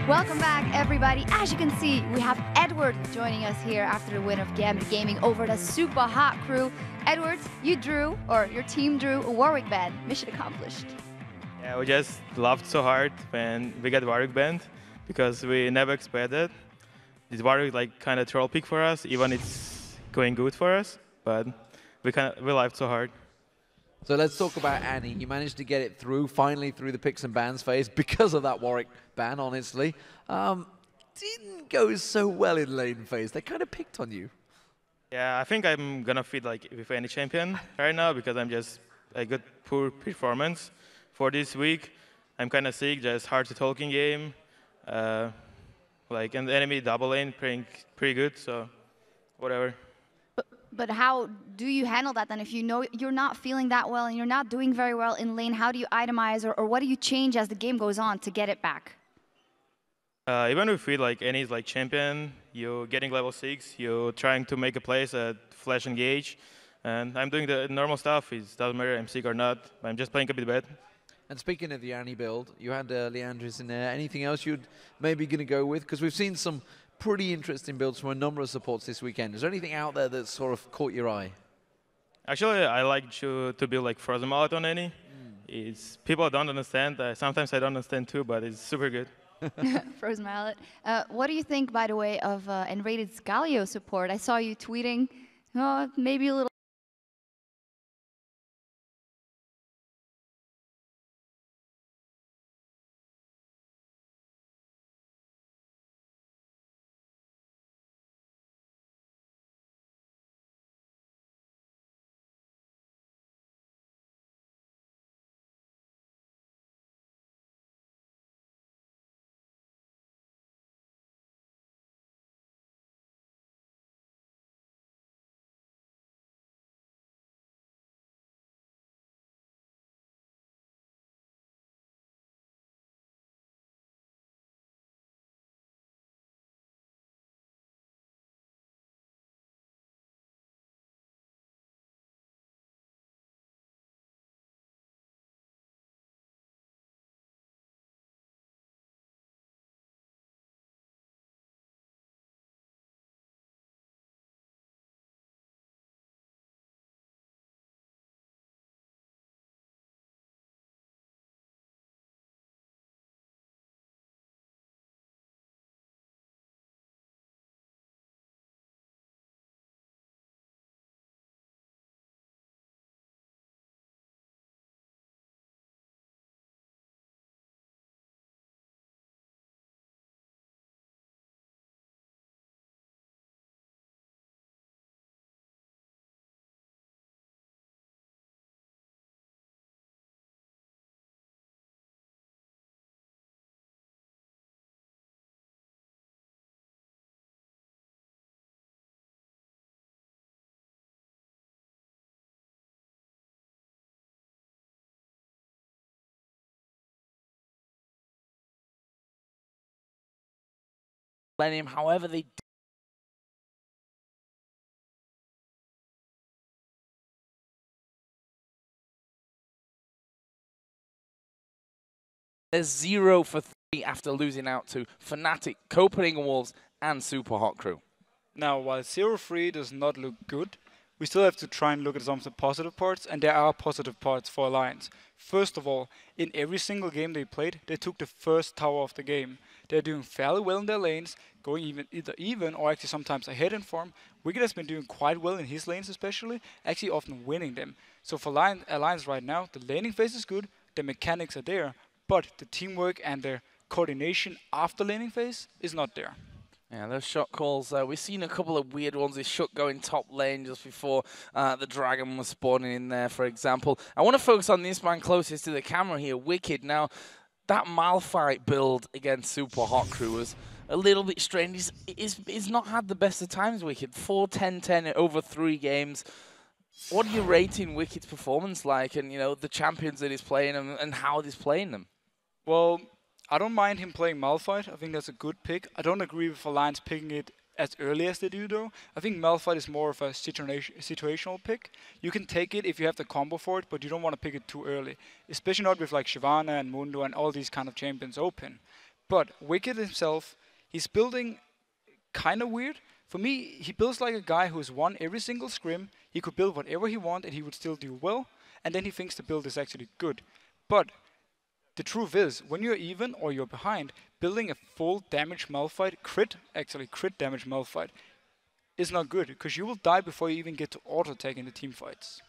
Welcome back, everybody. As you can see, we have Edward joining us here after the win of Gambit Gaming over the Super Hot crew. Edward, you drew, or your team drew, a Warwick ban. Mission accomplished. Yeah, we just laughed so hard when we got Warwick banned because we never expected this Warwick like kind of troll pick for us, even it's going good for us, but we laughed so hard. So let's talk about Annie. You managed to get it through, finally through the picks and bans phase because of that Warwick ban, honestly. Didn't go so well in lane phase. They kind of picked on you. Yeah, I think I'm gonna fit like with any champion right now because I'm just a good poor performance for this week. I'm kind of sick, just hard to talk in game. Like and the enemy double lane playing pretty good, so whatever. But how do you handle that then? If you know you're not feeling that well and you're not doing very well in lane, how do you itemize or what do you change as the game goes on to get it back? Even if we like any like champion, you're getting level 6, you're trying to make a place at flash engage, and I'm doing the normal stuff. It doesn't matter I'm sick or not. I'm just playing a bit bad. And speaking of the Annie build, you had Leandris in there. Anything else you'd maybe going to go with? Because we've seen some pretty interesting builds from a number of supports this weekend. Is there anything out there that sort of caught your eye? Actually, I like to build like Frozen Mallet on Annie. It's people don't understand. Sometimes I don't understand too, but it's super good. Frozen Mallet. What do you think, by the way, of Enrated Galio support? I saw you tweeting, maybe a little. Him. However, they There's 0 for 3 after losing out to Fnatic, Copenhagen Wolves, and Super Hot Crew. Now, while 0-3 does not look good, we still have to try and look at some of the positive parts, and there are positive parts for Alliance. First of all, in every single game they played, they took the first tower of the game. They're doing fairly well in their lanes, going either even or actually sometimes ahead in form. Wicked has been doing quite well in his lanes especially, actually often winning them. So for Alliance right now, the laning phase is good, the mechanics are there, but the teamwork and the coordination after laning phase is not there. Yeah, those shot calls, we've seen a couple of weird ones. This Shook going top lane just before the Dragon was spawning in there, for example. I want to focus on this man closest to the camera here, Wicked. Now, that Malphite build against Super Hot Crew was a little bit strange. He's not had the best of times, Wicked. 4-10-10 over 3 games. What are you rating Wicked's performance like and, you know, the champions that he's playing and how he's playing them? Well, I don't mind him playing Malphite. I think that's a good pick. I don't agree with Alliance picking it as early as they do, though. I think Malphite is more of a situational pick. You can take it if you have the combo for it, but you don't want to pick it too early. Especially not with like Shyvana and Mundo and all these kind of champions open. But Wicked himself, he's building kind of weird. For me, he builds like a guy who has won every single scrim. He could build whatever he wants and he would still do well. And then he thinks the build is actually good. But the truth is, when you're even or you're behind, building a full damage Malphite, crit damage Malphite, is not good, because you will die before you even get to auto-attack in the team fights.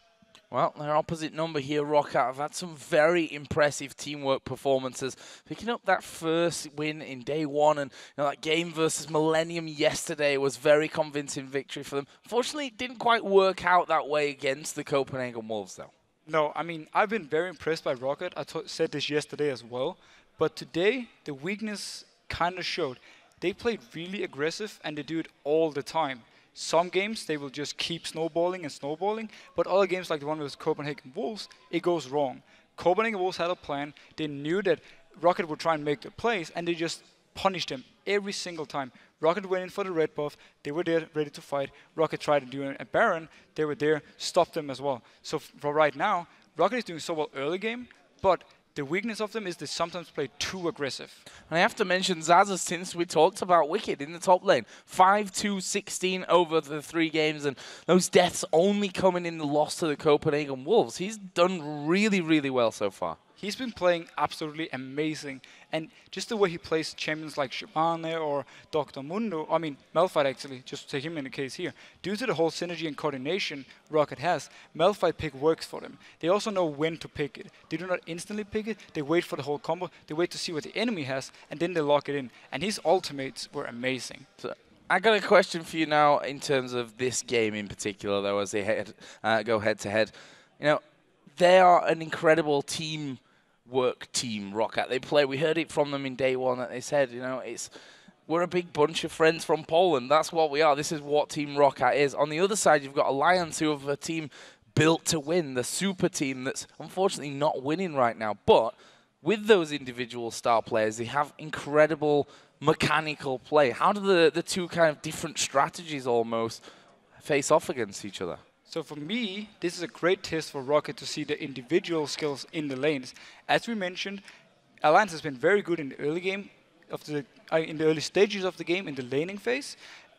Well, their opposite number here, ROC, have had some very impressive teamwork performances. Picking up that first win in day one, and that game versus Millennium yesterday was very convincing victory for them. Unfortunately, it didn't quite work out that way against the Copenhagen Wolves, though. No, I mean, I've been very impressed by Rocket. I said this yesterday as well. But today, the weakness kind of showed. They played really aggressive, and they do it all the time. Some games, they will just keep snowballing and snowballing. But other games, like the one with Copenhagen Wolves, it goes wrong. Copenhagen Wolves had a plan. They knew that Rocket would try and make the plays, and they just punished them every single time. Rocket went in for the red buff. They were there ready to fight. Rocket tried to do a Baron. They were there, stopped them as well. So for right now, Rocket is doing so well early game, but the weakness of them is they sometimes play too aggressive. And I have to mention Zaza, since we talked about Wicked in the top lane. 5-2-16 over the 3 games, and those deaths only coming in the loss to the Copenhagen Wolves. He's done really, really well so far. He's been playing absolutely amazing. And just the way he plays champions like Shabane or Dr. Mundo, I mean, Malphite actually, just to take him in the case here. Due to the whole synergy and coordination Rocket has, Malphite pick works for them. They also know when to pick it. They do not instantly pick it, they wait for the whole combo, they wait to see what the enemy has, and then they lock it in. And his ultimates were amazing. So I got a question for you now in terms of this game in particular, though, as they go head-to-head. They are an incredible team Rocket. They play. We heard it from them in day one that they said, we're a big bunch of friends from Poland. That's what we are. This is what Team Rocket is. On the other side, you've got Alliance, who have a team built to win, the super team that's unfortunately not winning right now. But with those individual star players, they have incredible mechanical play. How do the two kind of different strategies almost face off against each other? So for me, this is a great test for Rocket to see the individual skills in the lanes. As we mentioned, Alliance has been very good in the early game in the early stages of the game, in the laning phase,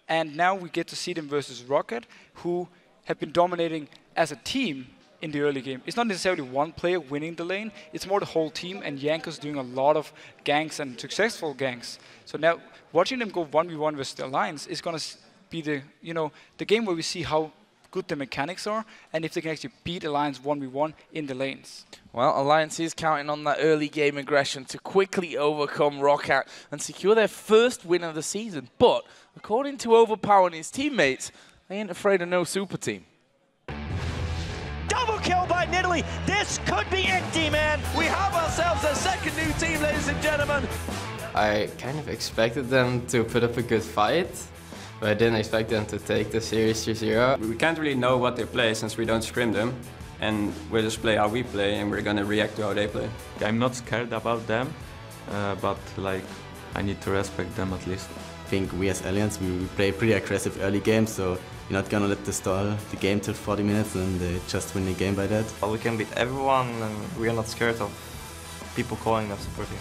and now we get to see them versus Rocket, who have been dominating as a team in the early game. It's not necessarily one player winning the lane; it's more the whole team, and Jankos doing a lot of ganks and successful ganks. So now watching them go 1v1 versus the Alliance is going to be the game where we see how good the mechanics are, and if they can actually beat Alliance 1v1 in the lanes. Well, Alliance is counting on that early game aggression to quickly overcome Rocket and secure their first win of the season. But according to Overpower and his teammates, they ain't afraid of no super team. Double kill by Nidalee. This could be it, D-Man. We have ourselves a second new team, ladies and gentlemen. I kind of expected them to put up a good fight, but I didn't expect them to take the series 3-0. We can't really know what they play since we don't scrim them, and we'll just play how we play, and we're gonna react to how they play. I'm not scared about them, but I need to respect them at least. I think we as Alliance, we play pretty aggressive early game, so we're not gonna let them stall the game till 40 minutes and they just win the game by that. Well, we can beat everyone, and we are not scared of people calling us super team.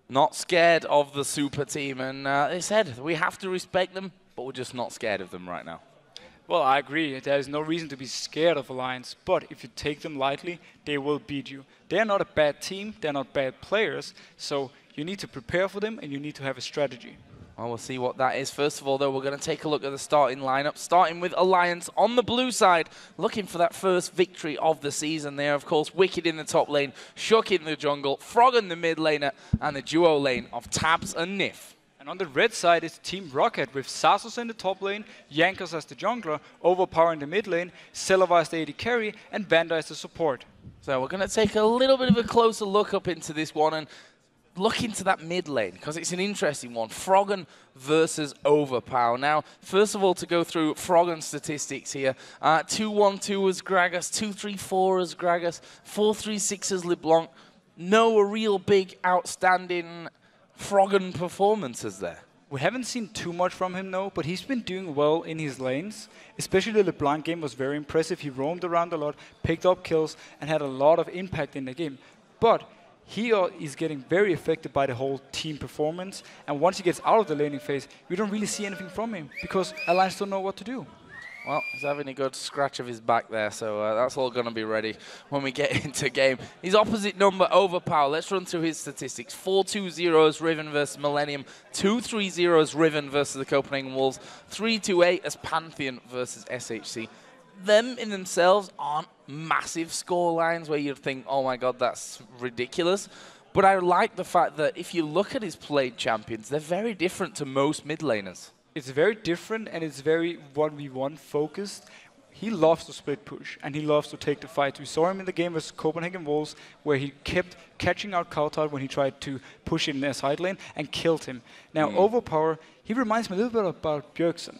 Not scared of the super team, and they said we have to respect them, but we're just not scared of them right now. Well, I agree. There is no reason to be scared of Alliance, but if you take them lightly, they will beat you. They are not a bad team, they're not bad players, so you need to prepare for them and you need to have a strategy. Well, we'll see what that is. First of all, though, we're going to take a look at the starting lineup, starting with Alliance on the blue side, looking for that first victory of the season there. Of course, Wicked in the top lane, Shook in the jungle, Frog in the mid laner, and the duo lane of Tabs and Nif. And on the red side is Team Rocket with Sasos in the top lane, Jankos as the jungler, Overpower in the mid lane, Selava as the AD carry, and Vanda as the support. So we're going to take a little bit of a closer look up into this one and look into that mid lane, because it's an interesting one. Froggen versus Overpower. Now, first of all, to go through Froggen statistics here. 2-1-2 as Gragas, 2-3-4 as Gragas, 4-3-6 as LeBlanc. No real big outstanding Froggen performances there. We haven't seen too much from him, though, but he's been doing well in his lanes. Especially the LeBlanc game was very impressive. He roamed around a lot, picked up kills, and had a lot of impact in the game. But he is getting very affected by the whole team performance. And once he gets out of the laning phase, we don't really see anything from him because Alliance don't know what to do. Well, he's having a good scratch of his back there, so that's all going to be ready when we get into game. His opposite number, Overpower. Let's run through his statistics. 4-2-0 Riven versus Millennium. 2-3-0 Riven versus the Copenhagen Wolves. 3-2-8 as Pantheon versus SHC. Them in themselves aren't massive score lines where you'd think, oh my god, that's ridiculous. But I like the fact that if you look at his played champions, they're very different to most mid laners. It's very different, and it's very 1v1 focused. He loves to split push, and he loves to take the fight. We saw him in the game versus Copenhagen Wolves, where he kept catching out Kautar when he tried to push in their side lane and killed him. Now, Overpower, he reminds me a little bit about Bjergsen,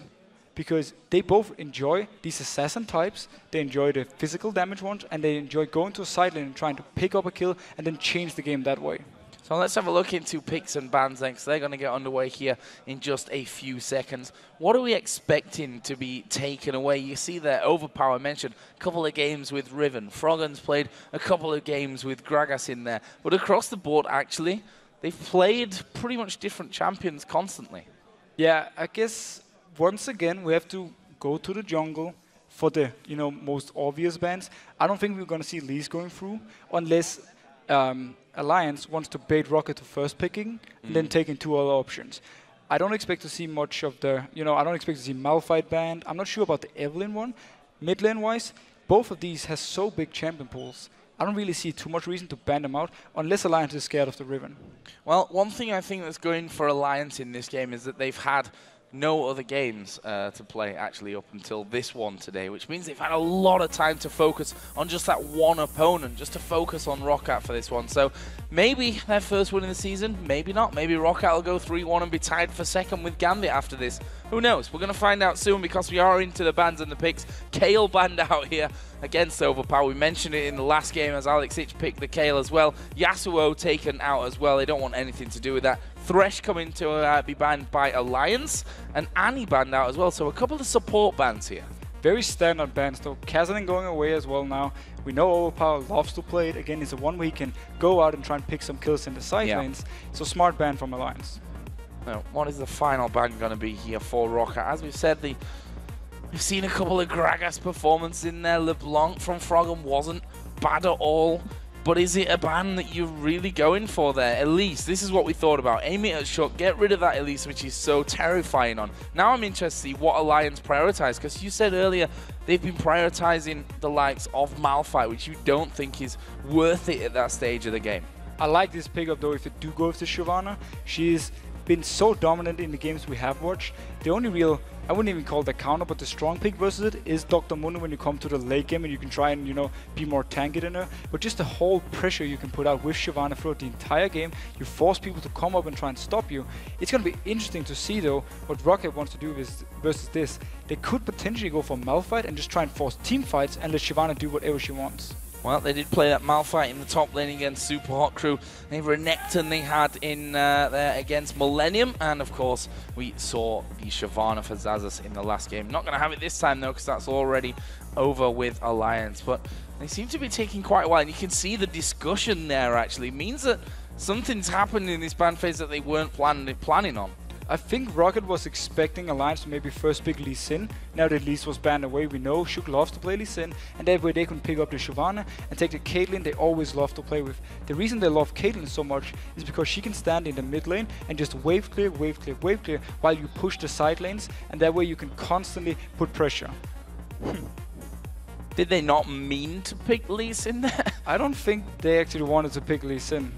because they both enjoy these assassin types. They enjoy the physical damage ones, and they enjoy going to a side lane and trying to pick up a kill and then change the game that way. So let's have a look into picks and bans then, because they're going to get underway here in just a few seconds. What are we expecting to be taken away? You see there, Overpower mentioned a couple of games with Riven. Froggen's played a couple of games with Gragas in there. But across the board, actually, they've played pretty much different champions constantly. Yeah, I guess once again we have to go to the jungle for the most obvious bans. I don't think we're going to see Lee's going through unless Alliance wants to bait Rocket to first picking and then taking 2 other options. I don't expect to see much of the, I don't expect to see Malphite banned. I'm not sure about the Evelyn one. Mid lane wise, both of these has so big champion pools. I don't really see too much reason to ban them out unless Alliance is scared of the Riven. Well, one thing I think that's going for Alliance in this game is that they've had no other games to play actually up until this one today, which means they've had a lot of time to focus on just that one opponent, just to focus on ROCAT for this one. So maybe their first win in the season, maybe not. Maybe ROCAT will go 3-1 and be tied for second with Gambit after this. Who knows? We're going to find out soon because we are into the bans and the picks. Kayle banned out here against Overpower. We mentioned it in the last game as Alex Ich picked the Kayle as well. Yasuo taken out as well. They don't want anything to do with that. Thresh coming to be banned by Alliance, and Annie banned out as well. So a couple of support bans here. Very standard bans though. Kazanin going away as well now. We know Overpower loves to play it. Again, it's a one where he can go out and try and pick some kills in the side lanes. So smart ban from Alliance. Now, what is the final ban going to be here for ROCAT? As we've said, we've seen a couple of Gragas performances in there. LeBlanc from Froggen wasn't bad at all. But is it a ban that you're really going for there? Elise, this is what we thought about. Aim it at Shook, get rid of that Elise, which is so terrifying on. Now I'm interested to see what Alliance prioritize, because you said earlier they've been prioritizing the likes of Malphite, which you don't think is worth it at that stage of the game. I like this pickup though if you do go with the Shyvana. She's been so dominant in the games we have watched. The only real, I wouldn't even call it a counter, but the strong pick versus it is Dr. Mundo when you come to the late game and you can try and, be more tanky than her. But just the whole pressure you can put out with Shyvana throughout the entire game, you force people to come up and try and stop you. It's going to be interesting to see though what Rocket wants to do versus this. They could potentially go for Malphite and just try and force team fights and let Shyvana do whatever she wants. Well, they did play that Malphite in the top lane against Super Hot Crew. They were a Necton they had in there against Millennium. And, of course, we saw the Shyvana for Xaxus in the last game. Not going to have it this time, though, because that's already over with Alliance. But they seem to be taking quite a while. And you can see the discussion there, actually. It means that something's happened in this ban phase that they weren't planning on. I think Rocket was expecting Alliance to maybe first pick Lee Sin. Now that Lee was banned away, we know Shook loves to play Lee Sin, and that way they can pick up the Shyvana and take the Caitlyn they always love to play with. The reason they love Caitlyn so much is because she can stand in the mid lane and just wave clear, wave clear, wave clear while you push the side lanes, and that way you can constantly put pressure. Did they not mean to pick Lee Sin there? I don't think they actually wanted to pick Lee Sin.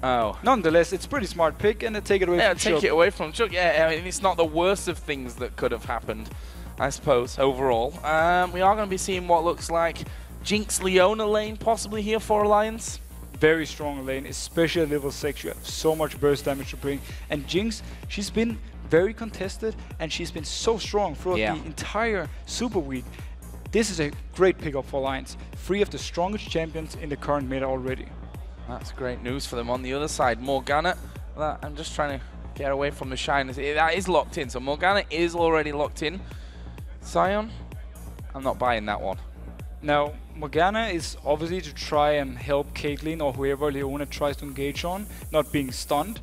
Oh. Nonetheless, it's a pretty smart pick, and they take it away from Shook. Take it away from Shook. Yeah, I mean, it's not the worst of things that could have happened, I suppose, overall. We are going to be seeing what looks like Jinx Leona lane possibly here for Alliance. Very strong lane, especially at level 6. You have so much burst damage to bring. And Jinx, she's been very contested, and she's been so strong throughout the entire Super Week. This is a great pickup for Alliance. 3 of the strongest champions in the current meta already. That's great news for them. On the other side, Morgana. I'm just trying to get away from the shyness. That is locked in, so Morgana is already locked in. Sion, I'm not buying that one. Now, Morgana is obviously to try and help Caitlyn or whoever Leona tries to engage on, not being stunned.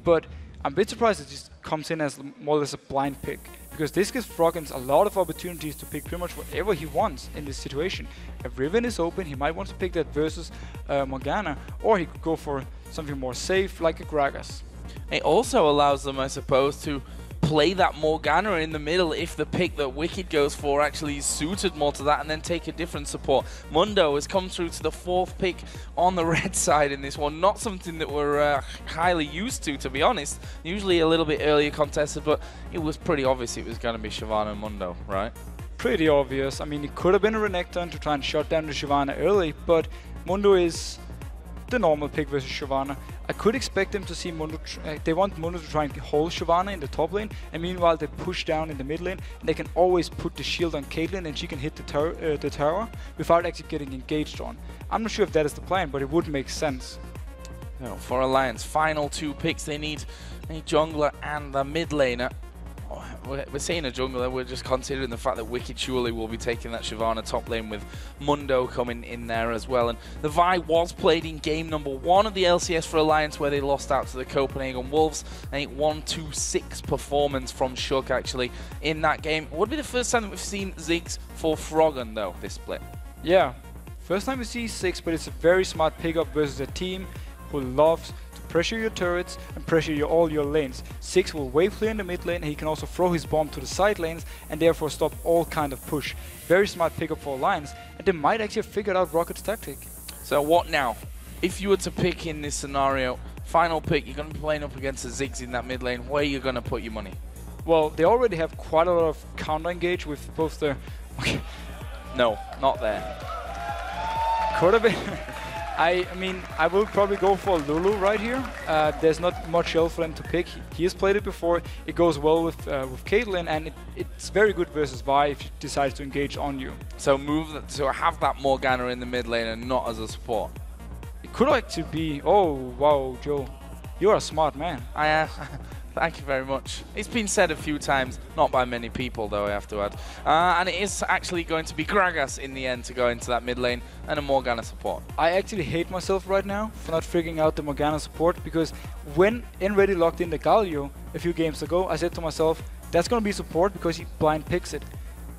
But I'm a bit surprised it just comes in as more or less a blind pick. Because this gives Froggens a lot of opportunities to pick pretty much whatever he wants in this situation. If Riven is open, he might want to pick that versus Morgana, or he could go for something more safe like a Gragas. It also allows them, I suppose, to play that Morgana in the middle if the pick that Wicked goes for actually is suited more to that, and then take a different support. Mundo has come through to the 4th pick on the red side in this one. Not something that we're highly used to be honest. Usually a little bit earlier contested, but it was pretty obvious it was going to be Shyvana and Mundo, right? Pretty obvious. I mean, it could have been a Renekton to try and shut down the Shyvana early, but Mundo is the normal pick versus Shyvana. I could expect them to see Mundo, they want Mundo to try and hold Shyvana in the top lane, and meanwhile they push down in the mid lane, and they can always put the shield on Caitlyn and she can hit the tower without actually getting engaged on. I'm not sure if that is the plan, but it would make sense. No, for Alliance, final 2 picks, they need a jungler and a mid laner. We're saying a jungler, we're just considering the fact that Wicked surely will be taking that Shyvana top lane with Mundo coming in there as well. And the Vi was played in game number 1 of the LCS for Alliance, where they lost out to the Copenhagen Wolves. A 1-2-6 performance from Shook actually in that game. It would be the first time that we've seen Ziggs for Froggen though, this split. Yeah, first time we see 6, but it's a very smart pickup versus a team who loves pressure your turrets and pressure all your lanes. 6 will wave clear in the mid lane, and he can also throw his bomb to the side lanes and therefore stop all kind of push. Very smart pickup for Alliance, and they might actually have figured out Rocket's tactic. So what now? If you were to pick in this scenario, final pick, you're going to be playing up against the Ziggs in that mid lane, where are you going to put your money? Well, they already have quite a lot of counter engage with both the... No, not there. Could have been... I mean, I will probably go for Lulu right here. There's not much else for them to pick. He has played it before. It goes well with Caitlyn, and it's very good versus Vi if he decides to engage on you. So have that Morgana in the mid lane and not as a support. It could actually be. Oh wow, Joe, you're a smart man. I am. Thank you very much. It's been said a few times, not by many people though, I have to add. And it is actually going to be Gragas in the end to go into that mid lane and a Morgana support. I actually hate myself right now for not figuring out the Morgana support, because when Enready locked in the Galio a few games ago, I said to myself, that's going to be support because he blind picks it.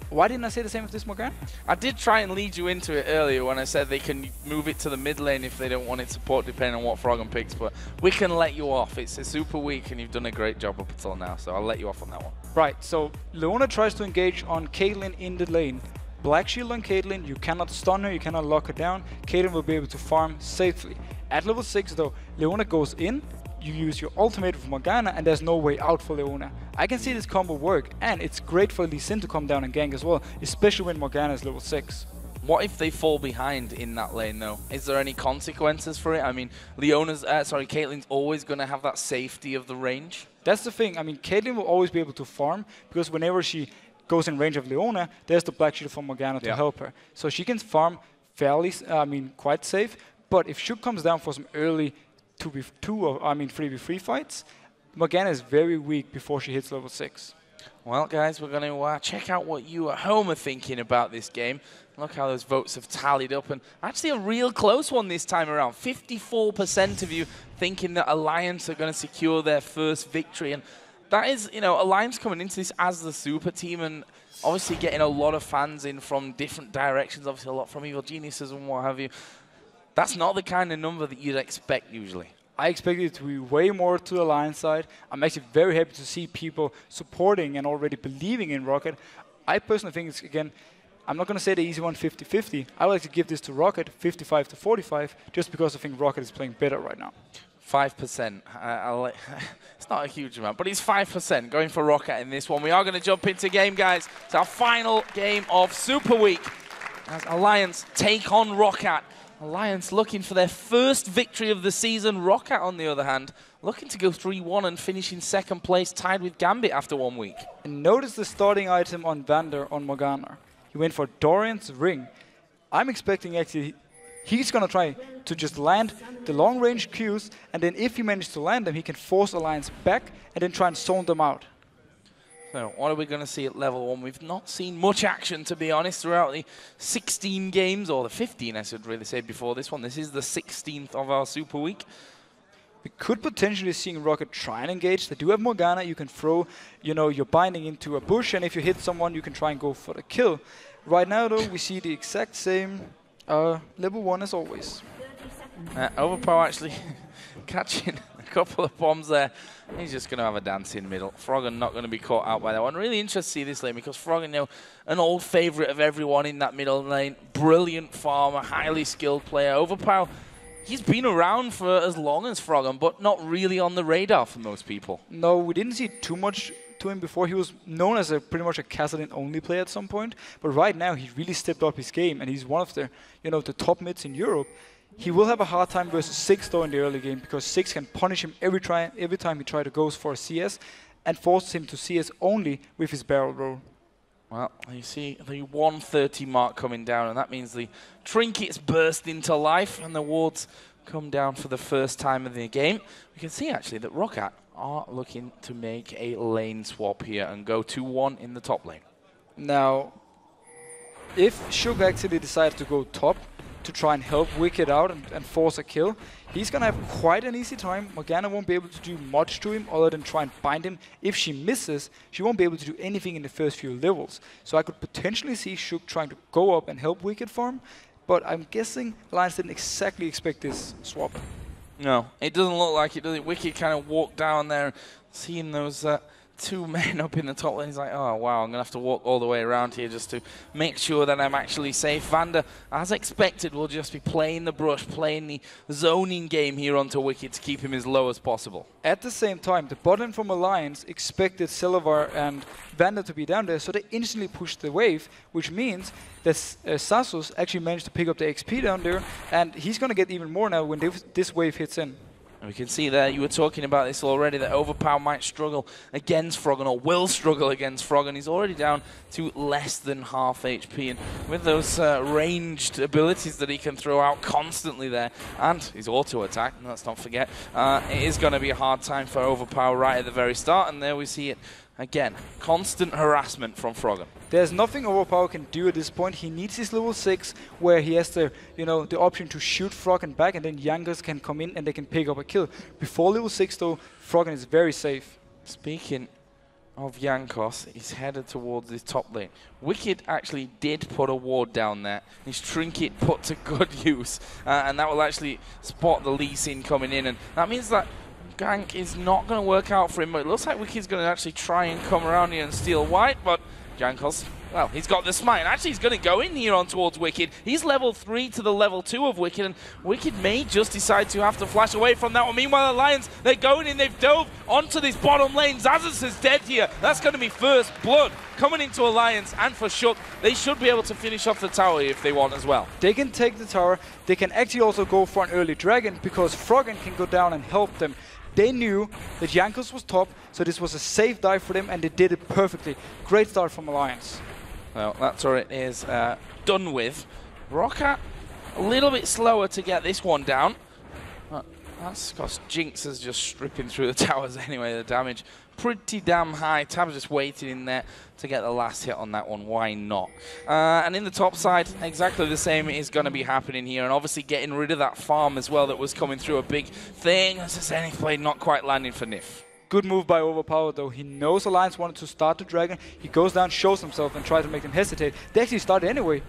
Why didn't I say the same with this Morgana? I did try and lead you into it earlier when I said they can move it to the mid lane if they don't want it support, depending on what Froggen picks, but we can let you off. It's a super week and you've done a great job up until now, so I'll let you off on that one. Right, so Leona tries to engage on Caitlyn in the lane. Black shield on Caitlyn, you cannot stun her, you cannot lock her down. Caitlyn will be able to farm safely. At level 6 though, Leona goes in, you use your ultimate with Morgana, and there's no way out for Leona. I can see this combo work, and it's great for Lee Sin to come down and gank as well, especially when Morgana is level 6. What if they fall behind in that lane though? Is there any consequences for it? I mean, Caitlyn's always going to have that safety of the range. That's the thing. I mean, Caitlyn will always be able to farm, because whenever she goes in range of Leona, there's the black shield from Morgana to help her. So she can farm fairly, quite safe. But if Shook comes down for some early 2v2 or 3v3 fights, Morgana is very weak before she hits level 6. Well, guys, we're going to check out what you at home are thinking about this game. Look how those votes have tallied up, and actually a real close one this time around. 54% of you thinking that Alliance are going to secure their first victory, and that is, Alliance coming into this as the super team, and obviously getting a lot of fans in from different directions, obviously a lot from Evil Geniuses and what have you. That's not the kind of number that you'd expect usually. I expected it to be way more to the Alliance side. I'm actually very happy to see people supporting and already believing in Rocket. I personally think it's, again, I'm not going to say the easy one 50-50. I would like to give this to Rocket 55-45, just because I think Rocket is playing better right now. 5%. It's not a huge amount, but it's 5% going for Rocket in this one. We are going to jump into game, guys. It's our final game of Super Week as Alliance take on Rocket. Alliance looking for their first victory of the season. Rocket, on the other hand, looking to go 3-1 and finish in second place, tied with Gambit after 1 week. And notice the starting item on Vander on Morgana. He went for Dorian's Ring. I'm expecting actually he's going to try to just land the long-range Qs, and then if he manages to land them, he can force Alliance back and then try and zone them out. So what are we going to see at level 1? We've not seen much action, to be honest, throughout the 16 games, or the 15, I should really say, before this one. This is the 16th of our Super Week. We could potentially see Rocket try and engage. They do have Morgana. You can throw, your binding into a bush, and if you hit someone, you can try and go for the kill. Right now, though, we see the exact same level 1 as always. Overpower actually catching a couple of bombs there. He's just going to have a dance in the middle. Froggen not going to be caught out by that one. Really interested to see this lane because Froggen, an old favourite of everyone in that middle lane. Brilliant farmer, highly skilled player. Overpower, he's been around for as long as Froggen, but not really on the radar for most people. No, we didn't see too much to him before. He was known as pretty much a Kassadin-only player at some point, but right now he really stepped up his game, and he's one of the, the top mids in Europe. He will have a hard time versus 6 though in the early game because 6 can punish him every time he tries to go for a CS and forces him to CS only with his barrel roll. Well, you see the 130 mark coming down, and that means the trinkets burst into life and the wards come down for the first time of the game. We can see actually that ROC are looking to make a lane swap here and go 2-1 in the top lane. Now, if Shug actually decides to go top to try and help Wicked out and force a kill, he's going to have quite an easy time. Morgana won't be able to do much to him other than try and bind him. If she misses, she won't be able to do anything in the first few levels. So I could potentially see Shug trying to go up and help Wicked farm, but I'm guessing Alliance didn't exactly expect this swap. No, it doesn't look like it, does it? Wicked kind of walked down there, seeing those 2 men up in the top lane. He's like, oh wow, I'm going to have to walk all the way around here just to make sure that I'm actually safe. Vander, as expected, will just be playing the brush, playing the zoning game here onto Wicked to keep him as low as possible. At the same time, the bot lane from Alliance expected Silvar and Vander to be down there, so they instantly pushed the wave, which means that Sasus actually managed to pick up the XP down there, and he's going to get even more now when this wave hits in. And we can see there, you were talking about this already, that Overpower might struggle against Froggen, or will struggle against Froggen. He's already down to less than half HP, and with those ranged abilities that he can throw out constantly there, and his auto attack, let's not forget, it is going to be a hard time for Overpower right at the very start, and there we see it again. Constant harassment from Froggen. There's nothing Overpower can do at this point. He needs his level 6 where he has the, the option to shoot Froggen back, and then Jankos can come in and they can pick up a kill. Before level 6 though, Froggen is very safe. Speaking of Jankos, he's headed towards his top lane. Wicked actually did put a ward down there. His trinket put to good use, and that will actually spot the Lee Sin coming in, and that means that gank is not going to work out for him, but it looks like Wicked's going to actually try and come around here and steal white, but Jankos, well, he's got the smite. Actually, he's going to go in here on towards Wicked. He's level 3 to the level 2 of Wicked, and Wicked may just decide to have to flash away from that one. Meanwhile, Alliance, they're going in. They've dove onto this bottom lane. Xaxus is dead here. That's going to be first blood coming into Alliance, and for Shug, they should be able to finish off the tower if they want as well. They can take the tower. They can actually also go for an early dragon because Froggen can go down and help them. They knew that Jankos was top, so this was a safe dive for them, and they did it perfectly. Great start from Alliance. Well, that turret is done with. ROC a little bit slower to get this one down. That's because Jinx is just stripping through the towers anyway. The damage pretty damn high. Tab's just waiting in there to get the last hit on that one. Why not? And in the top side, exactly the same is going to be happening here. And obviously getting rid of that farm as well that was coming through a big thing. As a Zenith play not quite landing for Nif. Good move by Overpower though. He knows Alliance wanted to start the dragon. He goes down, shows himself, and tries to make them hesitate. They actually started anyway.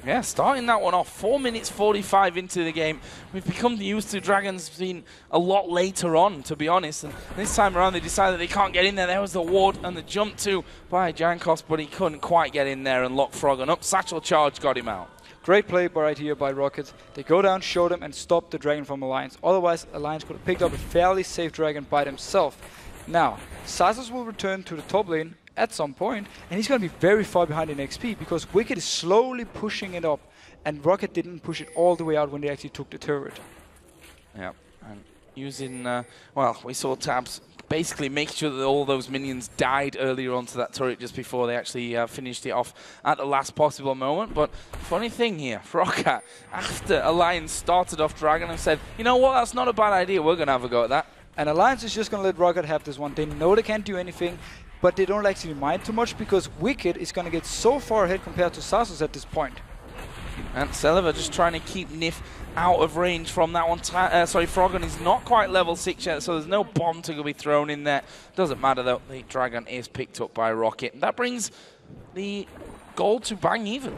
Yeah, starting that one off, 4 minutes 45 into the game. We've become used to dragons being a lot later on, to be honest. And this time around, they decided they can't get in there. There was the ward and the jump too by Jankos, but he couldn't quite get in there and lock Froggen up. Satchel charge got him out. Great play right here by Rocket. They go down, show them, and stop the dragon from Alliance. Otherwise, Alliance could have picked up a fairly safe dragon by themselves. Now, Sasus will return to the top lane at some point, and he's going to be very far behind in XP because Wicked is slowly pushing it up, and Rocket didn't push it all the way out when they actually took the turret. Yeah, and using, well, we saw Tabs basically make sure that all those minions died earlier onto that turret just before they actually finished it off at the last possible moment. But funny thing here, ROC, after Alliance started off Dragon and said, you know what, that's not a bad idea, we're going to have a go at that. And Alliance is just going to let Rocket have this one. They know they can't do anything, but they don't actually mind too much because Wicked is going to get so far ahead compared to Sasus at this point. And Celiva just trying to keep Nif out of range from that one. Froggen is not quite level 6 yet, so there's no bomb to be thrown in there. Doesn't matter though, the Dragon is picked up by Rocket. That brings the gold to bang even.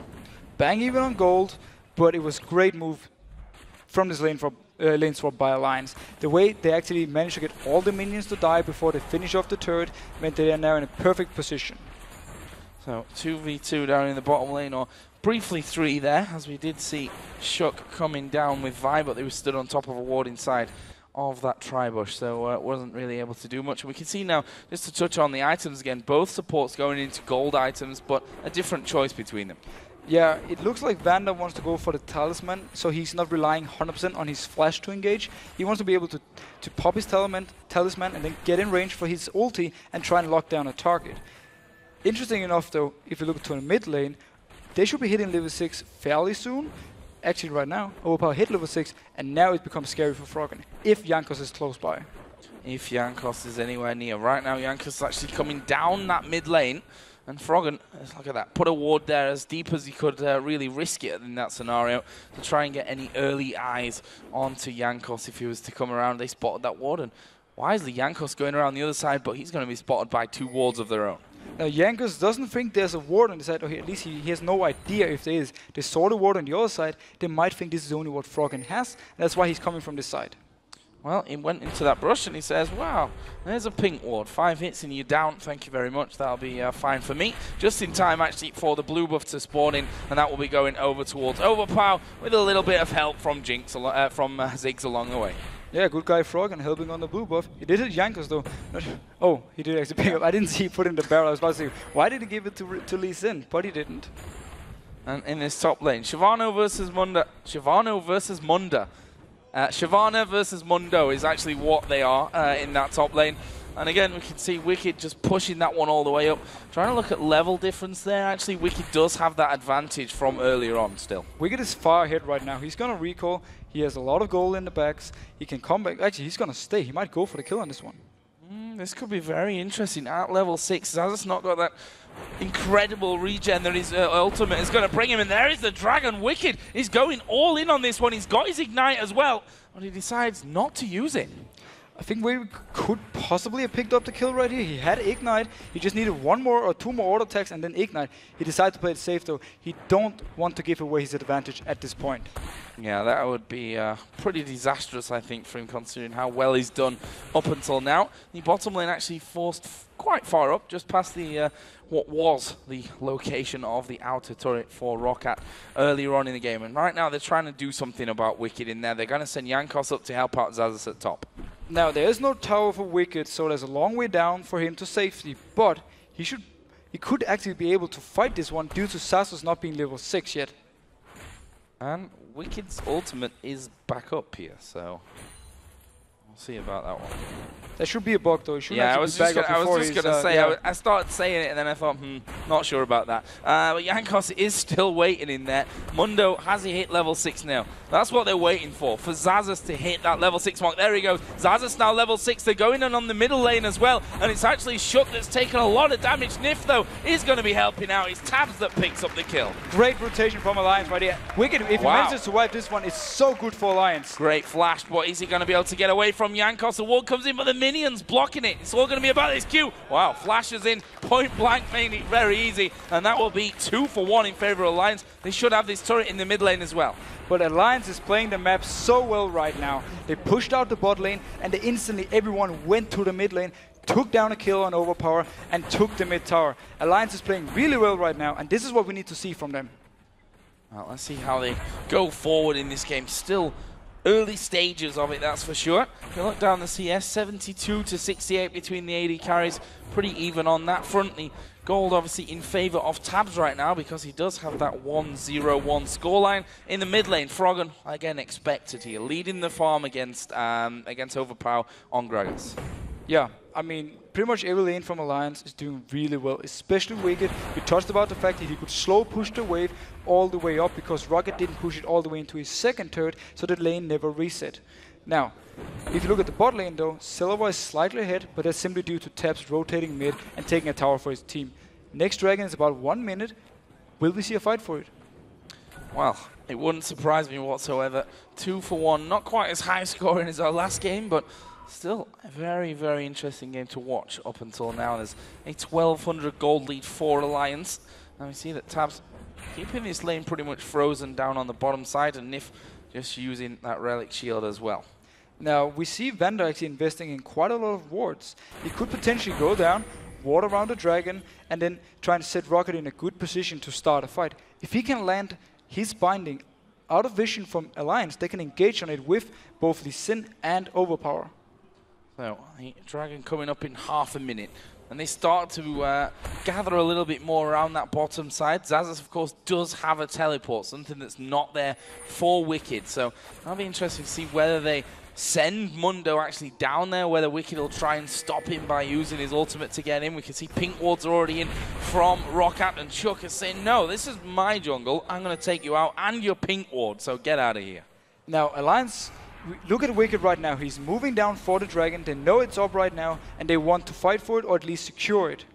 Bang even on gold, but it was great move from this lane swap by Alliance. The way they actually managed to get all the minions to die before they finish off the turret meant they are now in a perfect position. So 2v2 down in the bottom lane, or briefly 3 there, as we did see Shook coming down with Vi, but they were stood on top of a ward inside of that Tribush, so wasn't really able to do much. And we can see now, just to touch on the items again, both supports going into gold items, but a different choice between them. Yeah, it looks like Vander wants to go for the Talisman, so he's not relying 100% on his flash to engage. He wants to be able to pop his Talisman and then get in range for his ulti and try and lock down a target. Interesting enough though, if you look to the mid lane, they should be hitting level 6 fairly soon. Actually right now, Overpower hit level 6 and now it becomes scary for Froggen, if Jankos is close by. If Jankos is anywhere near. Right now Jankos is actually coming down that mid lane. And Froggen, look at that, put a ward there as deep as he could, really risk it in that scenario to try and get any early eyes onto Jankos if he was to come around. They spotted that ward, and wisely Jankos going around the other side, but he's going to be spotted by 2 wards of their own. Now Jankos doesn't think there's a ward on the side, or at least he has no idea if there is. They saw the ward on the other side, they might think this is only what Froggen has, and that's why he's coming from this side. Well, he went into that brush and he says, wow, there's a pink ward. 5 hits and you're down. Thank you very much. That'll be fine for me. Just in time, actually, for the blue buff to spawn in, and that will be going over towards Overpower with a little bit of help from Ziggs along the way. Yeah, good guy Froggen helping on the blue buff. He did hit Jankos though. Oh, he did actually pick up. I didn't see he put in the barrel. I was about to say, why did he give it to Lee Sin? But he didn't. And in this top lane, Shyvana versus Munda. Shyvana versus Mundo is actually what they are in that top lane. And again, we can see Wicked just pushing that one all the way up. Trying to look at level difference there. Actually, Wicked does have that advantage from earlier on still. Wicked is far ahead right now. He's going to recall. He has a lot of gold in the backs. He can come back. Actually, he's going to stay. He might go for the kill on this one. This could be very interesting. At level 6, Zaz's not got that incredible regen that his ultimate is going to bring him. And there is the Dragon. Wicked is going all in on this one. He's got his Ignite as well, but he decides not to use it. I think we could possibly have picked up the kill right here. He had Ignite. He just needed 1 more or 2 more auto attacks and then Ignite. He decided to play it safe though. He don't want to give away his advantage at this point. Yeah, that would be pretty disastrous, I think, for him, considering how well he's done up until now. The bottom lane actually forced quite far up, just past the what was the location of the outer turret for ROC earlier on in the game. And right now they're trying to do something about Wicked in there. They're going to send Jankos up to help out Zazas at top. Now, there is no tower for Wicked, so there's a long way down for him to safety. But he could actually be able to fight this one due to Sasus not being level 6 yet. And Wicked's ultimate is back up here, so we'll see about that one. There should be a bug though. Yeah, I was just going to say, yeah. I started saying it and then I thought, not sure about that. But Jankos is still waiting in there. Mundo, has he hit level 6 now? That's what they're waiting for Zazas to hit that level 6 mark. There he goes. Zazas now level 6. They're going in on the middle lane as well. And it's actually Shook that's taken a lot of damage. Nif, though, is going to be helping out. It's Tabs that picks up the kill. Great rotation from Alliance right here. Wicked, if he manages to wipe this one, it's so good for Alliance. Great flash. What is he going to be able to get away from Jankos? The wall comes in, but the minions blocking it. It's all going to be about this Q. Wow, flashes in, point blank, making it very easy. And that will be 2 for 1 in favor of Alliance. They should have this turret in the mid lane as well. But Alliance is playing the map so well right now. They pushed out the bot lane, and they instantly everyone went to the mid lane, took down a kill on Overpower, and took the mid tower. Alliance is playing really well right now, and this is what we need to see from them. Well, let's see how they go forward in this game. Still early stages of it, that's for sure. If you look down the CS, 72 to 68 between the AD carries. Pretty even on that front. The gold obviously in favor of Tabs right now because he does have that 1-0-1 scoreline. In the mid lane, Froggen, again, expected here, leading the farm against Overpower on Gragas. Yeah, I mean, pretty much every lane from Alliance is doing really well, especially Wicked. We touched about the fact that he could slow push the wave all the way up because Rocket didn't push it all the way into his second turret, so the lane never reset. Now, if you look at the bot lane though, Silver is slightly ahead, but that's simply due to Tabs rotating mid and taking a tower for his team. Next dragon is about 1 minute. Will we see a fight for it? Well, it wouldn't surprise me whatsoever. 2 for 1, not quite as high scoring as our last game, but still a very, very interesting game to watch up until now. There's a 1200 gold lead for Alliance. And we see that Tabs keeping this lane pretty much frozen down on the bottom side, and Nif just using that relic shield as well. Now, we see Vander actually investing in quite a lot of wards. He could potentially go down, ward around the dragon, and then try and set Rocket in a good position to start a fight. If he can land his binding out of vision from Alliance, they can engage on it with both the Sin and Overpower. So, dragon coming up in half a minute. And they start to gather a little bit more around that bottom side. Xaxus, of course, does have a teleport, something that's not there for Wicked. So that'll be interesting to see whether they send Mundo actually down there, whether Wicked will try and stop him by using his ultimate to get in. We can see pink wards are already in from Roccat, and Chuck is saying, no, this is my jungle. I'm going to take you out and your pink ward, so get out of here. Now, Alliance, look at Wicked right now. He's moving down for the dragon. They know it's up right now, and they want to fight for it or at least secure it.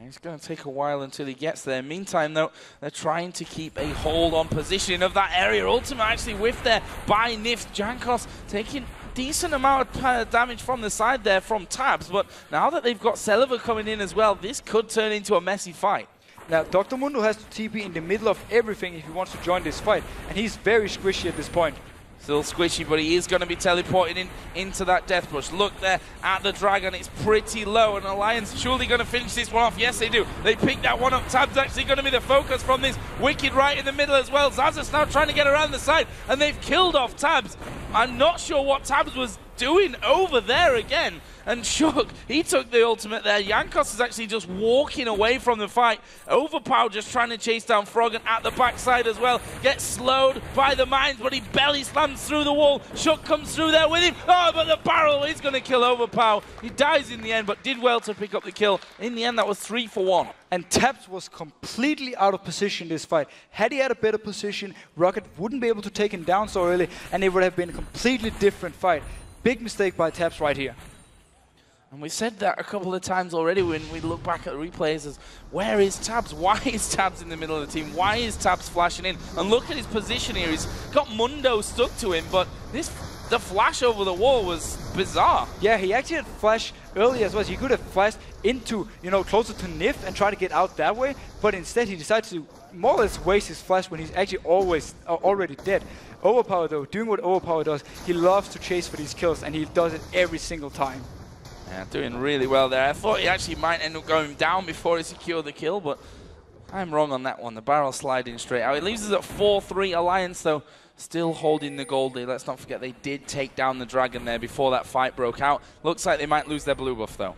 It's going to take a while until he gets there. Meantime, though, they're trying to keep a hold on positioning of that area. Ultimate actually whiffed there by Nif. Jankos taking a decent amount of damage from the side there from Tabs, but now that they've got Celiver coming in as well, this could turn into a messy fight. Now, Dr. Mundo has to TP in the middle of everything if he wants to join this fight, and he's very squishy at this point. Still squishy, but he is going to be teleporting into that death bush. Look there at the dragon. It's pretty low, and Alliance surely going to finish this one off. Yes, they do. They pick that one up. Tab's actually going to be the focus from this Wicked right in the middle as well. Xaxus now trying to get around the side, and they've killed off Tabs. I'm not sure what Tabs was doing over there again. And Shook, he took the ultimate there. Jankos is actually just walking away from the fight. Overpower just trying to chase down Froggen at the backside as well. Gets slowed by the mines, but he belly slams through the wall. Shook comes through there with him. Oh, but the barrel is going to kill Overpower. He dies in the end, but did well to pick up the kill. In the end, that was 3 for 1. And Tabs was completely out of position this fight. Had he had a better position, Rocket wouldn't be able to take him down so early, and it would have been a completely different fight. Big mistake by Tabs right here. And we said that a couple of times already when we look back at the replays as, where is Tabs? Why is Tabs in the middle of the team? Why is Tabs flashing in? And look at his position here. He's got Mundo stuck to him, but the flash over the wall was bizarre. Yeah, he actually had flash early as well. He could have flashed into, closer to Nif and try to get out that way, but instead he decided to more or less waste his flash when he's actually already dead. Overpower though, doing what Overpower does, he loves to chase for these kills, and he does it every single time. Yeah, doing really well there. I thought he actually might end up going down before he secured the kill, but I'm wrong on that one. The barrel sliding straight out. It leaves us at 4-3. Alliance, though, still holding the gold lead. Let's not forget they did take down the dragon there before that fight broke out. Looks like they might lose their blue buff, though.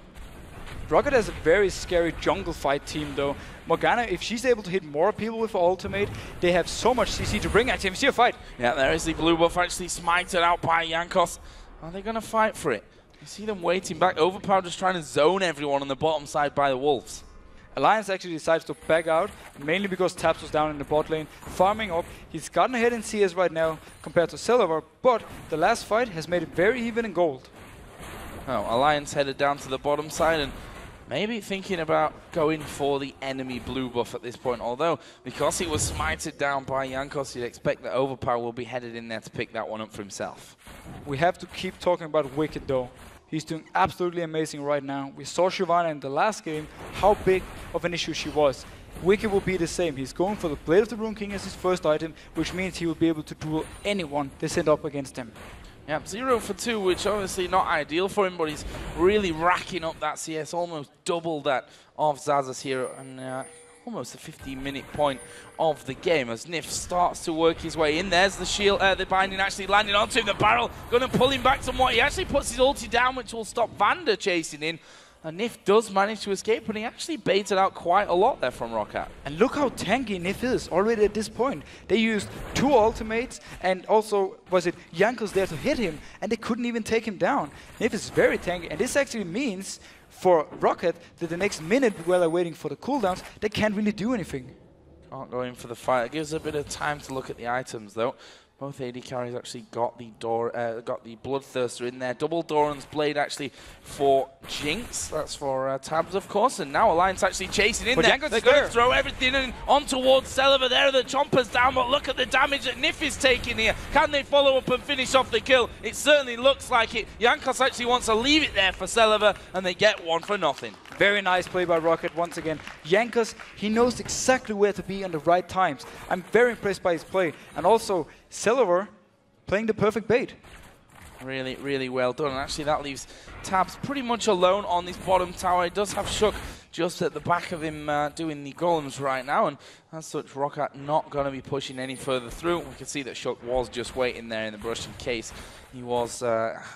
Rocket has a very scary jungle fight team, though. Morgana, if she's able to hit more people with her ultimate, they have so much CC to bring at him. See a fight. Yeah, there is the blue buff actually smited out by Jankos. Are they going to fight for it? You see them waiting back. Overpower just trying to zone everyone on the bottom side by the Wolves. Alliance actually decides to back out, mainly because Tabs was down in the bot lane, farming up. He's gotten ahead in CS right now compared to Silver, but the last fight has made it very even in gold. Oh, Alliance headed down to the bottom side and maybe thinking about going for the enemy blue buff at this point, although because he was smited down by Jankos, you'd expect that Overpower will be headed in there to pick that one up for himself. We have to keep talking about Wicked though. He's doing absolutely amazing right now. We saw Shyvana in the last game, how big of an issue she was. Wicked will be the same. He's going for the Blade of the Rune King as his first item, which means he will be able to duel anyone they send up against him. Yeah, 0 for 2, which obviously not ideal for him, but he's really racking up that CS, almost double that of Xaxus here, and almost a 15-minute point of the game as Nif starts to work his way in. There's the shield, the binding actually landing onto him, the barrel going to pull him back somewhat. He actually puts his ulti down, which will stop Vander chasing in. And Nif does manage to escape, but he actually baited out quite a lot there from Roccat. And look how tanky Nif is already at this point. They used 2 ultimates, and also, was it Jankos there to hit him, and they couldn't even take him down. Nif is very tanky, and this actually means for Roccat that the next minute while they're waiting for the cooldowns, they can't really do anything. Can't go in for the fight. It gives a bit of time to look at the items, though. Both AD carries actually got the Bloodthirster in there. Double Doran's Blade actually for Jinx. That's for Tabs, of course. And now Alliance actually chasing in there. They're going to throw everything in on towards Celiver. There the Chomper's down, but look at the damage that Nif is taking here. Can they follow up and finish off the kill? It certainly looks like it. Jankos actually wants to leave it there for Celiver, and they get one for nothing. Very nice play by Rocket once again. Jankos, he knows exactly where to be on the right times. I'm very impressed by his play. And also, Celiver playing the perfect bait. Really, really well done. And actually, that leaves Tabs pretty much alone on this bottom tower. He does have Shook just at the back of him doing the golems right now. And as such, Rocket not going to be pushing any further through. We can see that Shook was just waiting there in the brush in case he was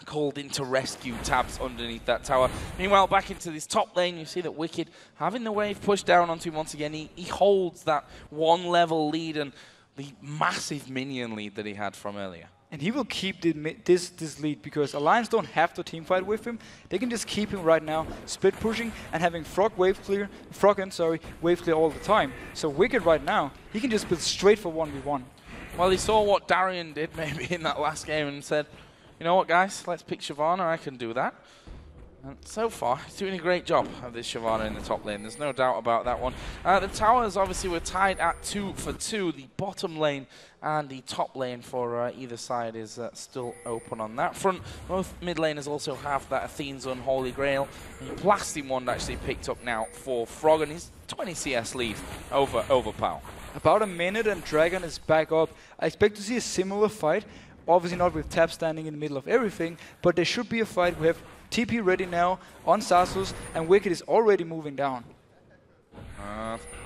called in to rescue Tabs underneath that tower. Meanwhile, back into this top lane, you see that Wicked having the wave pushed down onto him once again. He holds that one level lead and the massive minion lead that he had from earlier. And he will keep this lead because Alliance don't have to teamfight with him. They can just keep him right now, split pushing and having Frog wave clear all the time. So Wicked right now, he can just build straight for 1v1. Well, he saw what Darian did maybe in that last game and said, you know what, guys, let's pick Shyvana. I can do that. And so far, he's doing a great job of this Shyvana in the top lane. There's no doubt about that one. The towers obviously were tied at 2 for 2. The bottom lane and the top lane for either side is still open on that front. Both mid laners also have that Athene's Unholy Grail. The Blasting Wand actually picked up now for Frog, and his 20 CS lead over Pal. About a minute and Dragon is back up. I expect to see a similar fight. Obviously not with Tab standing in the middle of everything, but there should be a fight. We have TP ready now on Sasus, and Wicked is already moving down.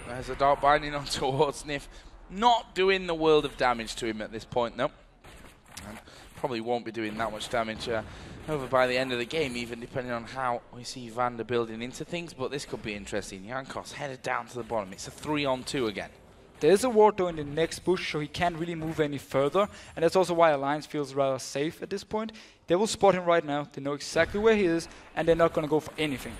There's a Dark Binding on towards Nif. Not doing the world of damage to him at this point, though. And probably won't be doing that much damage over by the end of the game, even depending on how we see Vander building into things. But this could be interesting. Jankos headed down to the bottom. It's a 3-on-2 again. There's a ward though in the next push, so he can't really move any further. And that's also why Alliance feels rather safe at this point. They will spot him right now. They know exactly where he is, and they're not going to go for anything.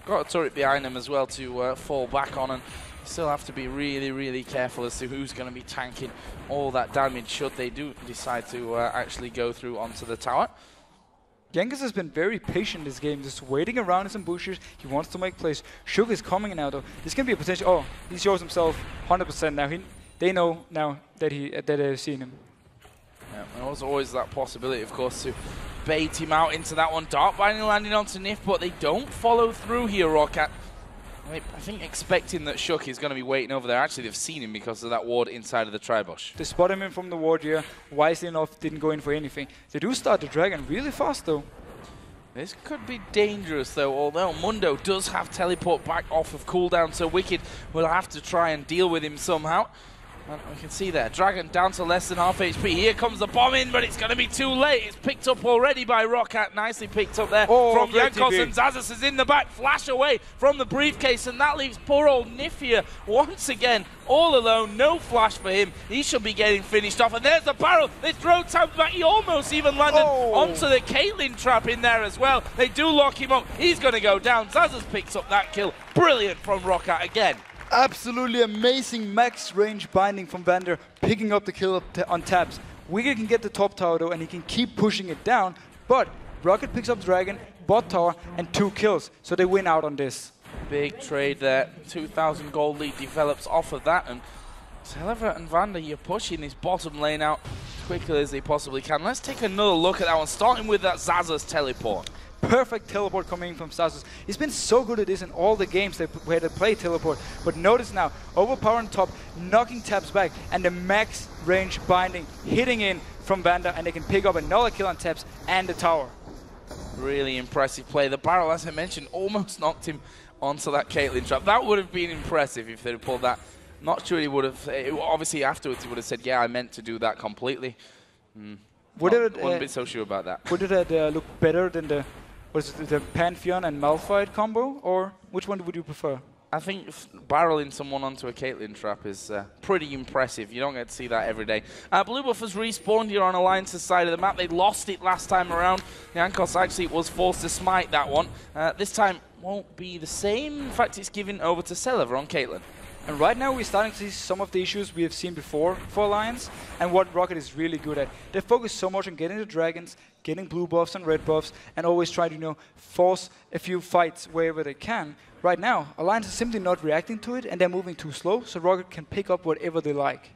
Got a turret behind him as well to fall back on, and still have to be really, really careful as to who's going to be tanking all that damage should they do decide to actually go through onto the tower. Jankos has been very patient this game, just waiting around in some bushes. He wants to make plays. Shook is coming now though. This can be a potential. Oh, he shows himself 100% now. They know now that they've seen him. Yeah, there was always that possibility, of course, to bait him out into that one. Dark Binding landing onto Nif, but they don't follow through here, Rocket. I think expecting that Shook is going to be waiting over there. Actually, they've seen him because of that ward inside of the Tribush. They spot him in from the ward here. Wisely enough, didn't go in for anything. They do start the Dragon really fast, though. This could be dangerous, though, although Mundo does have teleport back off of cooldown, so Wicked will have to try and deal with him somehow. And we can see there, Dragon down to less than half HP. Here comes the bomb in, but it's going to be too late. It's picked up already by Rocket. Nicely picked up there from Jankos, and Zazas is in the back. Flash away from the briefcase, and that leaves poor old Nif here once again all alone. No flash for him. He should be getting finished off. And there's the barrel. They throw Tabs back. He almost even landed onto the Caitlyn trap in there as well. They do lock him up. He's going to go down. Zazas picks up that kill. Brilliant from Rocket again. Absolutely amazing max range binding from Vander, picking up the kill on Tabs. Wicked can get the top tower though, and he can keep pushing it down, but Rocket picks up Dragon, bot tower, and 2 kills, so they win out on this. Big trade there. 2,000 gold lead develops off of that, and Celiver and Vander, you're pushing this bottom lane out as quickly as they possibly can. Let's take another look at that one, starting with that Zazas teleport. Perfect teleport coming in from Sasus. He's been so good at this in all the games where they play teleport. But notice now, overpower on top, knocking Tabs back, and the max range binding hitting in from Vander, and they can pick up another kill on Tabs and the tower. Really impressive play. The barrel, as I mentioned, almost knocked him onto that Caitlyn trap. That would have been impressive if they'd have pulled that. Not sure he would have. Obviously, afterwards, he would have said, yeah, I meant to do that completely. Wouldn't be so sure about that. Would it look better than the Pantheon and Malphite combo, or which one would you prefer? I think barreling someone onto a Caitlyn trap is pretty impressive. You don't get to see that every day. Blue Buff has respawned here on Alliance's side of the map. They lost it last time around. Jankos actually was forced to smite that one. This time won't be the same. In fact, it's given over to Celiver on Caitlyn. And right now we're starting to see some of the issues we have seen before for Alliance, and what Rocket is really good at. They focus so much on getting the dragons, getting blue buffs and red buffs, and always try to, you know, force a few fights wherever they can. Right now, Alliance is simply not reacting to it, and they're moving too slow, so Rocket can pick up whatever they like.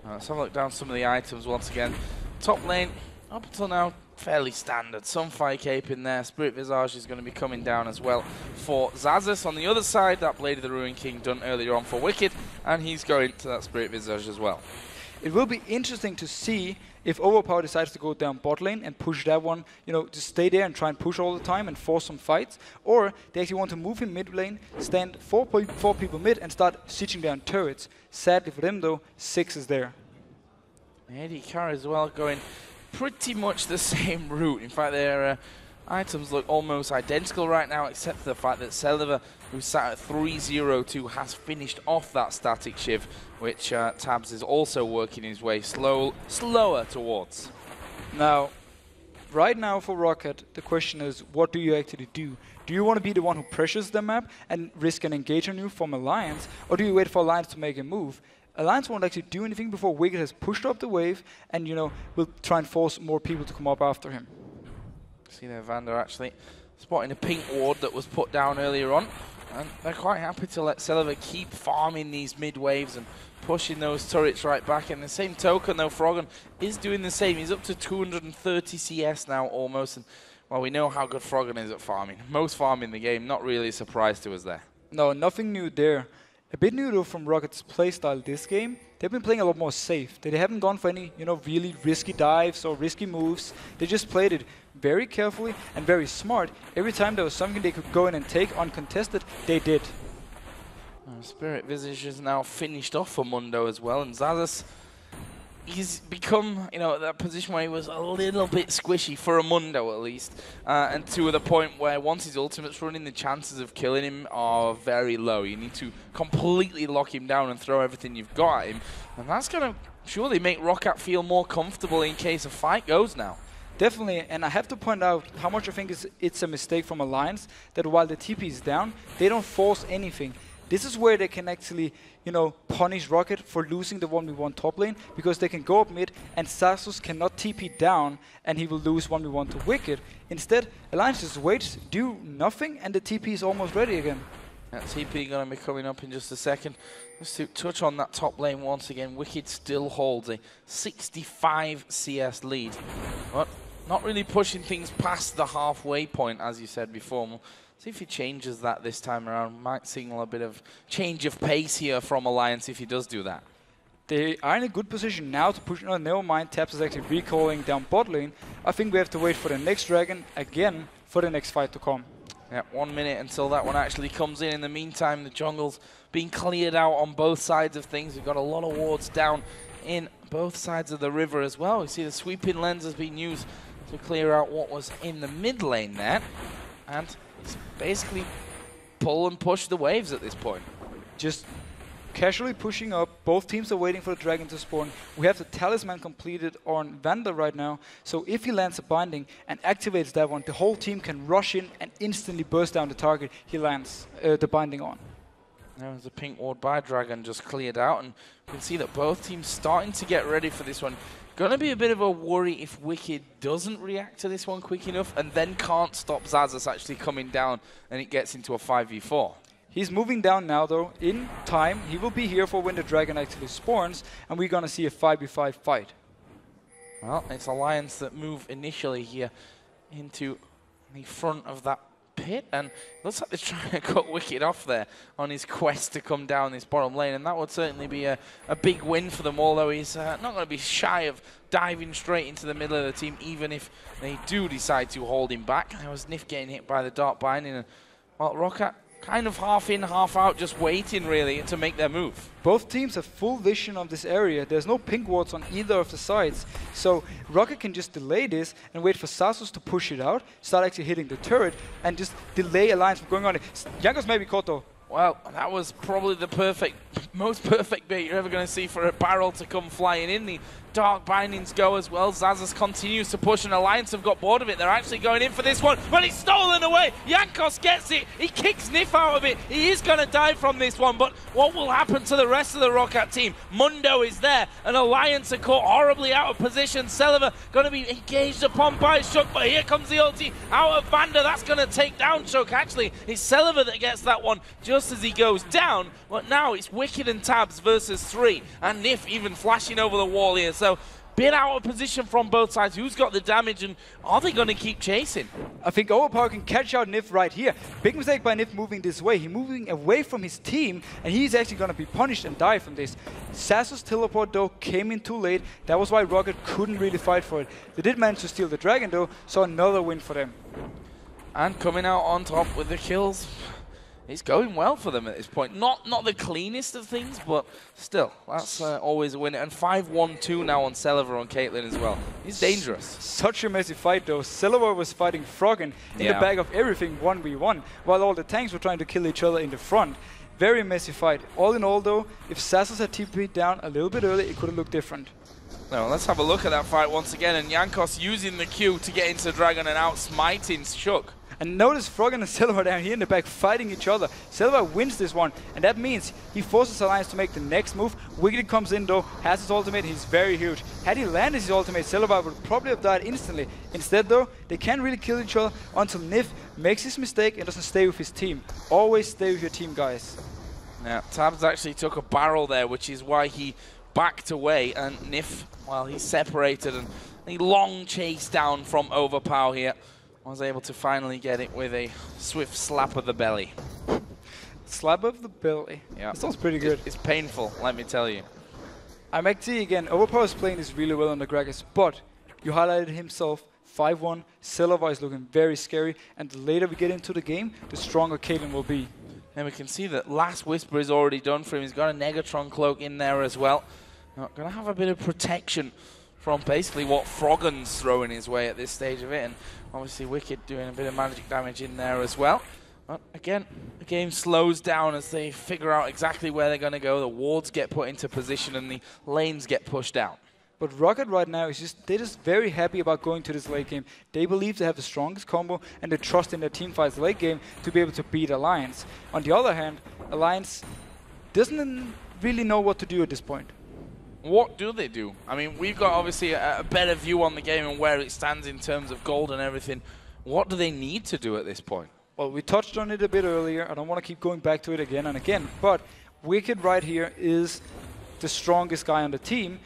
Let's have a look down some of the items once again. Top lane, up until now, fairly standard. Some Fire Cape in there. Spirit Visage is going to be coming down as well for Xaxus. On the other side, that Blade of the Ruin King done earlier on for Wicked, and he's going to that Spirit Visage as well. It will be interesting to see if Overpower decides to go down bot lane and push that one, you know, to stay there and try and push all the time and force some fights, or they actually want to move in mid lane, stand four people mid and start sieging down turrets. Sadly for them though, 6 is there. Eddie Carr as well going pretty much the same route. In fact, their items look almost identical right now, except for the fact that Celiver, who sat at 3-0-2, has finished off that static shiv, which Tabs is also working his way slower towards. Now, right now for Rocket, the question is, what do you actually do? Do you want to be the one who pressures the map and risk an engage on you from Alliance, or do you wait for Alliance to make a move? Alliance won't actually do anything before Wicked has pushed up the wave, and, you know, will try and force more people to come up after him. See there, Vander actually spotting a pink ward that was put down earlier on, and they're quite happy to let Celiver keep farming these mid waves and pushing those turrets right back. In the same token though, Froggen is doing the same. He's up to 230 CS now almost, and well, we know how good Froggen is at farming. Most farm in the game, not really a surprise to us there. No, nothing new there. A bit new though from Rocket's playstyle this game. They've been playing a lot more safe. They haven't gone for any, you know, really risky dives or risky moves. They just played it very carefully and very smart. Every time there was something they could go in and take uncontested, they did. Spirit Visage is now finished off for Mundo as well, and Xaxus, he's become, you know, that position where he was a little bit squishy, for a Mundo at least, and to the point where once his ultimate's running, the chances of killing him are very low. You need to completely lock him down and throw everything you've got at him, and that's going to surely make Rocket feel more comfortable in case a fight goes now. Definitely, and I have to point out how much I think it's a mistake from Alliance that while the TP is down, they don't force anything. This is where they can actually, you know, punish Rocket for losing the 1v1 top lane, because they can go up mid and Xaxus cannot TP down and he will lose 1v1 to Wicked. Instead, Alliance just waits, do nothing, and the TP is almost ready again. That TP going to be coming up in just a second. Just to touch on that top lane once again, Wicked still holds a 65 CS lead. But not really pushing things past the halfway point, as you said before. We'll see if he changes that this time around. Might signal a bit of change of pace here from Alliance if he does do that. They are in a good position now to push. Never mind, Taps is actually recalling down bot lane. I think we have to wait for the next dragon again for the next fight to come. Yeah, 1 minute until that one actually comes in. In the meantime, the jungle's being cleared out on both sides of things. We've got a lot of wards down in both sides of the river as well. We see the sweeping lens has been used to clear out what was in the mid lane there. And it's basically pull and push the waves at this point. Just casually pushing up. Both teams are waiting for the dragon to spawn. We have the talisman completed on Vander right now. So if he lands a binding and activates that one, the whole team can rush in and instantly burst down the target he lands the binding on. There's a pink ward by Dragon just cleared out, and you can see that both teams starting to get ready for this one. Going to be a bit of a worry if Wicked doesn't react to this one quick enough and then can't stop Xaxus actually coming down and it gets into a 5v4. He's moving down now though, in time. He will be here for when the dragon actually spawns, and we're going to see a 5v5 fight. Well, it's Alliance that move initially here into the front of that pit, and it looks like they're trying to cut Wicked off there on his quest to come down this bottom lane, and that would certainly be a big win for them, although he's not going to be shy of diving straight into the middle of the team, even if they do decide to hold him back. There was Nif getting hit by the Dark Binding, and well, Rocket kind of half in, half out, just waiting really to make their move. Both teams have full vision of this area. There's no pink wards on either of the sides. So Rocket can just delay this and wait for Xaxus to push it out, start actually hitting the turret, and just delay Alliance from going on it. Jankos may be caught though. Well, that was probably the most perfect bait you're ever going to see for a barrel to come flying in. The Dark Bindings go as well. Xaxus continues to push, and Alliance have got bored of it. They're actually going in for this one, but it's stolen away. Jankos gets it. He kicks Nif out of it. He is going to die from this one, but what will happen to the rest of the ROC team? Mundo is there, and Alliance are caught horribly out of position. Celiva going to be engaged upon by Shook, but here comes the ulti out of Vander. That's going to take down Shook. Actually, it's Celiva that gets that one just as he goes down, but now it's Wicked and Tabs versus 3, and Nif even flashing over the wall here. So, bit out of position from both sides. Who's got the damage, and are they going to keep chasing? I think Overpower can catch out Nif right here. Big mistake by Nif moving this way. He's moving away from his team, and he's actually going to be punished and die from this. Xaxus teleport, though, came in too late. That was why Rocket couldn't really fight for it. They did manage to steal the Dragon, though, so another win for them. And coming out on top with the kills. It's going well for them at this point. Not the cleanest of things, but still, that's always a win. And 5-1-2 now on Celiva on Caitlyn as well. He's dangerous. Such a messy fight, though. Celiva was fighting Froggen in the back of everything 1v1, while all the tanks were trying to kill each other in the front. Very messy fight. All in all, though, if Xaxus had TP'd down a little bit early, it could have looked different. Now, let's have a look at that fight once again. And Jankos using the Q to get into Dragon and out smiting Shook. And notice Froggen and Celiva down here in the back fighting each other. Celiva wins this one, and that means he forces Alliance to make the next move. Wicked comes in though, has his ultimate, he's very huge. Had he landed his ultimate, Celiva would probably have died instantly. Instead though, they can't really kill each other until Nif makes his mistake and doesn't stay with his team. Always stay with your team, guys. Now, Tabs actually took a barrel there, which is why he backed away, and Nif, well, he's separated, and a long chase down from Overpower here. Was able to finally get it with a swift slap of the belly. Slap of the belly? Yeah. That sounds pretty good. It's painful, let me tell you. I'm actually, again, Overpower is playing this really well on the Gragas, but you highlighted himself, 5-1, Celiva is looking very scary, and the later we get into the game, the stronger Caitlyn will be. And we can see that Last Whisper is already done for him. He's got a Negatron cloak in there as well. Going to have a bit of protection from basically what Froggen's throwing his way at this stage of it, and obviously Wicked doing a bit of magic damage in there as well. But again, the game slows down as they figure out exactly where they're going to go. The wards get put into position and the lanes get pushed out. But Rocket right now is they're just very happy about going to this late game. They believe they have the strongest combo and they trust in their team fights late game to be able to beat Alliance. On the other hand, Alliance doesn't really know what to do at this point. What do they do? I mean, we've got obviously a better view on the game and where it stands in terms of gold and everything. What do they need to do at this point? Well, we touched on it a bit earlier. I don't want to keep going back to it again and again. But Wicked right here is the strongest guy on the team.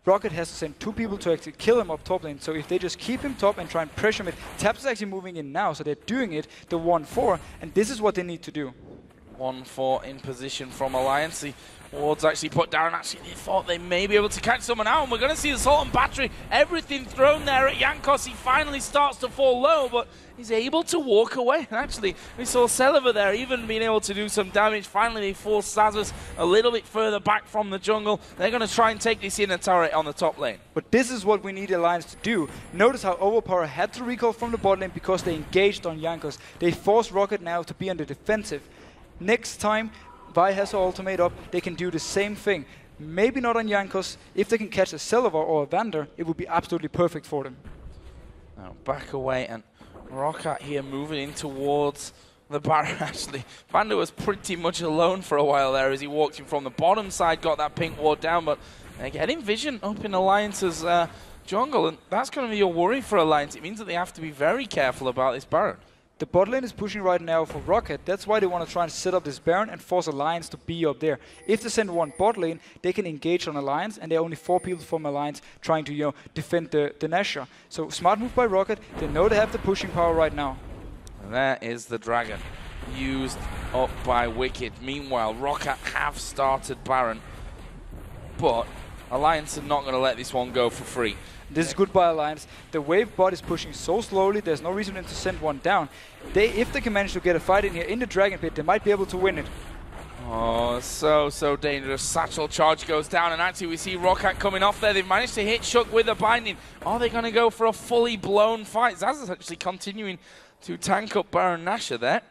Rocket has to send 2 people to actually kill him up top lane. So if they just keep him top and try and pressure him, Taps is actually moving in now. So they're doing it, the 1-4. And this is what they need to do. 1-4 in position from Alliance. The wards actually put down. Actually, they thought they may be able to catch someone out. And we're going to see the Assault and Battery. Everything thrown there at Jankos. He finally starts to fall low, but he's able to walk away. And actually, we saw Celiva there even being able to do some damage. Finally, they forced Xaxus a little bit further back from the jungle. They're going to try and take this inner turret on the top lane. But this is what we need Alliance to do. Notice how Overpower had to recall from the bot lane because they engaged on Jankos. They forced Rocket now to be on the defensive. Next time Vi has her ultimate up, they can do the same thing. Maybe not on Jankos. If they can catch a Celiva or a Vander, it would be absolutely perfect for them. Now back away, and ROC here moving in towards the Baron. Actually, Vander was pretty much alone for a while there as he walked in from the bottom side, got that pink ward down, but they're getting vision up in Alliance's jungle, and that's going to be a worry for Alliance. It means that they have to be very careful about this Baron. The bot lane is pushing right now for Rocket. That's why they want to try and set up this Baron and force Alliance to be up there. If they send one bot lane, they can engage on Alliance, and there are only 4 people from Alliance trying to, defend the Nashor. So smart move by Rocket. They know they have the pushing power right now. And there is the Dragon used up by Wicked. Meanwhile, Rocket have started Baron, but Alliance are not going to let this one go for free. This is good by Alliance. The wave bot is pushing so slowly, there's no reason to send one down. If they can manage to get a fight in here in the Dragon Pit, they might be able to win it. Oh, so dangerous. Satchel charge goes down, and actually we see Rocket coming off there. They've managed to hit Shook with a binding. Are they going to go for a fully blown fight? Xaxus actually continuing to tank up Baron Nashor there.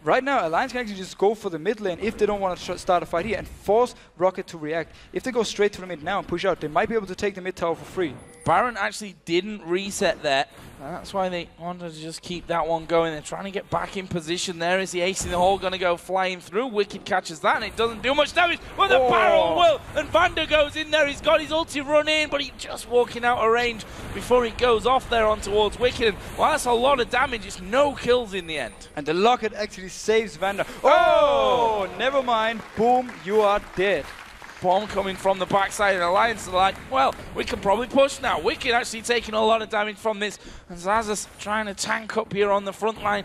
right now, Alliance can actually just go for the mid lane if they don't want to start a fight here and force Rocket to react. If they go straight to the mid now and push out, they might be able to take the mid tower for free. Baron actually didn't reset there. That's why they wanted to just keep that one going. They're trying to get back in position there. Is the ace in the hole going to go flying through? Wicked catches that, and it doesn't do much damage. But the barrel will, and Vander goes in there. He's got his ulti run in, but he's just walking out of range before he goes off there on towards Wicked. And well, that's a lot of damage. It's no kills in the end. And the Locket actually saves Vander. Oh, never mind. Boom, you are dead. Bomb coming from the backside, and Alliance are like, well, we can probably push now. Wicked actually taking a lot of damage from this, and Xaxus trying to tank up here on the front line.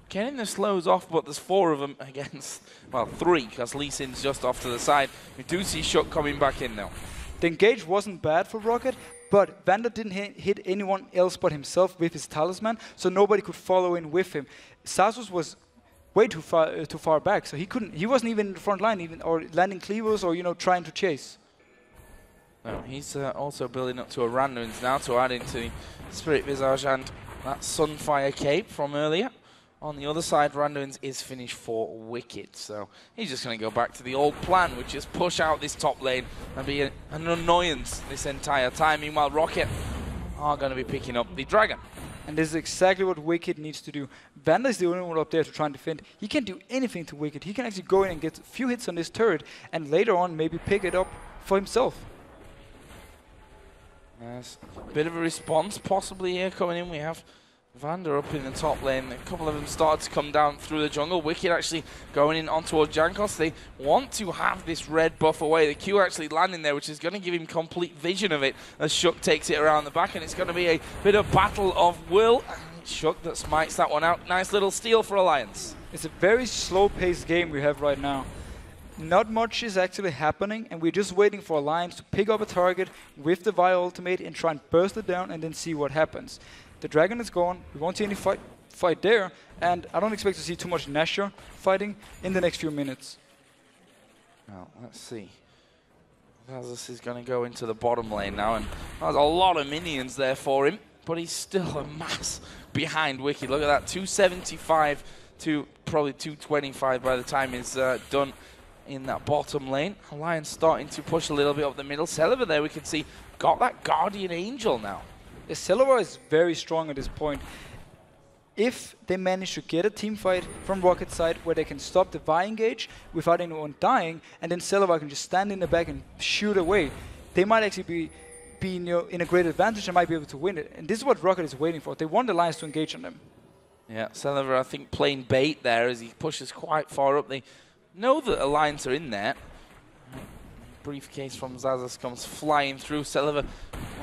Getting the slows off, but there's 4 of them against, well, 3, because Lee Sin's just off to the side. We do see Shook coming back in now. The engage wasn't bad for Rocket, but Vander didn't hit anyone else but himself with his talisman, so nobody could follow in with him. Xaxus was way too far back, so he wasn't even in the front line, or landing cleavers, or trying to chase. No, he's also building up to a Randuin's now to add into the Spirit Visage and that Sunfire Cape from earlier. On the other side, Randuin's is finished for Wicked, so he's just going to go back to the old plan, which is push out this top lane and be an annoyance this entire time. Meanwhile, Rocket are going to be picking up the Dragon. And this is exactly what Wicked needs to do. Vander is the only one up there to try and defend. He can't do anything to Wicked. He can actually go in and get a few hits on this turret, and later on maybe pick it up for himself. There's a bit of a response possibly here coming in. We have Vander up in the top lane. A couple of them started to come down through the jungle. Wicked actually going in on towards Jankos. They want to have this red buff away. The Q actually landing there, which is going to give him complete vision of it as Shook takes it around the back, and it's going to be a bit of battle of will. Shook that smites that one out. Nice little steal for Alliance. It's a very slow-paced game we have right now. Not much is actually happening, and we're just waiting for Alliance to pick up a target with the Vi ultimate and try and burst it down and then see what happens. The Dragon is gone. We won't see any fight there, and I don't expect to see too much Nashor fighting in the next few minutes. Now, let's see. Xaxus is going to go into the bottom lane now, and there's a lot of minions there for him, but he's still a mass behind Wicked. Look at that, 275 to probably 225 by the time it's done in that bottom lane. Alliance starting to push a little bit up the middle. Celiver there, we can see, got that Guardian Angel now. The Celiver is very strong at this point. If they manage to get a team fight from Rocket's side where they can stop the Vi engage without anyone dying, and then Celiver can just stand in the back and shoot away, they might actually be in a great advantage and might be able to win it. And this is what Rocket is waiting for. They want the Alliance to engage on them. Yeah, Celiver, I think, playing bait there as he pushes quite far up. They know that Alliance are in there. Briefcase from Xaxus comes flying through. Celiver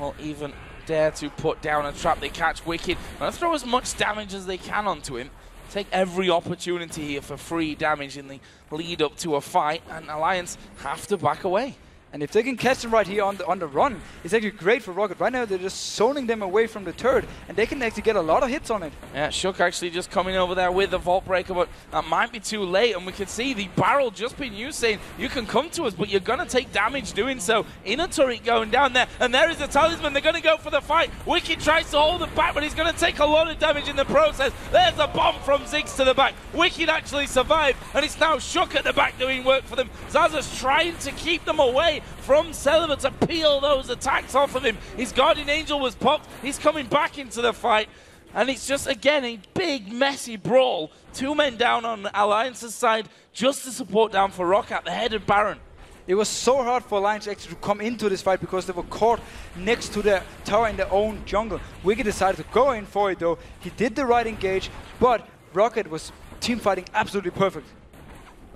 will even dare to put down a trap. They catch Wicked. They'll throw as much damage as they can onto him. Take every opportunity here for free damage in the lead up to a fight, and Alliance have to back away. And if they can catch them right here on the run, it's actually great for Rocket. Right now, they're just zoning them away from the turret, and they can actually get a lot of hits on it. Yeah, Shook actually just coming over there with the Vault Breaker, but that might be too late, and we can see the barrel just being used, saying, you can come to us, but you're going to take damage doing so. Inner turret going down there, and there is the talisman. They're going to go for the fight. Wicked tries to hold it back, but he's going to take a lot of damage in the process. There's a bomb from Ziggs to the back. Wicked actually survived, and it's now Shook at the back doing work for them. Xaxus trying to keep them away from Celiver to peel those attacks off of him. His Guardian Angel was popped. He's coming back into the fight. And it's just, again, a big, messy brawl. 2 men down on Alliance's side, just to support down for ROC at the head of Baron. It was so hard for Alliance actually to come into this fight because they were caught next to the tower in their own jungle. Wicked decided to go in for it, though. He did the right engage, but Rocket was team fighting absolutely perfect.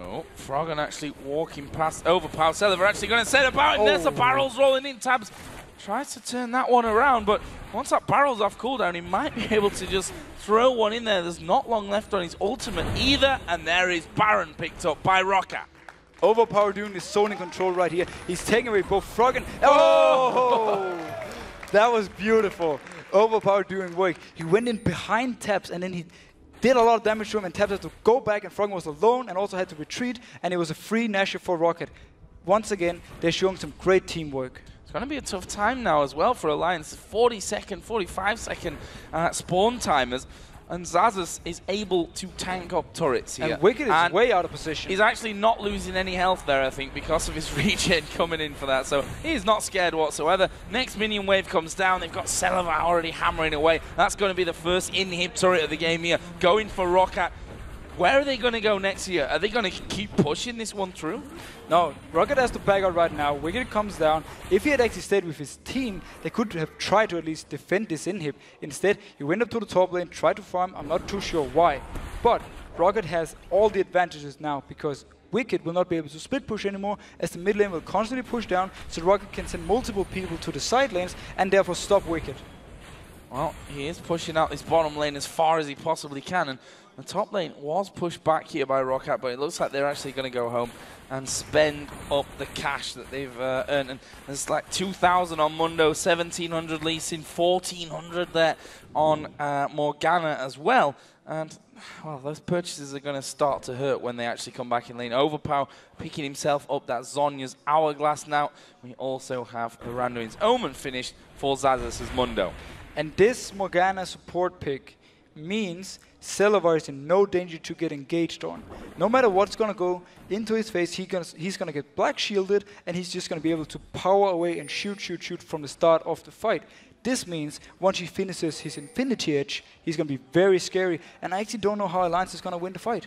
Oh, Froggen actually walking past overpowered. Celiver actually going to set about, and there's the barrels rolling in. Tabs tries to turn that one around, but once that barrel's off cooldown, he might be able to just throw one in there. There's not long left on his ultimate either, and there is Baron picked up by Rocker. Overpower doing the zoning control right here. He's taking away both Froggen. Oh! That was beautiful. Overpower doing work. He went in behind Tabs, and then he did a lot of damage to him, and Tabs had to go back, and Froggen was alone and also had to retreat, and it was a free Nashor for Rocket. Once again, they're showing some great teamwork. It's going to be a tough time now as well for Alliance. 40-second, 45-second spawn timers. and Zazas is able to tank up turrets here. And Wicked is way out of position. He's actually not losing any health there, I think, because of his regen coming in for that. So he's not scared whatsoever. Next minion wave comes down. They've got Celiva already hammering away. That's going to be the first inhib turret of the game here. Going for Rocket. Where are they going to go next here? Are they going to keep pushing this one through? No, Rocket has to back out right now. Wicked comes down. If he had actually stayed with his team, they could have tried to at least defend this inhib. Instead, he went up to the top lane, tried to farm. I'm not too sure why. But Rocket has all the advantages now because Wicked will not be able to split push anymore as the mid lane will constantly push down, so Rocket can send multiple people to the side lanes and therefore stop Wicked. Well, he is pushing out this bottom lane as far as he possibly can, and the top lane was pushed back here by Rocket, but it looks like they're actually going to go home and spend up the cash that they've earned. And there's like 2,000 on Mundo, 1,700 Lee Sin, 1,400 there on Morgana as well. And, well, those purchases are going to start to hurt when they actually come back in lane. Overpower picking himself up that Zhonya's Hourglass now. We also have the Randuin's Omen finished for Zazas' Mundo. And this Morgana support pick means Celiva is in no danger to get engaged on. No matter what's going to go into his face, he's going to get black shielded, and he's just going to be able to power away and shoot from the start of the fight. This means once he finishes his Infinity Edge, he's going to be very scary, and I actually don't know how Alliance is going to win the fight.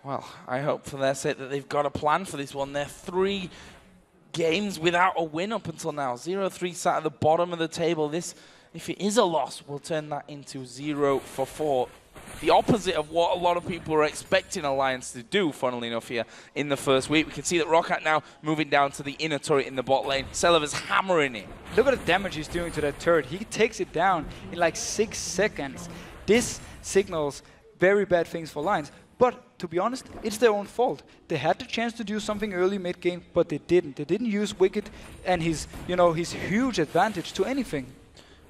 Well, I hope for their sake that they've got a plan for this one. They're 3 games without a win up until now. 0-3 sat at the bottom of the table. This, if it is a loss, we'll turn that into 0-4. The opposite of what a lot of people are expecting Alliance to do, funnily enough, here in the first week. We can see that Rocket now moving down to the inner turret in the bot lane. Celiva's hammering it. Look at the damage he's doing to that turret. He takes it down in like 6 seconds. This signals very bad things for Alliance. But to be honest, it's their own fault. They had the chance to do something early mid-game, but they didn't. They didn't use Wicked and his huge advantage to anything.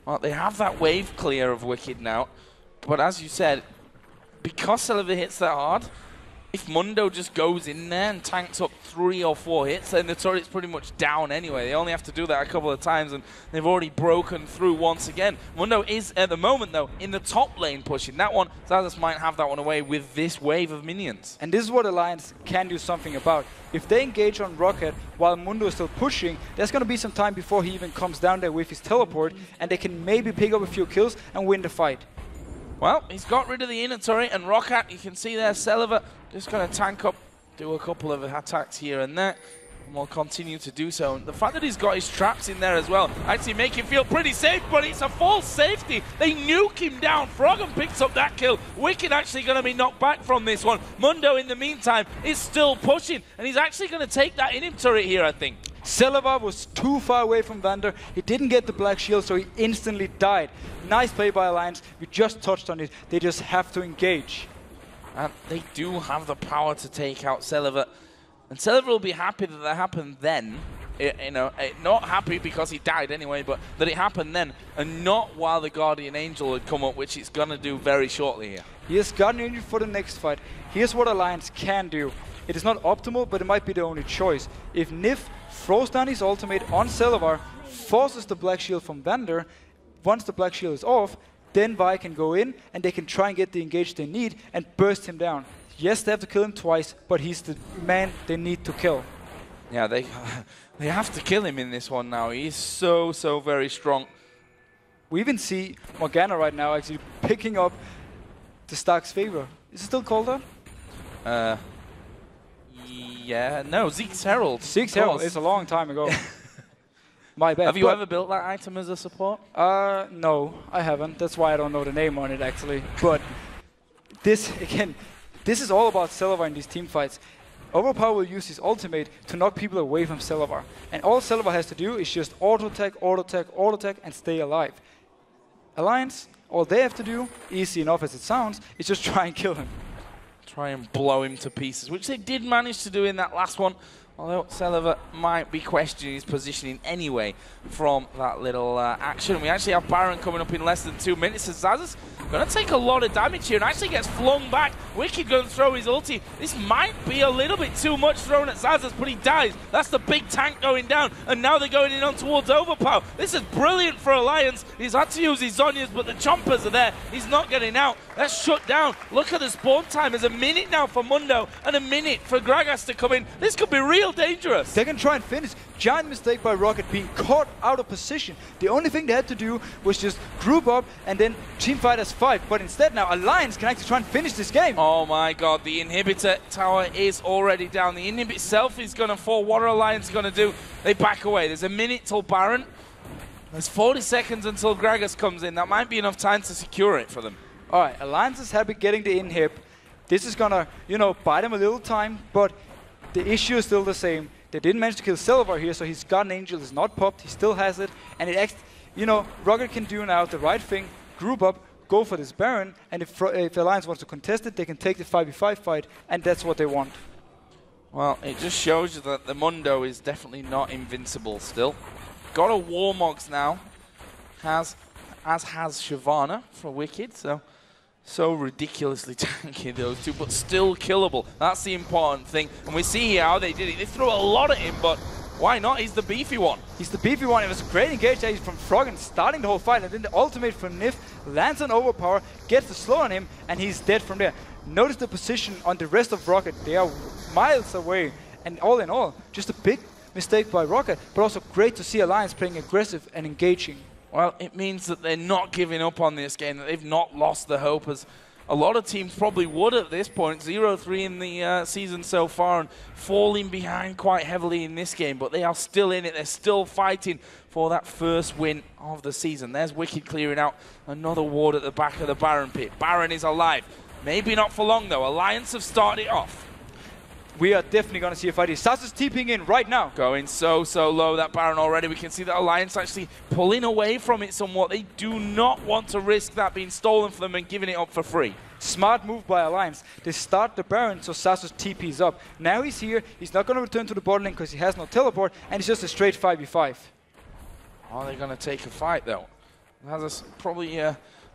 Well, they have that wave clear of Wicked now. But as you said, because Celiva hits that hard, if Mundo just goes in there and tanks up 3 or 4 hits, then the turret's pretty much down anyway. They only have to do that a couple of times, and they've already broken through once again. Mundo is, at the moment, though, in the top lane pushing. That one, Zazas might have that one away with this wave of minions. And this is what Alliance can do something about. If they engage on Rocket while Mundo is still pushing, there's going to be some time before he even comes down there with his teleport, and they can maybe pick up a few kills and win the fight. Well, he's got rid of the inner turret, and Rocket, you can see there, Celiva just going to tank up, do a couple of attacks here and there, and will continue to do so. And the fact that he's got his traps in there as well actually make him feel pretty safe, but it's a false safety. They nuke him down. Froggen picks up that kill. Wicked actually going to be knocked back from this one. Mundo, in the meantime, is still pushing, and he's actually going to take that inhib turret here, I think. Celiva was too far away from Vander. He didn't get the black shield, so he instantly died. Nice play by Alliance. We just touched on it. They just have to engage. And they do have the power to take out Celiva. And Celiva will be happy that that happened then. Not happy because he died anyway, but that it happened then, and not while the Guardian Angel had come up, which it's going to do very shortly here. He has Guardian Angel for the next fight. Here's what Alliance can do. It is not optimal, but it might be the only choice. If Nif throws down his ultimate on Celiva, forces the black shield from Vander, once the black shield is off, then Vi can go in and they can try and get the engage they need and burst him down. Yes, they have to kill him twice, but he's the man they need to kill. Yeah, they have to kill him in this one now. He's so very strong. We even see Morgana right now actually picking up the Stark's favor. Is it still called that? Yeah, no, Zeke's Herald. Zeke's Herald, it's a long time ago. My bad. Have you ever built that item as a support? No, I haven't. That's why I don't know the name on it, actually. But this, again, this is all about Celiva in these team fights. Overpower will use his ultimate to knock people away from Celiva. And all Celiva has to do is just auto-attack, auto-attack, auto-attack, and stay alive. Alliance, all they have to do, easy enough as it sounds, is just try and kill him. Try and blow him to pieces, which they did manage to do in that last one. Although Celever might be questioning his positioning anyway from that little action. We actually have Baron coming up in less than 2 minutes, and Zaz's going to take a lot of damage here and actually gets flung back. Wicked going to throw his ulti. This might be a little bit too much thrown at Zaz's, but he dies. That's the big tank going down, and now they're going in on towards Overpower. This is brilliant for Alliance. He's had to use his Zhonya's, but the chompers are there. He's not getting out. That's shut down. Look at the spawn time. There's a minute now for Mundo and a minute for Gragas to come in. This could be real dangerous. They can try and finish. Giant mistake by Rocket being caught out of position. The only thing they had to do was just group up and then team fight as 5. But instead now Alliance can actually try and finish this game. Oh my god, the inhibitor tower is already down. The inhibit itself is going to fall. What are Alliance going to do? They back away. There's a minute till Baron. There's 40 seconds until Gragas comes in. That might be enough time to secure it for them. Alright, Alliance is happy getting the inhib. This is gonna, buy them a little time, but the issue is still the same. They didn't manage to kill Silver here, so his Guardian Angel is not popped. He still has it, and Rocket can do now the right thing, group up, go for this Baron, and if Alliance wants to contest it, they can take the 5v5 fight, and that's what they want. Well, it just shows you that the Mundo is definitely not invincible still. Got a Warmogs now, as has Shyvana for Wicked, so ridiculously tanky, those two, but still killable. That's the important thing. And we see here how they did it. They threw a lot at him, but why not? He's the beefy one. He's the beefy one. It was a great engage from Froggen starting the whole fight, and then the ultimate from Nif lands on Overpower, gets the slow on him, and he's dead from there. Notice the position on the rest of Rocket. They are miles away, and all in all, just a big mistake by Rocket, but also great to see Alliance playing aggressive and engaging. Well, it means that they're not giving up on this game, that they've not lost the hope, as a lot of teams probably would at this point. 0-3 in the season so far and falling behind quite heavily in this game, but they are still in it. They're still fighting for that first win of the season. There's Wicked clearing out another ward at the back of the Baron pit. Baron is alive. Maybe not for long, though. Alliance have started it off. We are definitely going to see a fight here. Sas is TPing in right now. Going so low, that Baron already. We can see that Alliance actually pulling away from it somewhat. They do not want to risk that being stolen from them and giving it up for free. Smart move by Alliance. They start the Baron so Sasus TP's up. Now he's here. He's not going to return to the bot lane because he has no teleport, and it's just a straight 5v5. Are they going to take a fight, though? Has probably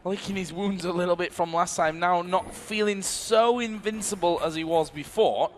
licking his wounds a little bit from last time. Now not feeling so invincible as he was before.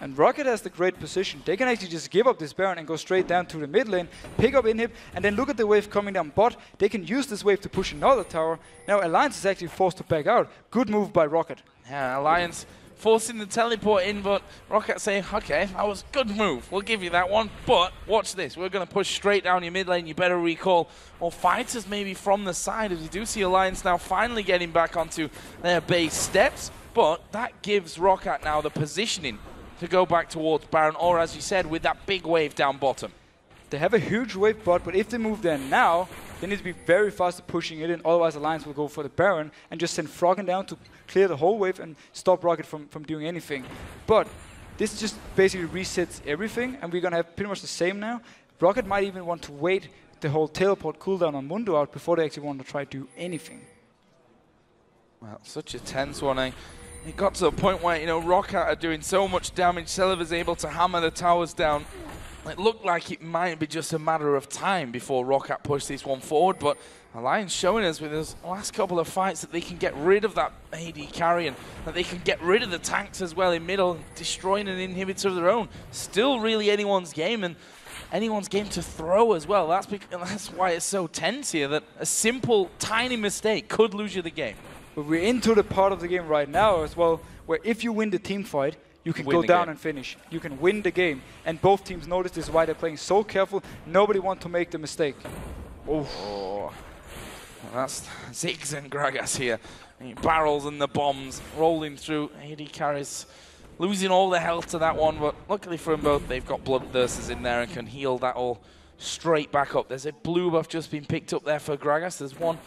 And Rocket has the great position. They can actually just give up this Baron and go straight down to the mid lane, pick up inhib, and then look at the wave coming down bot. They can use this wave to push another tower. Now Alliance is actually forced to back out. Good move by Rocket. Yeah, Alliance forcing the teleport in, but Rocket saying, okay, that was a good move. We'll give you that one, but watch this. We're going to push straight down your mid lane. You better recall more fighters maybe from the side, as you do see Alliance now finally getting back onto their base steps, but that gives Rocket now the positioning to go back towards Baron, or as you said, with that big wave down bottom. They have a huge wave bot, but if they move there now, they need to be very fast at pushing it in, otherwise Alliance will go for the Baron and just send Froggen down to clear the whole wave and stop Rocket from doing anything. But this just basically resets everything, and we're going to have pretty much the same now. Rocket might even want to wait the whole teleport cooldown on Mundo out before they actually want to try to do anything. Well, such a tense one, It got to the point where, Rocket are doing so much damage. Celever's able to hammer the towers down. It looked like it might be just a matter of time before Rocket pushed this one forward, but Alliance showing us with his last couple of fights that they can get rid of that AD carry and that they can get rid of the tanks as well in middle, destroying an inhibitor of their own. Still really anyone's game, and anyone's game to throw as well. That's why it's so tense here, that a simple, tiny mistake could lose you the game. But we're into the part of the game right now as well, where if you win the team fight, you can go down and finish. You can win the game. And both teams notice this, why they're playing so careful. Nobody wants to make the mistake. Oh. Well, that's Ziggs and Gragas here. Barrels and the bombs rolling through. AD carries losing all the health to that one, but luckily for them both, they've got Bloodthirsters in there and can heal that all straight back up. There's a blue buff just been picked up there for Gragas. There's one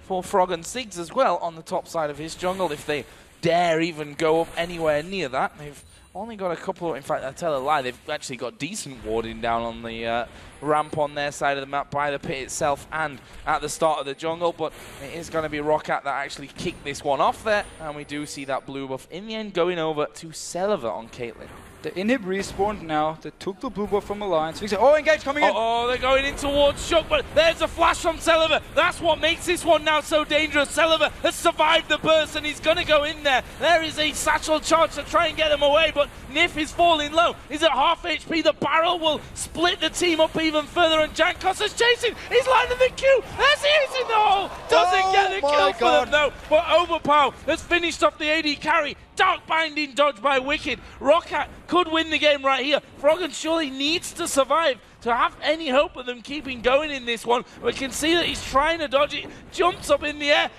for Frog and Ziggs as well on the top side of his jungle. If they dare even go up anywhere near that, they've only got a couple. In fact, I tell a lie, they've actually got decent warding down on the ramp on their side of the map by the pit itself and at the start of the jungle, but it is going to be Rocket that actually kicked this one off there, and we do see that blue buff in the end going over to Celever on Caitlyn. The inhib respawned now. They took the blue buff from Alliance. Oh, engage coming in. Oh, they're going in towards Shook, but there's a flash from Celiver. That's what makes this one now so dangerous. Celiver has survived the burst and he's going to go in there. There is a satchel charge to try and get them away, but Nif is falling low. He's at half HP. The barrel will split the team up even further, and Jankos is chasing. He's landing the Q. As he is in the hole. Doesn't get the kill for them, though. But Overpower has finished off the AD carry. Dark Binding dodge by Wicked. Roccat could win the game right here. Froggen surely needs to survive to have any hope of them keeping going in this one. We can see that he's trying to dodge it. Jumps up in the air.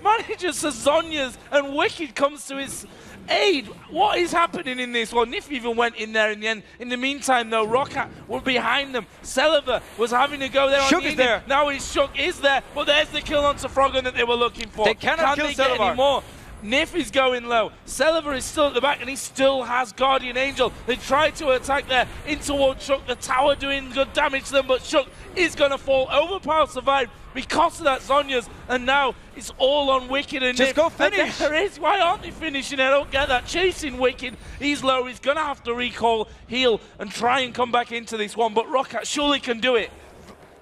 Manages Sazonia's, and Wicked comes to his aid. What is happening in this one? Nif even went in there in the end. In the meantime, though, Roccat were behind them. Celiver was having to go there. Shook is there. Now he's Shook is there. But there's the kill onto Froggen that they were looking for. They cannot kill get any more? Nif is going low. Celiver is still at the back, and he still has Guardian Angel. They tried to attack there in towards Shook. The tower doing good damage to them, but Shook is going to fall. Overpower survived because of that Zhonya's, and now it's all on Wicked and Just Nif. go finish. There is. Why aren't they finishing? I don't get that. Chasing Wicked. He's low. He's going to have to recall, heal, and try and come back into this one, but Roccat surely can do it.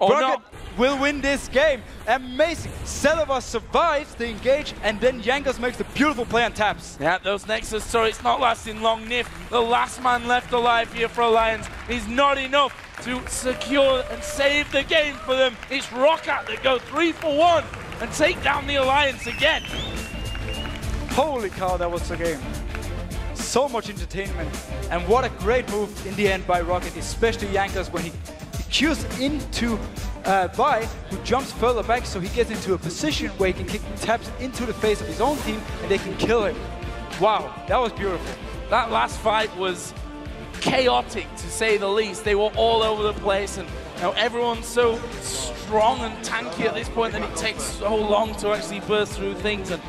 Roccat will win this game. Amazing. Celiver survives the engage, and then Jankos makes the beautiful play on taps. Yeah, those Nexus turrets not lasting long. Nif, the last man left alive here for Alliance, is not enough to secure and save the game for them. It's Roccat that go 3 for 1 and take down the Alliance again. Holy cow, that was the game. So much entertainment, and what a great move in the end by Roccat, especially Jankos when he Q's into Vi, who jumps further back, so he gets into a position where he can kick taps into the face of his own team and they can kill him. Wow, that was beautiful. That last fight was chaotic, to say the least. They were all over the place, and now everyone's so strong and tanky at this point that it takes so long to actually burst through things. And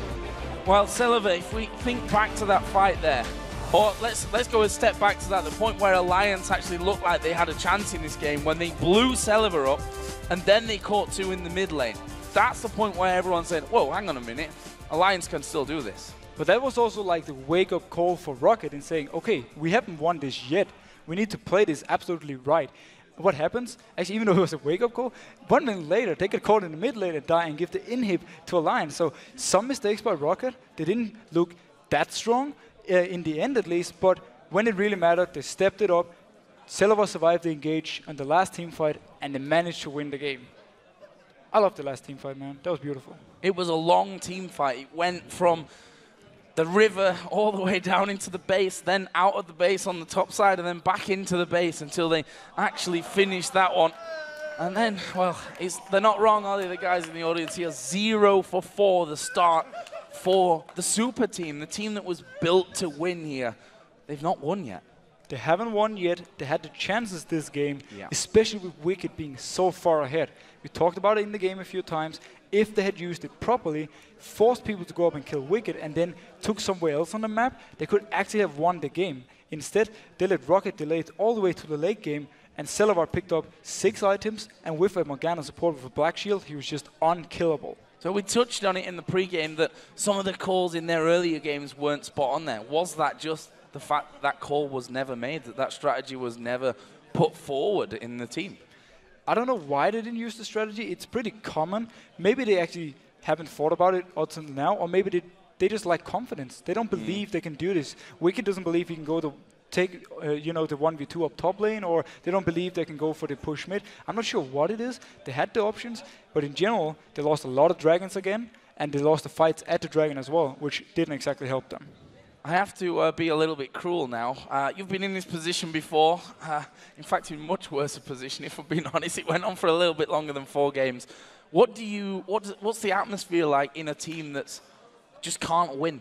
while Celiver, if we think back to that fight there, or let's go a step back to that, the point where Alliance actually looked like they had a chance in this game when they blew Celiver up and then they caught 2 in the mid lane. That's the point where everyone said, whoa, hang on a minute, Alliance can still do this. But that was also like the wake-up call for Roccat in saying, okay, we haven't won this yet. We need to play this absolutely right. What happens? Actually, even though it was a wake-up call, 1 minute later, they get caught in the mid lane and die and give the inhib to Alliance. So some mistakes by Roccat. They didn't look that strong. In the end at least, but when it really mattered, they stepped it up. Celiver survived the engage on the last team fight, and they managed to win the game. I love the last team fight, man. That was beautiful. It was a long team fight. It went from the river all the way down into the base, then out of the base on the top side, and then back into the base until they actually finished that one. And then, well, they're not wrong, are they, the guys in the audience here? 0 for 4, the start for the super team, the team that was built to win here. They've not won yet. They haven't won yet. They had the chances this game, especially with Wicked being so far ahead. We talked about it in the game a few times. If they had used it properly, forced people to go up and kill Wicked, and then took somewhere else on the map, they could actually have won the game. Instead, they let Roccat delay it all the way to the late game, and Celiver picked up 6 items, and with a Morgana support with a Black Shield, he was just unkillable. So we touched on it in the pregame that some of the calls in their earlier games weren't spot on there. Was that just the fact that call was never made, that strategy was never put forward in the team? I don't know why they didn't use the strategy. It's pretty common. Maybe they actually haven't thought about it until now, or maybe they just lack confidence. They don't believe they can do this. Wicked doesn't believe he can go to take the 1v2 up top lane, or they don't believe they can go for the push mid. I'm not sure what it is. They had the options, but in general, they lost a lot of dragons again, and they lost the fights at the dragon as well, which didn't exactly help them. I have to be a little bit cruel now. You've been in this position before. In fact, in much worse a position, if I'm being honest. It went on for a little bit longer than 4 games. What's the atmosphere like in a team that's just can't win?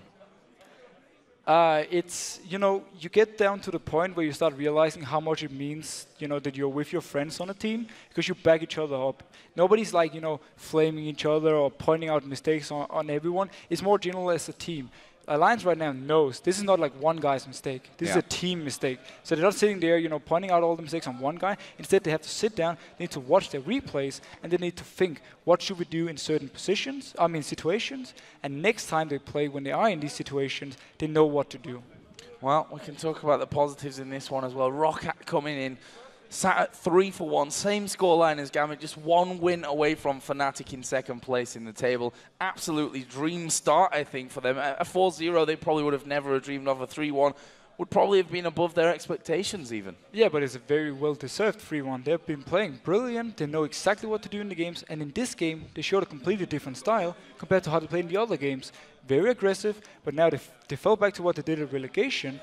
It's, you get down to the point where you start realizing how much it means, that you're with your friends on a team, because you back each other up. Nobody's like, flaming each other or pointing out mistakes on everyone. It's more general as a team. Alliance right now knows this is not like one guy's mistake. This is a team mistake. So they're not sitting there, pointing out all the mistakes on one guy. Instead, they have to sit down, they need to watch their replays, and they need to think, what should we do in certain situations? And next time they play, when they are in these situations, they know what to do. Well, we can talk about the positives in this one as well. ROC coming in, sat at 3-1, same scoreline as Gambit, just one win away from Fnatic in second place in the table. Absolutely dream start, I think, for them. A 4-0, they probably would have never dreamed of. A 3-1 would probably have been above their expectations even. Yeah, but it's a very well-deserved 3-1. They've been playing brilliant. They know exactly what to do in the games. And in this game, they showed a completely different style compared to how they played in the other games. Very aggressive, but now they fell back to what they did at relegation.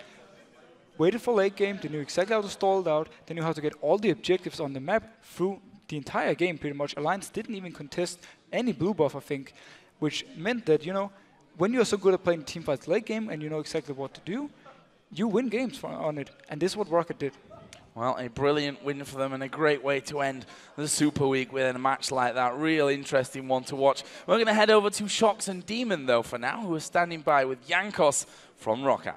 Waited for late game. They knew exactly how to stall it out. They knew how to get all the objectives on the map through the entire game, pretty much. Alliance didn't even contest any blue buff, I think, which meant that, you know, when you're so good at playing teamfights late game and you know exactly what to do, you win games on it, and this is what Rocket did. Well, a brilliant win for them and a great way to end the Super Week with a match like that. Real interesting one to watch. We're going to head over to Shox and Demon, though, for now, who are standing by with Jankos from Rocket.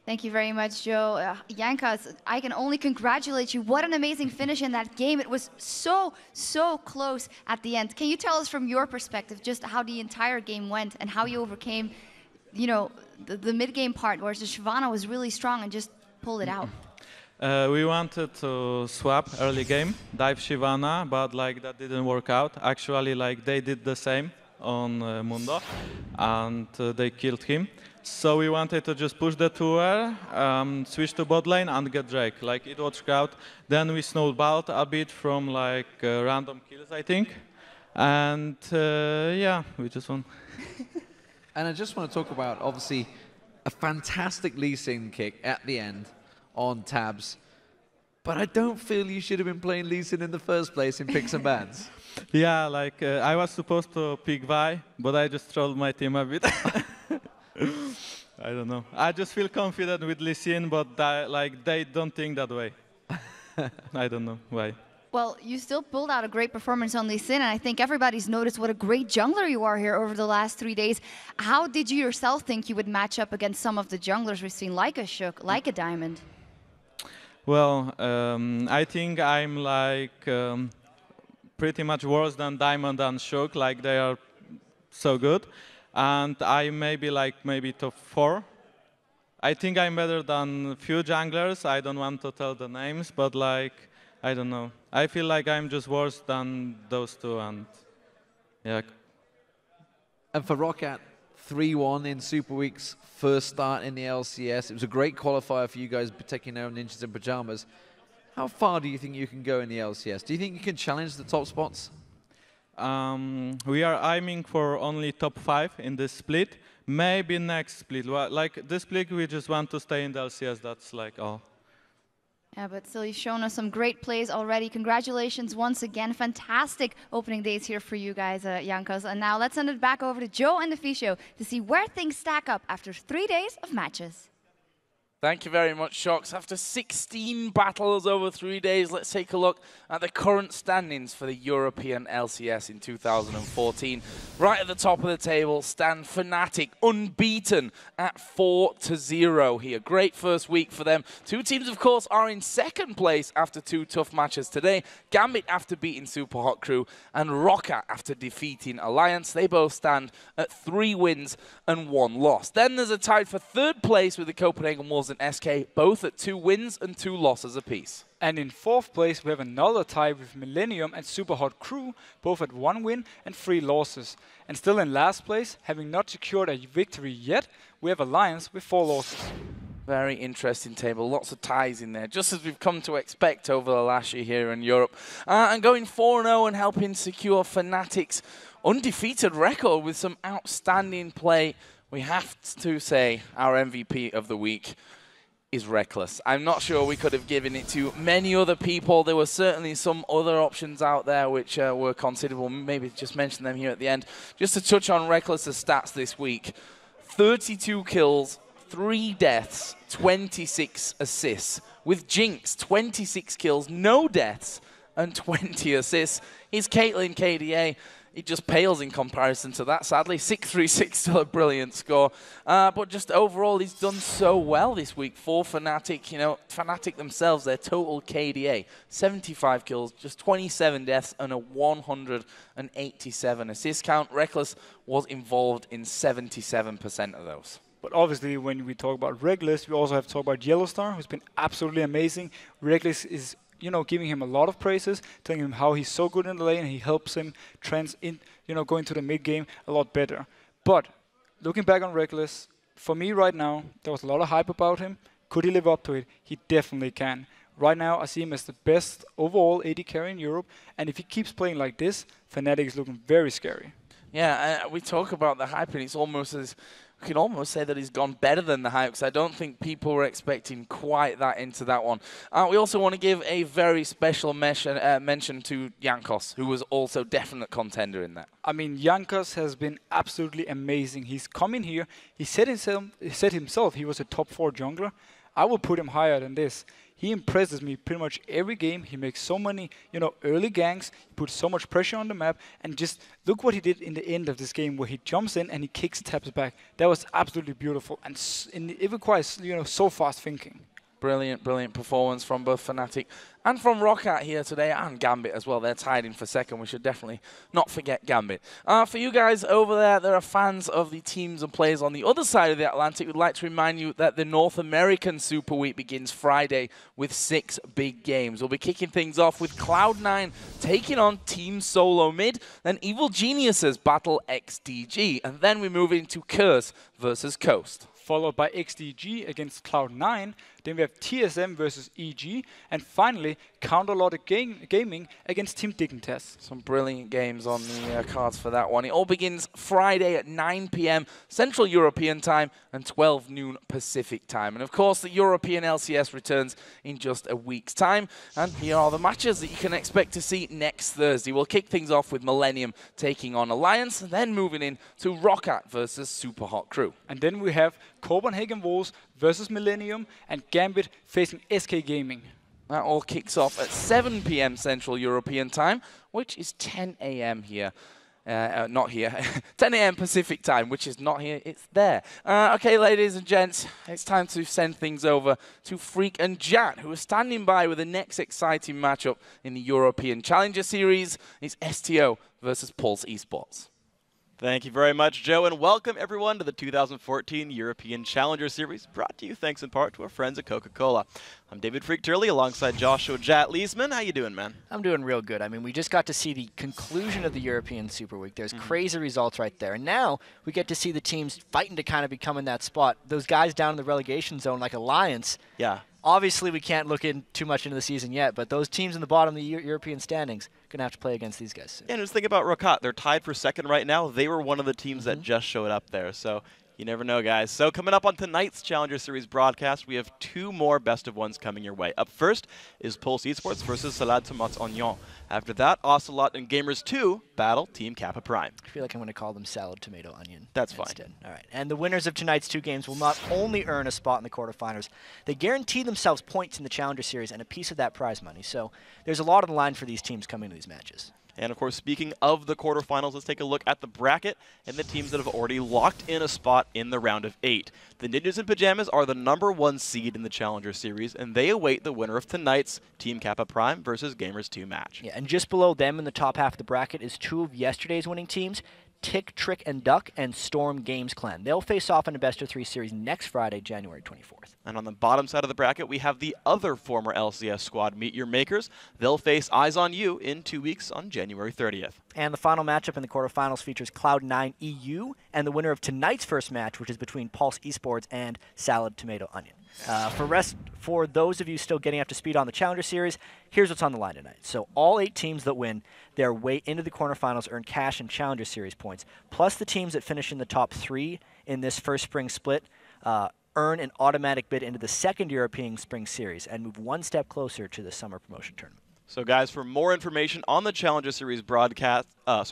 Thank you very much, Joe. Jankos, I can only congratulate you. What an amazing finish in that game. It was so, so close at the end. Can you tell us from your perspective just how the entire game went and how you overcame, you know, the mid-game part where the Shyvana was really strong and just pulled it out? We wanted to swap early game, dive Shyvana, but like that didn't work out. Actually, like they did the same on Mundo, and they killed him. So we wanted to just push the tower, switch to bot lane and get Drake. Like it worked out. Then we snowballed a bit from like random kills, I think. And yeah, we just won. And I just want to talk about, obviously, a fantastic Lee Sin kick at the end on tabs. But I don't feel you should have been playing Lee Sin in the first place in picks and bans. Yeah, like I was supposed to pick Vi, but I just trolled my team a bit. I don't know. I just feel confident with Lee Sin, but like they don't think that way. I don't know why. Well, you still pulled out a great performance on Lee Sin, and I think everybody's noticed what a great jungler you are here over the last 3 days. How did you yourself think you would match up against some of the junglers we've seen, like a Shook, like a Diamond? Well, I think I'm like pretty much worse than Diamond and Shook. Like they are so good, and I maybe top 4. I think I'm better than few junglers. I don't want to tell the names, but like I don't know. I feel like I'm just worse than those two, and yeah. And for Rocket, 3-1 in Super Week's first start in the LCS. It was a great qualifier for you guys taking out Ninjas in Pajamas. How far do you think you can go in the LCS? Do you think you can challenge the top spots? We are aiming for only top 5 in this split. Maybe next split. Like this split, we just want to stay in the LCS. That's like all. Yeah, but still, you've shown us some great plays already. Congratulations once again. Fantastic opening days here for you guys, Jankos. And now let's send it back over to Joe and the Fisho to see where things stack up after 3 days of matches. Thank you very much, Shox. After 16 battles over 3 days, let's take a look at the current standings for the European LCS in 2014. Right at the top of the table stand Fnatic, unbeaten at 4-0 here. Great first week for them. Two teams, of course, are in second place after 2 tough matches today. Gambit after beating Super Hot Crew, and Rocket after defeating Alliance. They both stand at 3 wins and 1 loss. Then there's a tie for third place with the Copenhagen Wolves and SK, both at 2 wins and 2 losses apiece. And in fourth place, we have another tie with Millennium and Super Hot Crew, both at 1 win and 3 losses. And still in last place, having not secured a victory yet, we have Alliance with 4 losses. Very interesting table, lots of ties in there, just as we've come to expect over the last year here in Europe. And going 4-0 and helping secure Fnatic's undefeated record with some outstanding play, we have to say our MVP of the week is Reckless. I'm not sure we could have given it to many other people. There were certainly some other options out there which were considerable. Maybe just mention them here at the end. Just to touch on Reckless's stats this week. 32 kills, 3 deaths, 26 assists. With Jinx, 26 kills, no deaths, and 20 assists. His Caitlyn KDA, it just pales in comparison to that, sadly. 636, still a brilliant score. But just overall, he's done so well this week for Fnatic. You know, Fnatic themselves, their total KDA, 75 kills, just 27 deaths, and a 187 assist count. Reckless was involved in 77% of those. But obviously, when we talk about Reckless, we also have to talk about Yellowstar, who's been absolutely amazing. Reckless is, giving him a lot of praises, telling him how he's so good in the lane, and he helps him go into the mid game a lot better. But looking back on Reckless, for me right now, there was a lot of hype about him. Could he live up to it? He definitely can. Right now, I see him as the best overall AD carry in Europe, and if he keeps playing like this, Fnatic is looking very scary. Yeah, we talk about the hype, and it's almost as we can almost say that he's gone better than the hype, because I don't think people were expecting quite that into that one. We also want to give a very special mention to Jankos, who was also definite contender in that. I mean, Jankos has been absolutely amazing. He's come in here, he said himself he was a top 4 jungler. I will put him higher than this. He impresses me pretty much every game. He makes so many, early ganks. He puts so much pressure on the map. And just look what he did in the end of this game, where he jumps in and he kicks taps back. That was absolutely beautiful. And it requires, so fast thinking. Brilliant, brilliant performance from both Fnatic and from ROC here today, and Gambit as well. They're tied in for second. We should definitely not forget Gambit. For you guys over there are fans of the teams and players on the other side of the Atlantic. We'd like to remind you that the North American Super Week begins Friday with 6 big games. We'll be kicking things off with Cloud9 taking on Team Solo Mid, then Evil Geniuses battle XDG, and then we move into Curse versus Coast. Followed by XDG against Cloud9. Then we have TSM versus EG. And finally, Counterlogic Gaming against Team Dignitas. Some brilliant games on the cards for that one. It all begins Friday at 9 p.m. Central European time and 12 noon Pacific time. And of course, the European LCS returns in just a week's time. And here are the matches that you can expect to see next Thursday. We'll kick things off with Millennium taking on Alliance, and then moving in to ROC versus Super Hot Crew. And then we have Copenhagen Wolves versus Millennium, and Gambit facing SK Gaming. That all kicks off at 7 p.m. Central European time, which is 10 a.m. here. Not here. 10 a.m. Pacific time, which is not here, it's there. Okay, ladies and gents, it's time to send things over to Freak and Jat, who are standing by with the next exciting matchup in the European Challenger Series. It's STO versus Pulse Esports. Thank you very much, Joe, and welcome everyone to the 2014 European Challenger Series, brought to you thanks in part to our friends at Coca-Cola. I'm David Freak Turley alongside Joshua Jat Leesman. How you doing, man? I'm doing real good. I mean, we just got to see the conclusion of the European Super Week. There's crazy results right there. And now we get to see the teams fighting to kind of become in that spot. Those guys down in the relegation zone like Alliance. Yeah. Obviously, we can't look in too much into the season yet, but those teams in the bottom of the European standings going to have to play against these guys soon. Yeah, and just think about ROC. They're tied for second right now. They were one of the teams that just showed up there, so you never know, guys. So coming up on tonight's Challenger Series broadcast, we have 2 more best of ones coming your way. Up first is Pulse Esports versus Salade Tomates Oignon. After that, Ocelot and Gamers 2 battle Team Kappa Prime. I feel like I'm going to call them Salad Tomato Onion. That's fine. Instead. All right. And the winners of tonight's 2 games will not only earn a spot in the quarterfinals, they guarantee themselves points in the Challenger Series and a piece of that prize money. So there's a lot on the line for these teams coming to these matches. And, of course, speaking of the quarterfinals, let's take a look at the bracket and the teams that have already locked in a spot in the round of 8. The Ninjas in Pajamas are the #1 seed in the Challenger Series, and they await the winner of tonight's Team Kappa Prime versus Gamers 2 match. Yeah, and just below them in the top half of the bracket is 2 of yesterday's winning teams, Tick, Trick, and Duck, and Storm Games Clan. They'll face off in a best-of-3 series next Friday, January 24th. And on the bottom side of the bracket, we have the other former LCS squad, Meet Your Makers. They'll face Eyes on You in 2 weeks on January 30th. And the final matchup in the quarterfinals features Cloud9 EU and the winner of tonight's first match, which is between Pulse Esports and Salad Tomato Onion. For those of you still getting up to speed on the Challenger Series, here's what's on the line tonight. So all 8 teams that win their way into the quarterfinals earn cash and Challenger Series points, plus the teams that finish in the top 3 in this first spring split earn an automatic bid into the second European Spring Series and move 1 step closer to the summer promotion tournament. So, guys, for more information on the Challenger Series bracket, player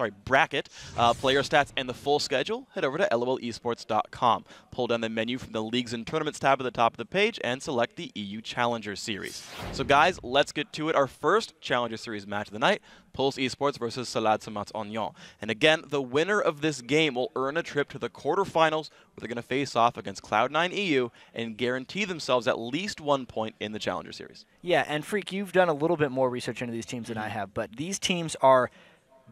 stats, and the full schedule, head over to lolesports.com. Pull down the menu from the Leagues and Tournaments tab at the top of the page and select the EU Challenger Series. So, guys, let's get to it. Our first Challenger Series match of the night, Pulse Esports versus Salade Tomates Oignon. And again, the winner of this game will earn a trip to the quarterfinals, where they're going to face off against Cloud9 EU and guarantee themselves at least 1 point in the Challenger Series. Yeah, and Freak, you've done a little bit more research into these teams than I have, but these teams are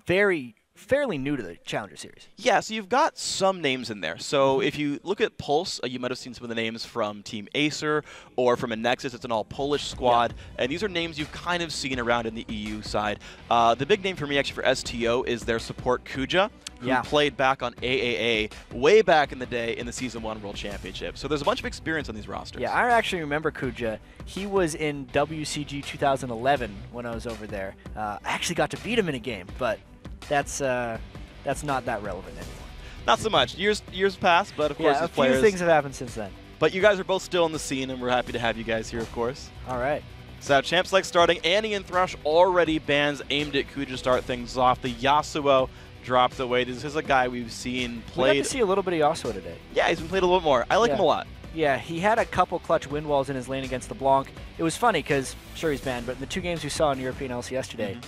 very fairly new to the Challenger Series. Yeah, so you've got some names in there. So if you look at Pulse, you might have seen some of the names from Team Acer or from a Nexus. It's an all-Polish squad. And these are names you've kind of seen around in the EU side. The big name for me, actually, for STO is their support Kuja, who played back on AAA way back in the day in the Season 1 World Championship. So there's a bunch of experience on these rosters. Yeah, I actually remember Kuja. He was in WCG 2011 when I was over there. I actually got to beat him in a game, but that's not that relevant anymore. Not so much. Years pass, but of course, a as players, few things have happened since then. But you guys are both still in the scene, and we're happy to have you guys here, of course. All right. So Champ Select starting. Annie and Thrush already bans aimed at Kuja to start things off. The Yasuo dropped away. This is a guy we've seen played. We got to see a little bit of Yasuo today. Yeah, he's been played a little bit more. I like him a lot. Yeah, he had a couple clutch wind walls in his lane against the Blanc. It was funny because, sure, he's banned, but in the 2 games we saw in European LCS today,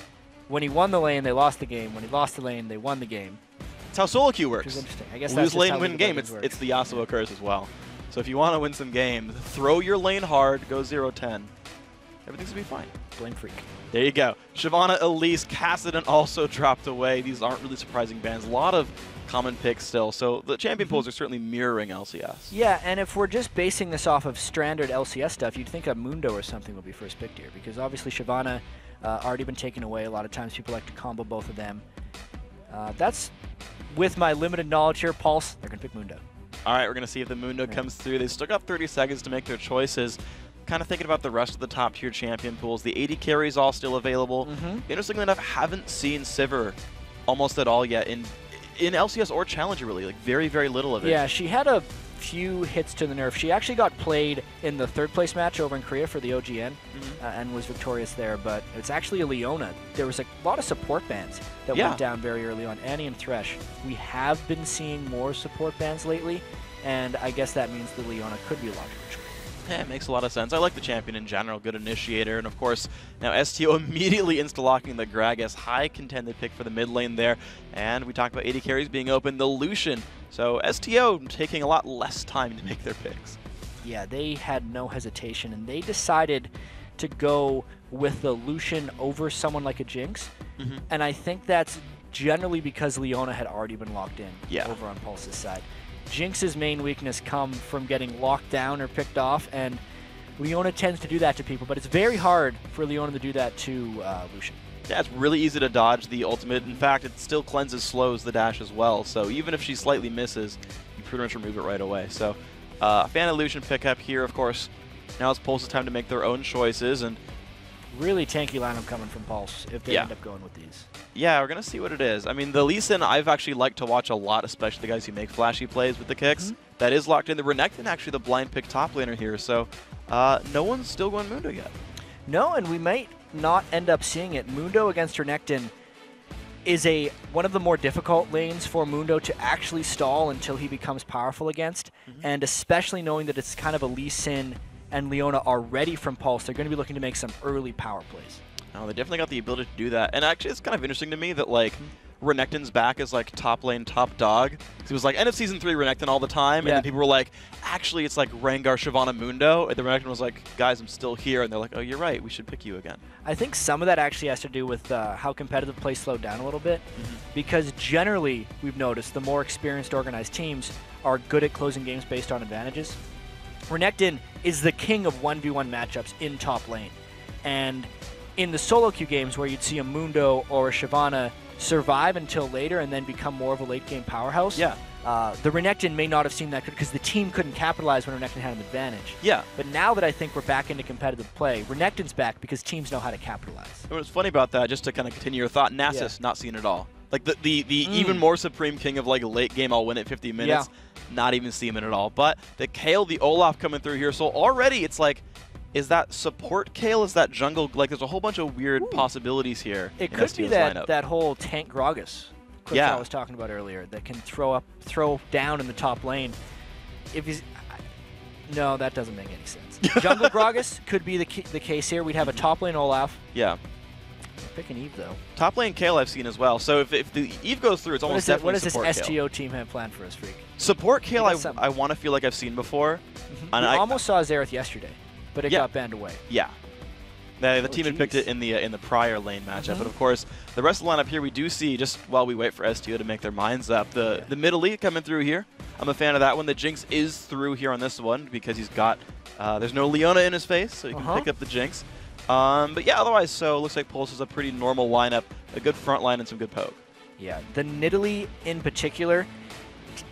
when he won the lane, they lost the game. When he lost the lane, they won the game. That's how solo queue works. Which is interesting. I guess lose that's lane, win game. It's the Yasuo curse as well. So if you want to win some games, throw your lane hard, go 0-10. Everything's going to be fine. Blame Freak. There you go. Shyvana, Elise, Kassadin also dropped away. These aren't really surprising bans. A lot of common picks still. So the champion pools are certainly mirroring LCS. Yeah, and if we're just basing this off of standard LCS stuff, you'd think a Mundo or something would be first picked here, because obviously Shyvana already been taken away. A lot of times people like to combo both of them. That's, with my limited knowledge here, Pulse, they're going to pick Mundo. All right, we're going to see if the Mundo comes through. They still got 30 seconds to make their choices. Kind of thinking about the rest of the top-tier champion pools. The 80 carries all still available. Interestingly enough, haven't seen Sivir almost at all yet in LCS or Challenger, really. Like, very, very little of it. Yeah, she had a few hits to the nerf. She actually got played in the 3rd place match over in Korea for the OGN and was victorious there, but it's actually a Leona. There was a lot of support bans that went down very early on. Annie and Thresh. We have been seeing more support bans lately, and I guess that means the Leona could be a logical choice. Yeah, it makes a lot of sense. I like the champion in general, good initiator, and of course, now STO immediately insta-locking the Gragas. High contended pick for the mid lane there, and we talked about 80 carries being open, the Lucian. So STO taking a lot less time to make their picks. Yeah, they had no hesitation, and they decided to go with the Lucian over someone like a Jinx, and I think that's generally because Leona had already been locked in over on Pulse's side. Jinx's main weakness come from getting locked down or picked off, and Leona tends to do that to people, but it's very hard for Leona to do that to Lucian. Yeah, it's really easy to dodge the ultimate. In fact, it still cleanses, slows the dash as well, so even if she slightly misses, you pretty much remove it right away. So, a fan of Lucian pickup here, of course. Now it's Pulse's time to make their own choices, and really tanky lineup coming from Pulse if they end up going with these. Yeah, we're going to see what it is. I mean, the Lee Sin I've actually liked to watch a lot, especially the guys who make flashy plays with the kicks. That is locked in. The Renekton actually the blind pick top laner here, so no one's still going Mundo yet. No, and we might not end up seeing it. Mundo against Renekton is one of the more difficult lanes for Mundo to actually stall until he becomes powerful against, and especially knowing that it's kind of a Lee Sin and Leona are ready from Pulse, they're going to be looking to make some early power plays. Oh, they definitely got the ability to do that. And actually, it's kind of interesting to me that, like, Renekton's back as, like, top lane, top dog. Because it was, like, end of Season 3 Renekton all the time, and then people were like, actually, it's, like, Rengar, Shyvana, Mundo. And the Renekton was like, guys, I'm still here. And they're like, oh, you're right, we should pick you again. I think some of that actually has to do with how competitive play slowed down a little bit. Because generally, we've noticed, the more experienced, organized teams are good at closing games based on advantages. Renekton is the king of 1v1 matchups in top lane. And in the solo queue games where you'd see a Mundo or a Shyvana survive until later and then become more of a late-game powerhouse, the Renekton may not have seen that because the team couldn't capitalize when Renekton had an advantage. Yeah. But now that I think we're back into competitive play, Renekton's back because teams know how to capitalize. And what's funny about that, just to kind of continue your thought, Nasus not seen it all. Like the even more supreme king of like late game, I'll win at 50 minutes, not even seeing it at all. But the Kayle, the Olaf coming through here, so already it's like, is that support Kayle? Is that jungle? Like, there's a whole bunch of weird possibilities here. It could be that whole tank Gragas I was talking about earlier that can throw down in the top lane. If he's no, that doesn't make any sense. Jungle Gragas could be the case here. We'd have a top lane Olaf. Yeah. Pick an Eve though. Top lane Kayle I've seen as well. So if the Eve goes through, it's almost definitely support Kayle. What does this STO team have planned for us, Freak? Support Kayle I want to feel like I've seen before. And I almost saw Xerath yesterday, but it got banned away. Yeah. The team had picked it in the prior lane matchup, but of course, the rest of the lineup here we do see, just while we wait for STO to make their minds up, the Middle coming through here. I'm a fan of that one. The Jinx is through here on this one because he's got, there's no Leona in his face, so he can pick up the Jinx. But yeah, otherwise, so it looks like Pulse is a pretty normal lineup, a good front line and some good poke. Yeah, the Nidalee in particular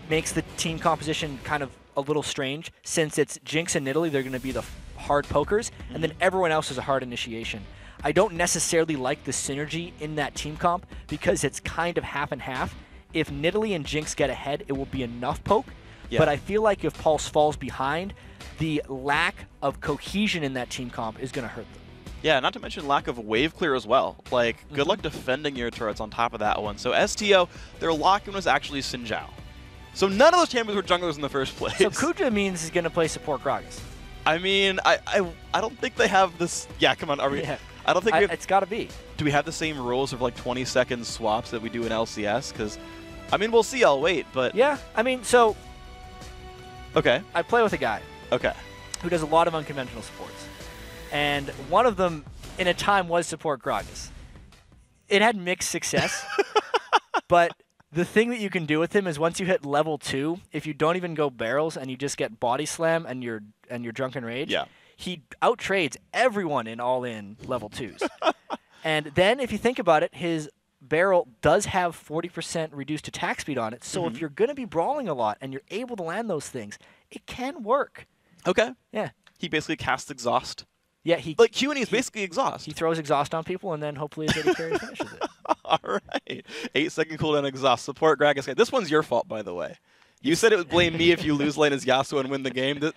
makes the team composition kind of a little strange. Since it's Jinx and Nidalee, they're going to be the hard pokers, and then everyone else is a hard initiation. I don't necessarily like the synergy in that team comp because it's kind of half and half. If Nidalee and Jinx get ahead, it will be enough poke, but I feel like if Pulse falls behind, the lack of cohesion in that team comp is going to hurt them. Yeah, not to mention lack of wave clear as well. Like, good luck defending your turrets on top of that one. So STO, their lock-in was actually Xin Zhao. So none of those champions were junglers in the first place. So Kuja means he's going to play support Gragas. I mean, I don't think they have this. Yeah, come on. Are we? Yeah. I don't think it's got to be. Do we have the same rules of like 20-second swaps that we do in LCS? Because, I mean, we'll see. I'll wait. But yeah, I mean, so. Okay. I play with a guy. Okay. Who does a lot of unconventional supports, and one of them in a time was support Gragas. It had mixed success, but the thing that you can do with him is once you hit level 2, if you don't even go barrels and you just get body slam and your drunken rage, he outtrades everyone in all-in level 2s. And then if you think about it, his barrel does have 40% reduced attack speed on it. So if you're going to be brawling a lot and you're able to land those things, it can work. Okay. Yeah. He basically casts exhaust. Yeah, like Q&E is basically exhaust. He throws exhaust on people, and then hopefully his AD carry finishes it. All right. 8-second cooldown exhaust. Support Gragas. This one's your fault, by the way. You said it would blame me if you lose lane as Yasuo and win the game.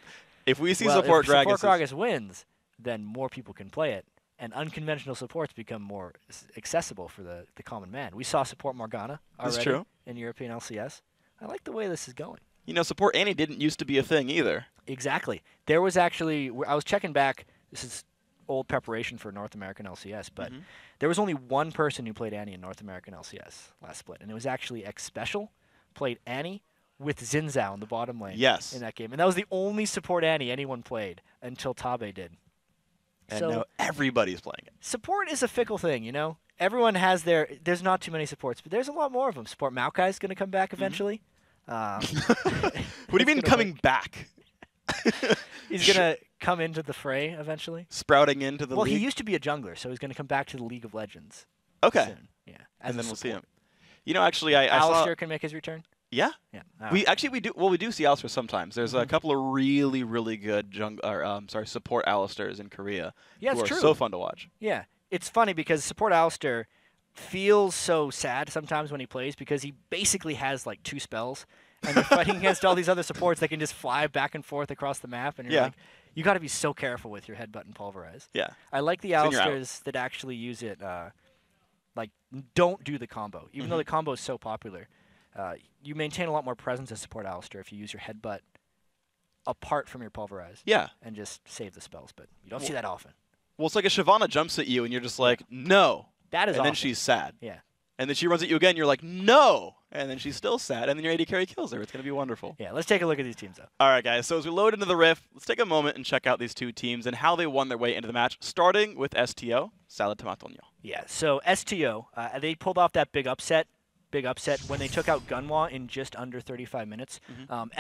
If we see support Gragas... If support Gragas wins, then more people can play it, and unconventional supports become more accessible for the common man. We saw support Morgana already in European LCS. I like the way this is going. You know, support Annie didn't used to be a thing either. Exactly. There was actually... I was checking back... This is old preparation for North American LCS, but there was only one person who played Annie in North American LCS last split, and it was actually X Special played Annie with Xin Zhao in the bottom lane in that game. And that was the only support Annie anyone played until Tabe did. And now everybody's playing it. Support is a fickle thing, you know? Everyone has their... There's not too many supports, but there's a lot more of them. Support Maokai is going to come back eventually. What do you mean coming back? He's going to come into the fray eventually. Sprouting into the league? Well, he used to be a jungler, so he's going to come back to the League of Legends. Okay. Soon. Yeah. And then we'll see him. You know, actually, I saw... Alistair can make his return? Yeah. Yeah. We do. Well, we do see Alistair sometimes. There's a couple of really, really good support Alistairs in Korea. Yeah, it's who are true. so fun to watch. Yeah. It's funny because support Alistair feels so sad sometimes when he plays because he basically has like 2 spells. And you're fighting against all these other supports that can just fly back and forth across the map. And you're like, you got to be so careful with your headbutt and pulverize. Yeah. I like the Alistairs that actually use it, like, don't do the combo. Even though the combo is so popular, you maintain a lot more presence as support Alistair if you use your headbutt apart from your pulverize. Yeah. And just save the spells. But you don't see that often. Well, it's like a Shyvana jumps at you and you're just like, no. That is And then awful. she's sad. Yeah. And then she runs at you again, you're like, no! And then she's still sad, and then your AD carry kills her. It's going to be wonderful. Yeah, let's take a look at these teams, though. All right, guys, so as we load into the Rift, let's take a moment and check out these 2 teams and how they won their way into the match, starting with STO, Salad Tomatonio. Yeah, so STO, they pulled off that big upset when they took out Gunwa in just under 35 minutes.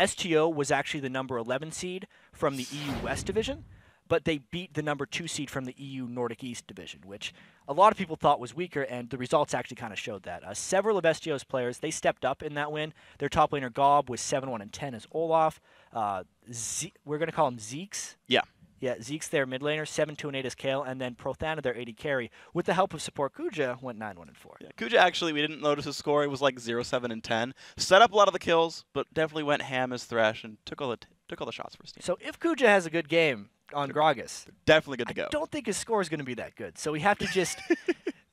STO was actually the number 11 seed from the EU West division, but they beat the number 2 seed from the EU Nordic East division, which a lot of people thought was weaker, and the results actually kind of showed that. Several of STO's players, they stepped up in that win. Their top laner Gob was 7-1-10 as Olaf. We're going to call him Zeeks. Yeah. Yeah, Zeke's their mid laner, 7-2-8 as Kale, and then Prothana, their AD carry, with the help of support Kuja, went 9-1-4. Yeah, Kuja actually, we didn't notice his score. It was like 0-7-10. Set up a lot of the kills, but definitely went ham as Thresh and took all the shots for his team. So if Kuja has a good game on Gragas, definitely good to go. I don't think his score is going to be that good. So we have to just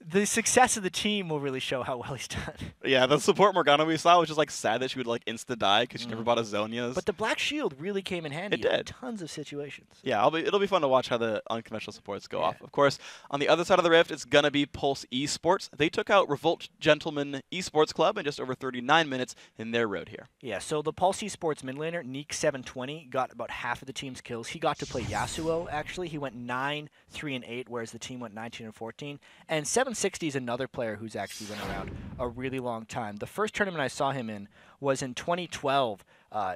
the success of the team will really show how well he's done. Yeah, the support Morgana we saw was just like sad that she would like insta-die because she never bought a Zhonya's. But the Black Shield really came in handy It did. in tons of situations. Yeah, it'll be fun to watch how the unconventional supports go off. Of course, on the other side of the rift, it's going to be Pulse Esports. They took out Revolt Gentlemen Esports Club in just over 39 minutes in their road here. Yeah, so the Pulse Esports mid laner, Neek720, got about half of the team's kills. He got to play Yasuo, actually. He went 9, 3, and 8, whereas the team went 19 and 14. And 760 is another player who's actually been around a really long time. The first tournament I saw him in was in 2012.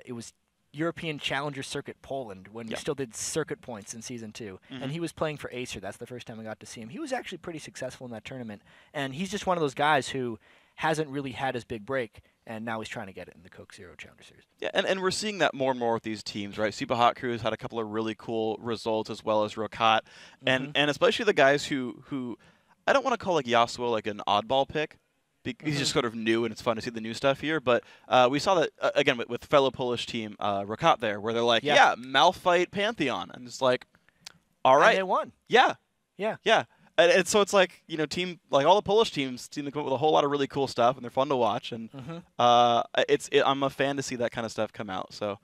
It was European Challenger Circuit Poland when we still did circuit points in Season 2. And he was playing for Acer. That's the first time I got to see him. He was actually pretty successful in that tournament. And he's just one of those guys who hasn't really had his big break, and now he's trying to get it in the Coke Zero Challenger Series. Yeah, and we're seeing that more and more with these teams, right? Super Hot Crew's had a couple of really cool results, as well as Rokat. And especially the guys who I don't want to call like Yasuo like an oddball pick. He's just sort of new, and it's fun to see the new stuff here. But we saw that, again, with fellow Polish team Rokat there, where they're like, yeah, Malphite Pantheon. And it's like, all right. And they won. Yeah. Yeah. Yeah. And so it's like, you know, all the Polish teams seem to come up with a whole lot of really cool stuff, and they're fun to watch. And I'm a fan to see that kind of stuff come out. So.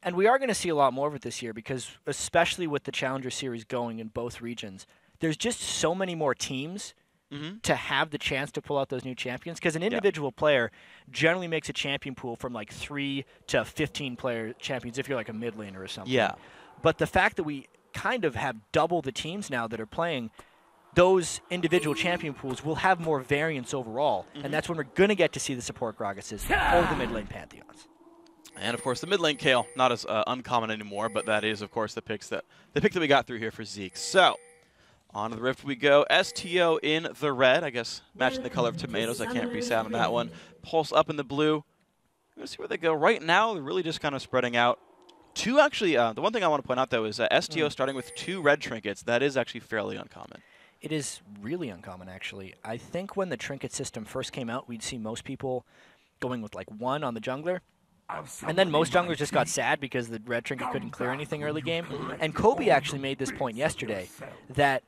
And we are going to see a lot more of it this year because, especially with the Challenger Series going in both regions, there's just so many more teams to have the chance to pull out those new champions. Because an individual player generally makes a champion pool from like 3 to 15 player champions if you're like a mid laner or something. Yeah. But the fact that we kind of have double the teams now that are playing, those individual champion pools will have more variance overall. And that's when we're going to get to see the support Gragas's or the mid lane Pantheons. And of course, the mid lane Kayle, not as uncommon anymore, but that is, of course, the pick that we got through here for Zeke. So, on to the Rift we go. STO in the red, I guess, matching the color of tomatoes. I can't be sad on that one. Pulse up in the blue. Let's see where they go. Right now, they're really just kind of spreading out. Two, actually, the one thing I want to point out, though, is STO starting with 2 red trinkets. That is actually fairly uncommon. It is really uncommon, actually. I think when the trinket system first came out, we'd see most people going with like 1 on the jungler. And then most junglers just got sad because the red trinket couldn't clear anything early game. And Kobe actually made this point yesterday that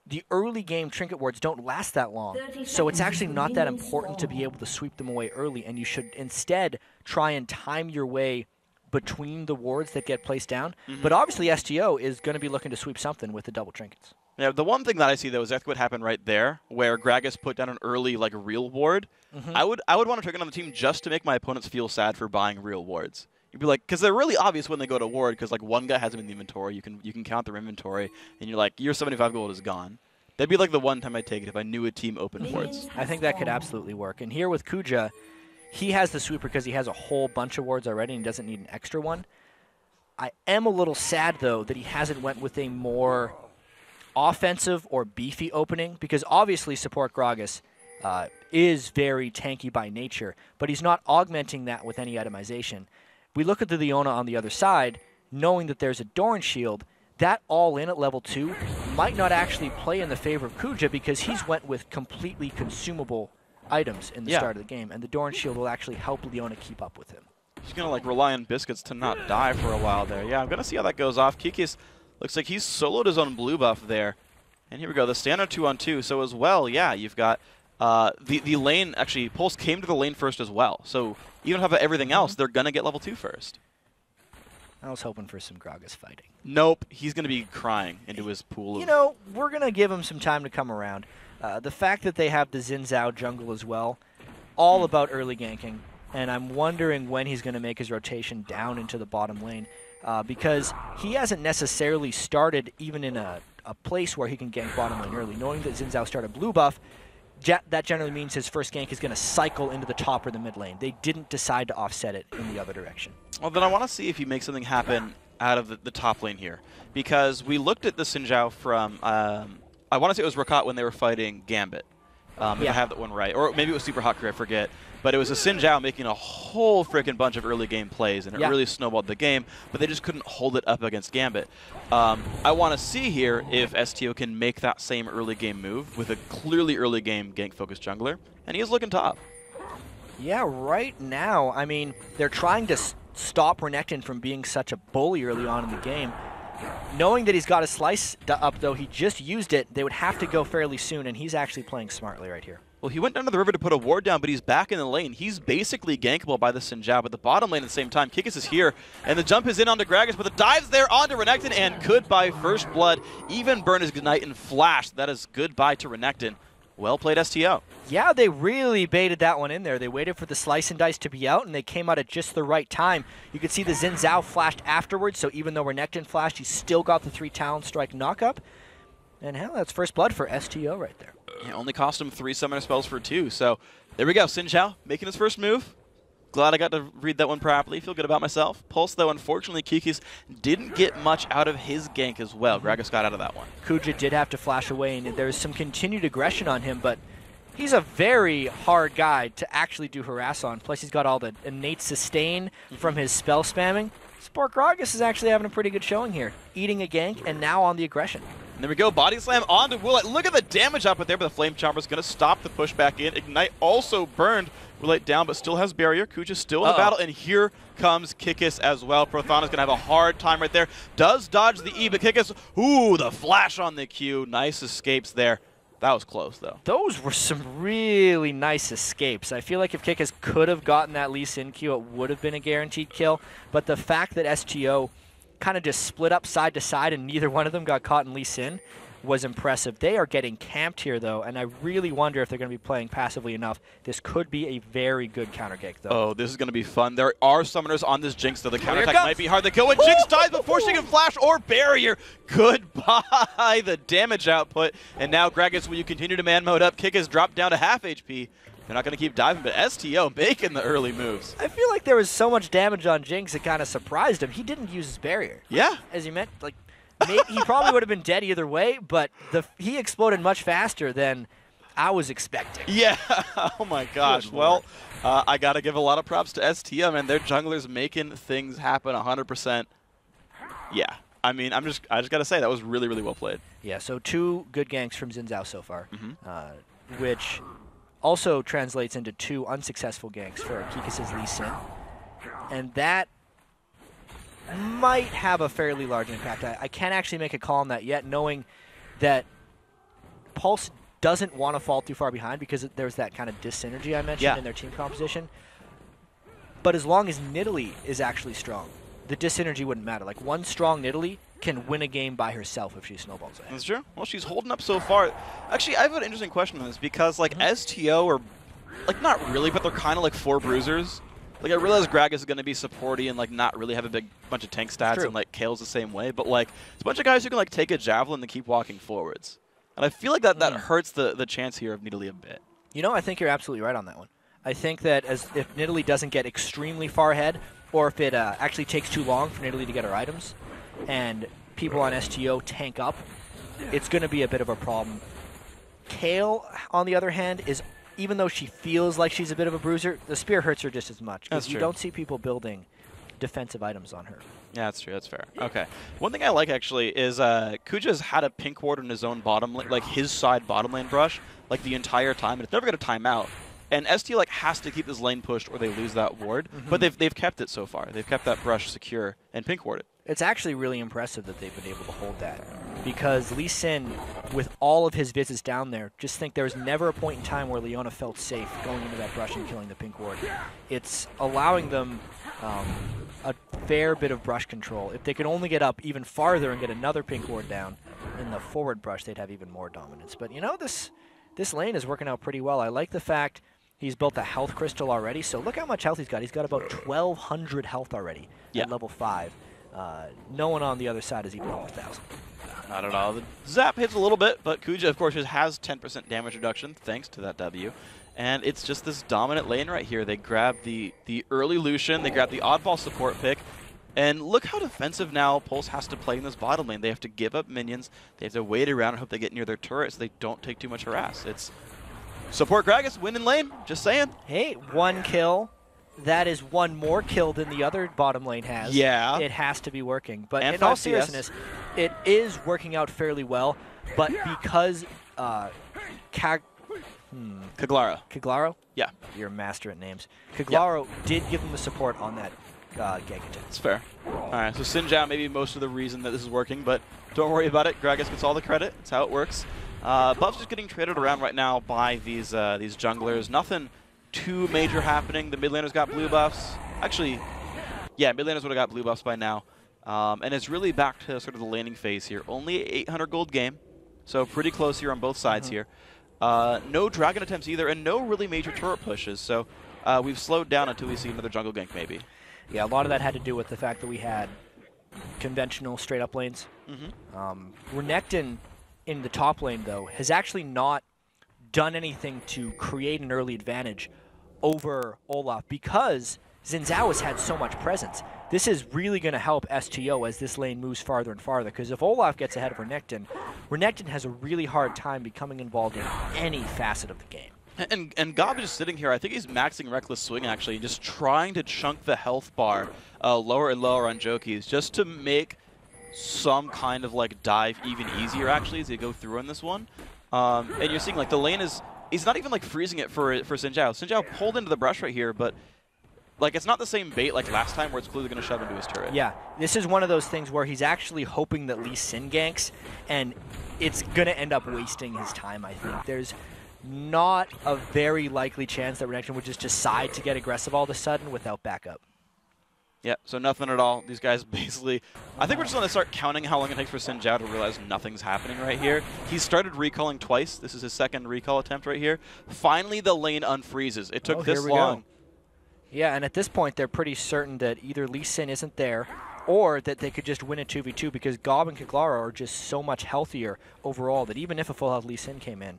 the early game trinket wards don't last that long. So it's actually not that important to be able to sweep them away early, and you should instead try and time your way between the wards that get placed down. But obviously STO is going to be looking to sweep something with the double trinkets. Yeah, the one thing that I see, though, is exactly what happened right there, where Gragas put down an early, like, real ward. I would want to trigger on the team just to make my opponents feel sad for buying real wards. You'd be like, because they're really obvious when they go to ward, because, like, one guy has them in the inventory, you can count their inventory, and you're like, your 75 gold is gone. That'd be like the one time I'd take it if I knew a team opened wards. I think that could absolutely work. And here with Kuja, he has the sweeper because he has a whole bunch of wards already and doesn't need an extra one. I am a little sad, though, that he hasn't went with a more offensive or beefy opening, because obviously support Gragas is very tanky by nature, but he's not augmenting that with any itemization. We look at the Leona on the other side, knowing that there's a Doran shield. That all-in at level 2 might not actually play in the favor of Kuja because he's went with completely consumable items in the start of the game, and the Doran shield will actually help Leona keep up with him. He's going to like rely on biscuits to not die for a while there. Yeah, I'm going to see how that goes off. Kikis looks like he's soloed his own blue buff there. And here we go, the standard 2-on-2. So as well, yeah, you've got the lane, actually, Pulse came to the lane first as well. So even if everything else, they're going to get level 2 first. I was hoping for some Gragas fighting. Nope, he's going to be crying into his pool. You know, we're going to give him some time to come around. The fact that they have the Xin Zhao jungle as well, all about early ganking. And I'm wondering when he's going to make his rotation down into the bottom lane. Because he hasn't necessarily started even in a place where he can gank bottom lane early. Knowing that Xin Zhao started blue buff, that generally means his first gank is going to cycle into the top or the mid lane. They didn't decide to offset it in the other direction. Well, then I want to see if he makes something happen out of the top lane here. Because we looked at the Xin Zhao from, I want to say it was Rokat when they were fighting Gambit. If I have that one right. Or maybe it was Super Hot Crew, I forget. But it was a Xin Zhao making a whole freaking bunch of early game plays, and it really snowballed the game, but they just couldn't hold it up against Gambit. I want to see here if STO can make that same early game move with a clearly early game gank-focused jungler, and he is looking top. Yeah, right now, I mean, they're trying to stop Renekton from being such a bully early on in the game. Knowing that he's got a slice up, though, he just used it, they would have to go fairly soon, and he's actually playing smartly right here. Well, he went down to the river to put a ward down, but he's back in the lane. He's basically gankable by the Xin Zhao, but the bottom lane at the same time. Kikis is here, and the jump is in onto Gragas, but the dive's there onto Renekton, and goodbye First Blood. Even burn his Ignite and Flash. That is goodbye to Renekton. Well played, STO. Yeah, they really baited that one in there. They waited for the slice and dice to be out, and they came out at just the right time. You could see the Xin Zhao flashed afterwards, so even though Renekton flashed, he still got the 3 Talon Strike knockup. And hell, that's First Blood for STO right there. Yeah, only cost him 3 summoner spells for 2. So there we go. Xin Zhao making his first move. Glad I got to read that one properly. Feel good about myself. Pulse, though, unfortunately, Kikis didn't get much out of his gank as well. Gragas got out of that one. Kuja did have to flash away, and there was some continued aggression on him, but he's a very hard guy to actually do harass on. Plus, he's got all the innate sustain from his spell spamming. Sport Gragas is actually having a pretty good showing here. Eating a gank, and now on the aggression. And there we go, body slam onto Woolite. Look at the damage output there, but the Flame Chomper's going to stop the push back in. Ignite also burned Woolite down, but still has barrier. Kuja's still in the battle, and here comes Kikis as well. Prothana's going to have a hard time right there. Does dodge the E, but Kikis, ooh, the flash on the Q. Nice escapes there. That was close, though. Those were some really nice escapes. I feel like if Kikis could have gotten that Lee Sin Q, it would have been a guaranteed kill. But the fact that STO kind of just split up side to side and neither one of them got caught in Lee Sin was impressive. They are getting camped here, though, and I really wonder if they're going to be playing passively enough. This could be a very good counter gank, though. Oh, this is going to be fun. There are summoners on this Jinx, though. The counter attack might be hard. They go, and Jinx dies before she can flash or barrier. Goodbye, the damage output. And now, Gragas, will you continue to man mode up? Kikis dropped down to half HP. They're not going to keep diving, but STO making the early moves. I feel like there was so much damage on Jinx, it kind of surprised him. He didn't use his barrier. Yeah. As you meant, like, he probably would have been dead either way, but he exploded much faster than I was expecting. Yeah. Oh, my gosh. Well, I got to give a lot of props to STO, man. Their jungler's making things happen 100%. Yeah. I mean, I just got to say, that was really, really well played. Yeah, so 2 good ganks from Xin Zhao so far, which also translates into 2 unsuccessful ganks for Kikis' Lee Sin. And that might have a fairly large impact. I can't actually make a call on that yet, knowing that Pulse doesn't want to fall too far behind because there's that kind of dyssynergy I mentioned in their team composition. But as long as Nidalee is actually strong, the dyssynergy wouldn't matter. Like, one strong Nidalee can win a game by herself if she snowballs ahead. That's true. Well, she's holding up so far. Actually, I have an interesting question on this because, like, STO are, like, not really, but they're kind of like 4 bruisers. Like, I realize Gragas is going to be supporty and, like, not really have a big bunch of tank stats, and, like, Kale's the same way. But, like, it's a bunch of guys who can, like, take a javelin and keep walking forwards. And I feel like that hurts the chance here of Nidalee a bit. You know, I think you're absolutely right on that one. I think that if Nidalee doesn't get extremely far ahead, or if it actually takes too long for Nidalee to get her items, and people on STO tank up, it's going to be a bit of a problem. Kale, on the other hand, is, even though she feels like she's a bit of a bruiser, the spear hurts her just as much. That's true. You don't see people building defensive items on her. Yeah, that's true. That's fair. Okay. One thing I like, actually, is Kuja's had a pink ward in his own bottom lane, like his side bottom lane brush, like the entire time, and it's never going to time out. And ST like has to keep this lane pushed or they lose that ward, but they've kept it so far. They've kept that brush secure and pink warded. It's actually really impressive that they've been able to hold that, because Lee Sin, with all of his visits down there, just think there was never a point in time where Leona felt safe going into that brush and killing the pink ward. It's allowing them a fair bit of brush control. If they could only get up even farther and get another pink ward down in the forward brush, they'd have even more dominance. But you know, this lane is working out pretty well. I like the fact he's built a health crystal already, so look how much health he's got. He's got about 1,200 health already at level 5. No one on the other side is even over 1,000. Not at all. The zap hits a little bit, but Kuja, of course, just has 10% damage reduction thanks to that W. And it's just this dominant lane right here. They grab the early Lucian, they grab the oddball support pick, and look how defensive now Pulse has to play in this bottom lane. They have to give up minions, they have to wait around and hope they get near their turret so they don't take too much harass. It's support Gragas, win in lane, just saying. Hey, 1 kill. That is 1 more kill than the other bottom lane has. Yeah. It has to be working. But and in all seriousness, it is working out fairly well. But because Kaglaro. Kaglaro? Yeah. You're a master at names. Kaglaro did give them the support on that gank attempt. It's fair. All right, so Xin Zhao may be most of the reason that this is working, but don't worry about it. Gragas gets all the credit. That's how it works. Buff's just getting traded around right now by these junglers. Nothing too major happening. The mid laners got blue buffs. Actually, yeah, mid laners would have got blue buffs by now. And it's really back to sort of the laning phase here. Only 800 gold game, so pretty close here on both sides here. No dragon attempts either, and no really major turret pushes. So we've slowed down until we see another jungle gank maybe. Yeah, a lot of that had to do with the fact that we had conventional straight-up lanes. Renekton in the top lane, though, has actually not done anything to create an early advantage over Olaf because Xin Zhao has had so much presence. This is really going to help STO as this lane moves farther and farther, because if Olaf gets ahead of Renekton, Renekton has a really hard time becoming involved in any facet of the game. And Gob is just sitting here. I think he's maxing Reckless Swing, actually, just trying to chunk the health bar lower and lower on Jokies, just to make some kind of like dive even easier, actually, as they go through in this one. And you're seeing like the lane is, he's not even like freezing it for Xin Zhao. Xin Zhao pulled into the brush right here, but like it's not the same bait like last time where it's clearly going to shove into his turret. Yeah, this is one of those things where he's actually hoping that Lee Sin ganks, and it's going to end up wasting his time, I think. There's not a very likely chance that Renekton would just decide to get aggressive all of a sudden without backup. Yeah, so nothing at all. These guys basically... I think we're just going to start counting how long it takes for Xin Zhao to realize nothing's happening right here. He's started recalling twice. This is his second recall attempt right here. Finally, the lane unfreezes. It took this long. Go. Yeah, and at this point, they're pretty certain that either Lee Sin isn't there or that they could just win a 2v2 because Gob and Kaglara are just so much healthier overall that even if a full health Lee Sin came in,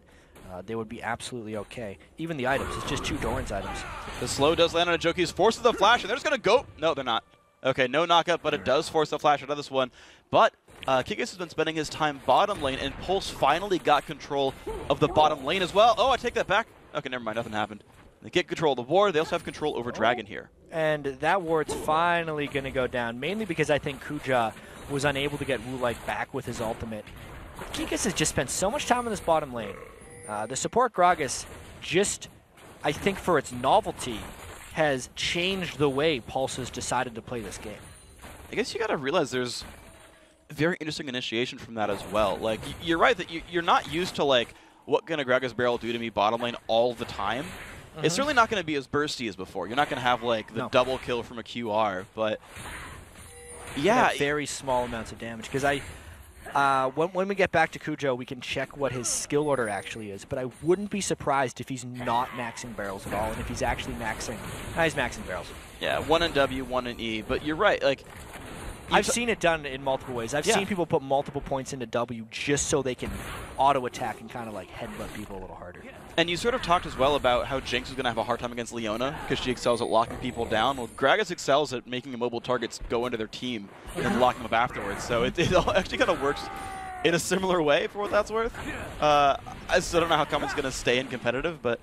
they would be absolutely okay. Even the items, it's just 2 Doran's items. The slow does land on a Jokies, forces the flash, and they're just going to go. No, they're not. Okay, no knockup, but it does force the flash out of this one. But Kikis has been spending his time bottom lane, and Pulse finally got control of the bottom lane as well. Oh, I take that back. Okay, never mind, nothing happened. They get control of the ward. They also have control over Dragon here. And that ward's finally going to go down, mainly because I think Kuja was unable to get Wu-Light back with his ultimate. Kikis has just spent so much time in this bottom lane. The support Gragas, just, I think for its novelty, has changed the way Pulse has decided to play this game. I guess you got to realize there's very interesting initiation from that as well. Like, you're right that you're not used to, like, what can a Gragas barrel do to me bottom lane all the time. It's certainly not going to be as bursty as before. You're not going to have, like, the double kill from a QR, but yeah. Very small amounts of damage, because when we get back to Kujo, we can check what his skill order actually is, but I wouldn't be surprised if he's not maxing barrels at all, and if he's actually maxing. He's maxing barrels. Yeah, 1 in W, 1 in E, but you're right. Like, I've seen it done in multiple ways. I've seen people put multiple points into W just so they can auto-attack and kind of like headbutt people a little harder. And you sort of talked as well about how Jinx is going to have a hard time against Leona because she excels at locking people down. Well, Gragas excels at making immobile targets go into their team and locking them up afterwards. So it actually kind of works in a similar way for what that's worth. I still don't know how come it's going to stay in competitive, but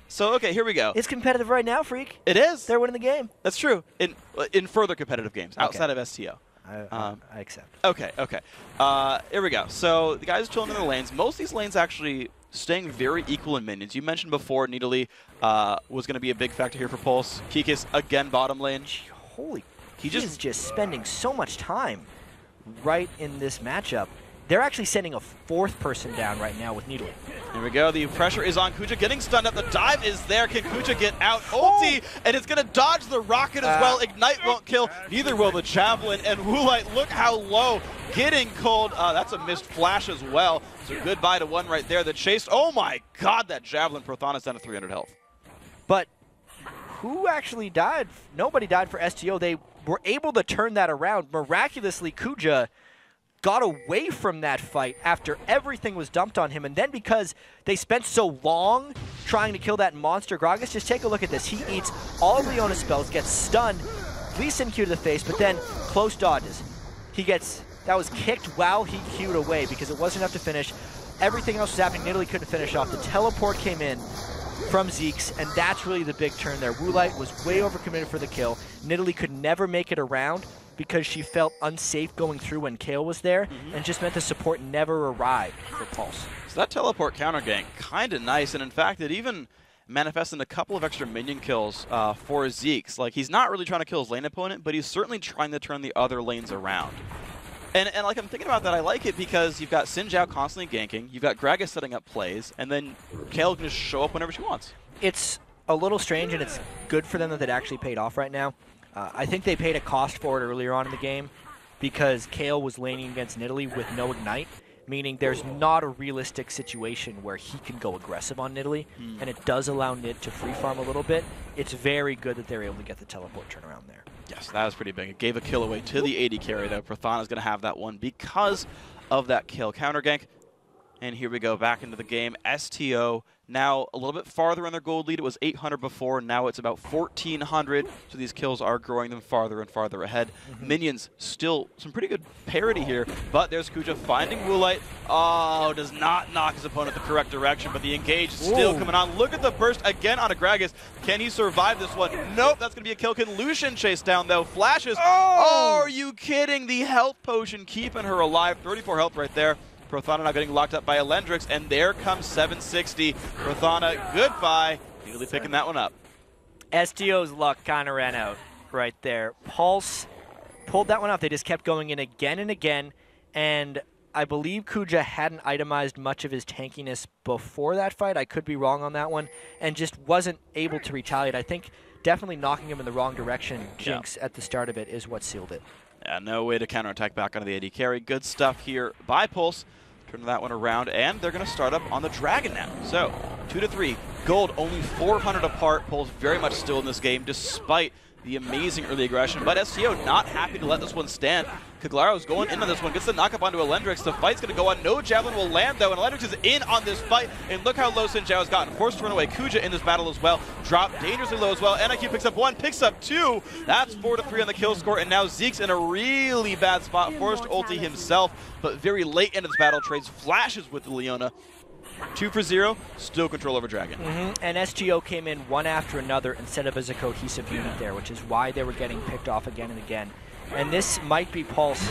so okay, here we go. It's competitive right now, Freak. It is. They're winning the game. That's true. In further competitive games outside of STO. I accept. Okay. Here we go. So the guys are chilling in their lanes. Most of these lanes actually staying very equal in minions. You mentioned before Nidalee was going to be a big factor here for Pulse. Kikis again bottom lane. Holy, he is just spending so much time right in this matchup. They're actually sending a 4th person down right now with Nidalee. Here we go. The pressure is on Kuja. Getting stunned up. The dive is there. Can Kuja get out? Ulti, and it's going to dodge the rocket as well. Ignite won't kill. Neither will the Javelin. And Wu-Light, look how low. Getting cold. That's a missed flash as well. So goodbye to one right there. The chase. Oh my god, that Javelin. Prothana's down to 300 health. But who actually died? Nobody died for STO. They were able to turn that around. Miraculously, Kuja got away from that fight after everything was dumped on him, and then because they spent so long trying to kill that monster Gragas, just take a look at this. He eats all of Leona's spells, gets stunned, Lee Sin Q to the face, but then close dodges. That was kicked while he Q'd away because it wasn't enough to finish. Everything else was happening. Nidalee couldn't finish off. The teleport came in from Zeke's, and that's really the big turn there. Wu-Light was way overcommitted for the kill. Nidalee could never make it around because she felt unsafe going through when Kayle was there, and just meant the support never arrived for Pulse. So that teleport counter gank, kind of nice, and in fact, it even manifests in a couple of extra minion kills for Zeke's. Like, he's not really trying to kill his lane opponent, but he's certainly trying to turn the other lanes around. And like, I'm thinking about that, I like it because you've got Xin Zhao constantly ganking, you've got Gragas setting up plays, and then Kayle can just show up whenever she wants. It's a little strange, and it's good for them that it actually paid off right now. I think they paid a cost for it earlier on in the game because Kayle was laning against Nidalee with no Ignite, meaning there's not a realistic situation where he can go aggressive on Nidalee, and it does allow Nid to free farm a little bit. It's very good that they're able to get the teleport turnaround there. Yes, that was pretty big. It gave a kill away to the AD carry, though. Prothana's going to have that one because of that kill counter gank. And here we go, back into the game. STO now a little bit farther in their gold lead. It was 800 before, now it's about 1,400. So these kills are growing them farther and farther ahead. Minions, still some pretty good parity here, but there's Kuja finding Woolite. Oh, does not knock his opponent the correct direction, but the engage is still coming on. Look at the burst again on a Gragas. Can he survive this one? Nope, that's going to be a kill. Can Lucian chase down, though? Flashes. Oh, are you kidding? The health potion keeping her alive. 34 health right there. Prothana now getting locked up by Elendrix, and there comes 760. Prothana, goodbye. Nearly picking that one up. STO's luck kind of ran out right there. Pulse pulled that one off. They just kept going in again and again, and I believe Kuja hadn't itemized much of his tankiness before that fight. I could be wrong on that one, and just wasn't able to retaliate. I think definitely knocking him in the wrong direction, Jinx, at the start of it, is what sealed it. Yeah, no way to counterattack back onto the AD carry. Good stuff here by Pulse. Turn that one around, and they're going to start up on the Dragon now. So, 2-3. Gold only 400 apart. Pulse very much still in this game, despite the amazing early aggression. But STO not happy to let this one stand. Kaglaro's going into this one, gets the knock up onto Elendrix. The fight's going to go on. No Javelin will land, though, and Elendrix is in on this fight. And look how low Xin Zhao has gotten. Forced to run away. Kuja in this battle as well. Dropped dangerously low as well. NIQ picks up 1, picks up 2. That's 4-3 on the kill score, and now Zeke's in a really bad spot. Forced to ulti himself, but very late into this battle, trades flashes with the Leona. 2 for 0, still control over Dragon. And STO came in one after another instead of as a cohesive unit there, which is why they were getting picked off again and again. And this might be Pulse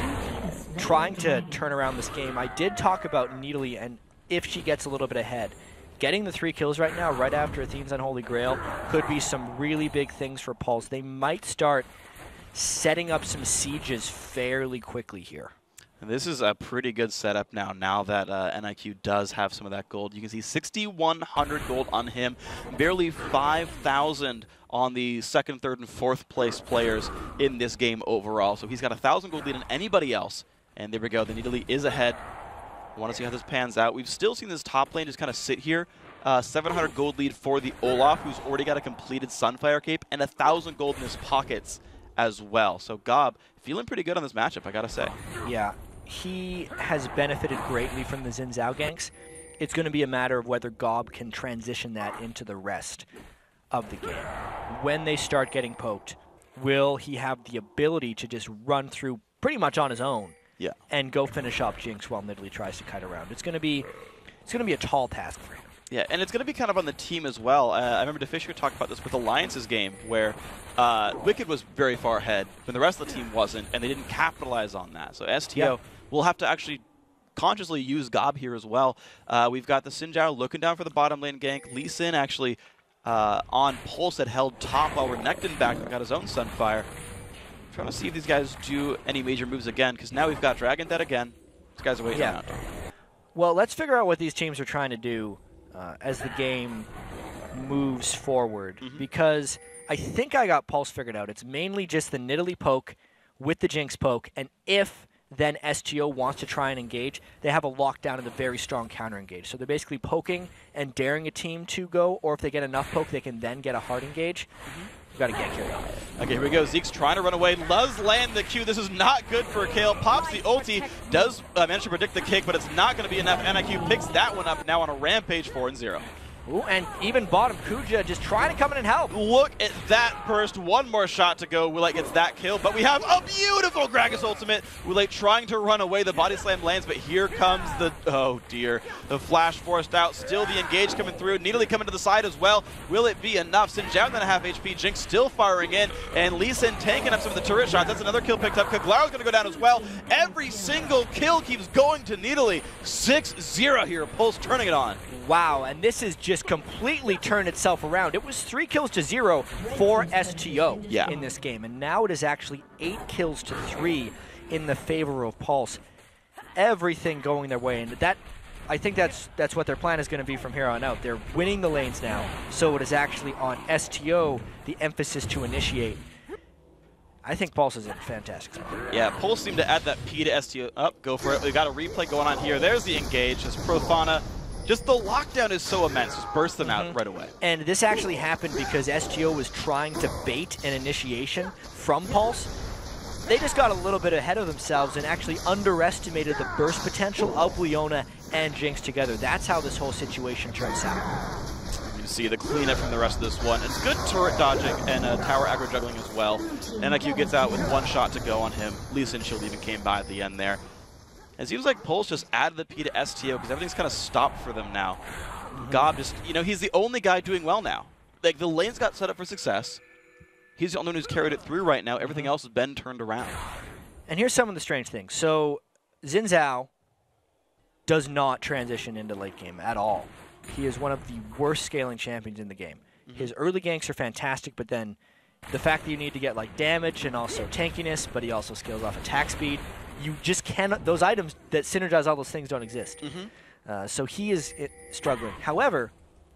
trying to turn around this game. I did talk about Nidalee, and if she gets a little bit ahead, getting the 3 kills right now, right after Athene's Unholy Grail, could be some really big things for Pulse. They might start setting up some sieges fairly quickly here. And this is a pretty good setup now that NIQ does have some of that gold. You can see 6,100 gold on him, barely 5,000 on the 2nd, 3rd, and 4th place players in this game overall. So he's got 1,000 gold lead on anybody else. And there we go, the Nidalee is ahead. I want to see how this pans out. We've still seen this top lane just kind of sit here. 700 gold lead for the Olaf, who's already got a completed Sunfire Cape, and 1,000 gold in his pockets as well. So Gob, feeling pretty good on this matchup, I gotta say. Yeah. He has benefited greatly from the Xin Zhao ganks. It's going to be a matter of whether Gob can transition that into the rest of the game. When they start getting poked, will he have the ability to just run through pretty much on his own and go finish off Jinx while Nidalee tries to kite around? It's going to be a tall task for him. Yeah, and it's going to be kind of on the team as well. I remember DeFisher talked about this with Alliance's game, where Wicked was very far ahead, when the rest of the team wasn't, and they didn't capitalize on that. So STO will have to actually consciously use Gob here as well. We've got the Xin Zhao looking down for the bottom lane gank. Lee Sin actually on Pulse had held top while Renekton back and got his own Sunfire. Trying to see if these guys do any major moves again, because now we've got Dragon dead again. These guys are waiting out. Well, let's figure out what these teams are trying to do as the game moves forward, because I think I got Pulse figured out. It's mainly just the Nidalee poke with the Jinx poke, and if then STO wants to try and engage, they have a lockdown and a very strong counter engage. So they're basically poking and daring a team to go, or if they get enough poke, they can then get a hard engage. We've got to get carried on. Okay, here we go. Zeke's trying to run away. Does land the Q. This is not good for Kayle. Pops the ulti. Does manage to predict the kick, but it's not going to be enough. NIQ picks that one up now on a rampage, 4-0. Ooh, and even bottom, Kuja just trying to come in and help. Look at that burst. One more shot to go. Woolite gets that kill, but we have a beautiful Gragas ultimate. Woolite trying to run away. The body slam lands, but here comes the, oh dear, the flash forced out. Still the engage coming through. Nidalee coming to the side as well. Will it be enough? Xin Zhao then a half HP. Jinx still firing in, and Lee Sin tanking up some of the turret shots. That's another kill picked up. Kaglaro's going to go down as well. Every single kill keeps going to Nidalee. 6-0 here. Pulse turning it on. wow, and this has just completely turned itself around. It was 3 kills to 0 for STO in this game, and now it is actually 8 kills to 3 in the favor of Pulse. Everything going their way, and that, I think that's what their plan is going to be from here on out. They're winning the lanes now, so it is actually on STO the emphasis to initiate. I think Pulse is in a fantastic spot. Yeah, Pulse seemed to add that P to STO. Up, go for it. We got a replay going on here. There's the engage. As Profana, just the lockdown is so immense. Just burst them out right away. And this actually happened because STO was trying to bait an initiation from Pulse. They just got a little bit ahead of themselves and actually underestimated the burst potential of Leona and Jinx together. That's how this whole situation turns out. You see the cleanup from the rest of this one. It's good turret dodging and tower aggro juggling as well. NIQ gets out with 1 shot to go on him. Lee Sin Shield even came by at the end there. It seems like Pulse just added the P to STO because everything's kind of stopped for them now. Gob just, you know, he's the only guy doing well now. Like, the lanes got set up for success. He's the only one who's carried it through right now. Everything else has been turned around. And here's some of the strange things. So, Xin Zhao does not transition into late game at all. He is one of the worst scaling champions in the game. His early ganks are fantastic, but then the fact that you need to get like damage and also tankiness, but he also scales off attack speed, you just cannot, those items that synergize all those things don't exist. So he is struggling. However,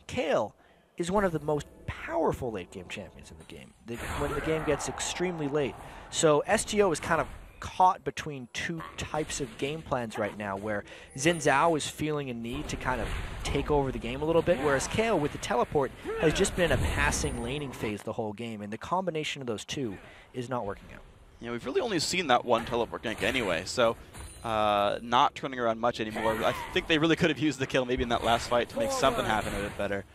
Kale is one of the most powerful late game champions in the game when the game gets extremely late. So STO is kind of caught between 2 types of game plans right now, where Xin Zhao is feeling a need to kind of take over the game a little bit, whereas Kale with the teleport has just been in a passing laning phase the whole game, and the combination of those 2 is not working out. Yeah, we've really only seen that 1 teleport gank anyway, so not turning around much anymore. I think they really could have used the kill maybe in that last fight to make something happen a bit better.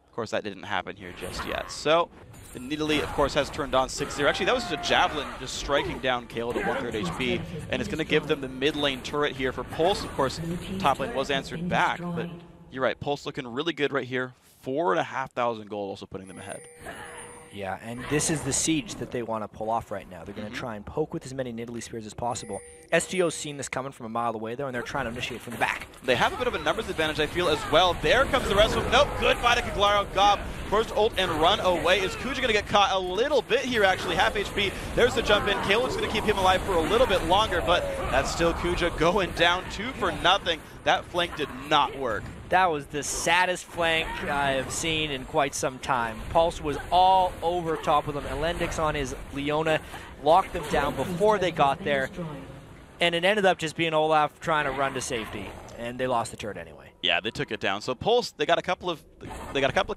Of course, that didn't happen here just yet. So, the Nidalee, of course, has turned on 6-0. Actually, that was just a Javelin just striking down Kale to 1/3 HP, and it's going to give them the mid lane turret here for Pulse. Of course, top lane was answered back, but you're right, Pulse looking really good right here. 4,500 gold also putting them ahead. Yeah, and this is the siege that they want to pull off right now. They're going to try and poke with as many Nidalee spears as possible. STO's seen this coming from a mile away, though, and they're trying to initiate from the back. They have a bit of a numbers advantage, I feel, as well. There comes the rest of them. Nope, good fight to Kaglaro. Gob, first ult and run away. Is Kuja going to get caught a little bit here, actually? Half HP. There's the jump in. Kaleb's going to keep him alive for a little bit longer, but that's still Kuja going down 2 for nothing. That flank did not work. That was the saddest flank I have seen in quite some time. Pulse was all over top of them. Elendix on his Leona locked them down before they got there. And it ended up just being Olaf trying to run to safety, and they lost the turret anyway. Yeah, they took it down. So Pulse, they got a couple of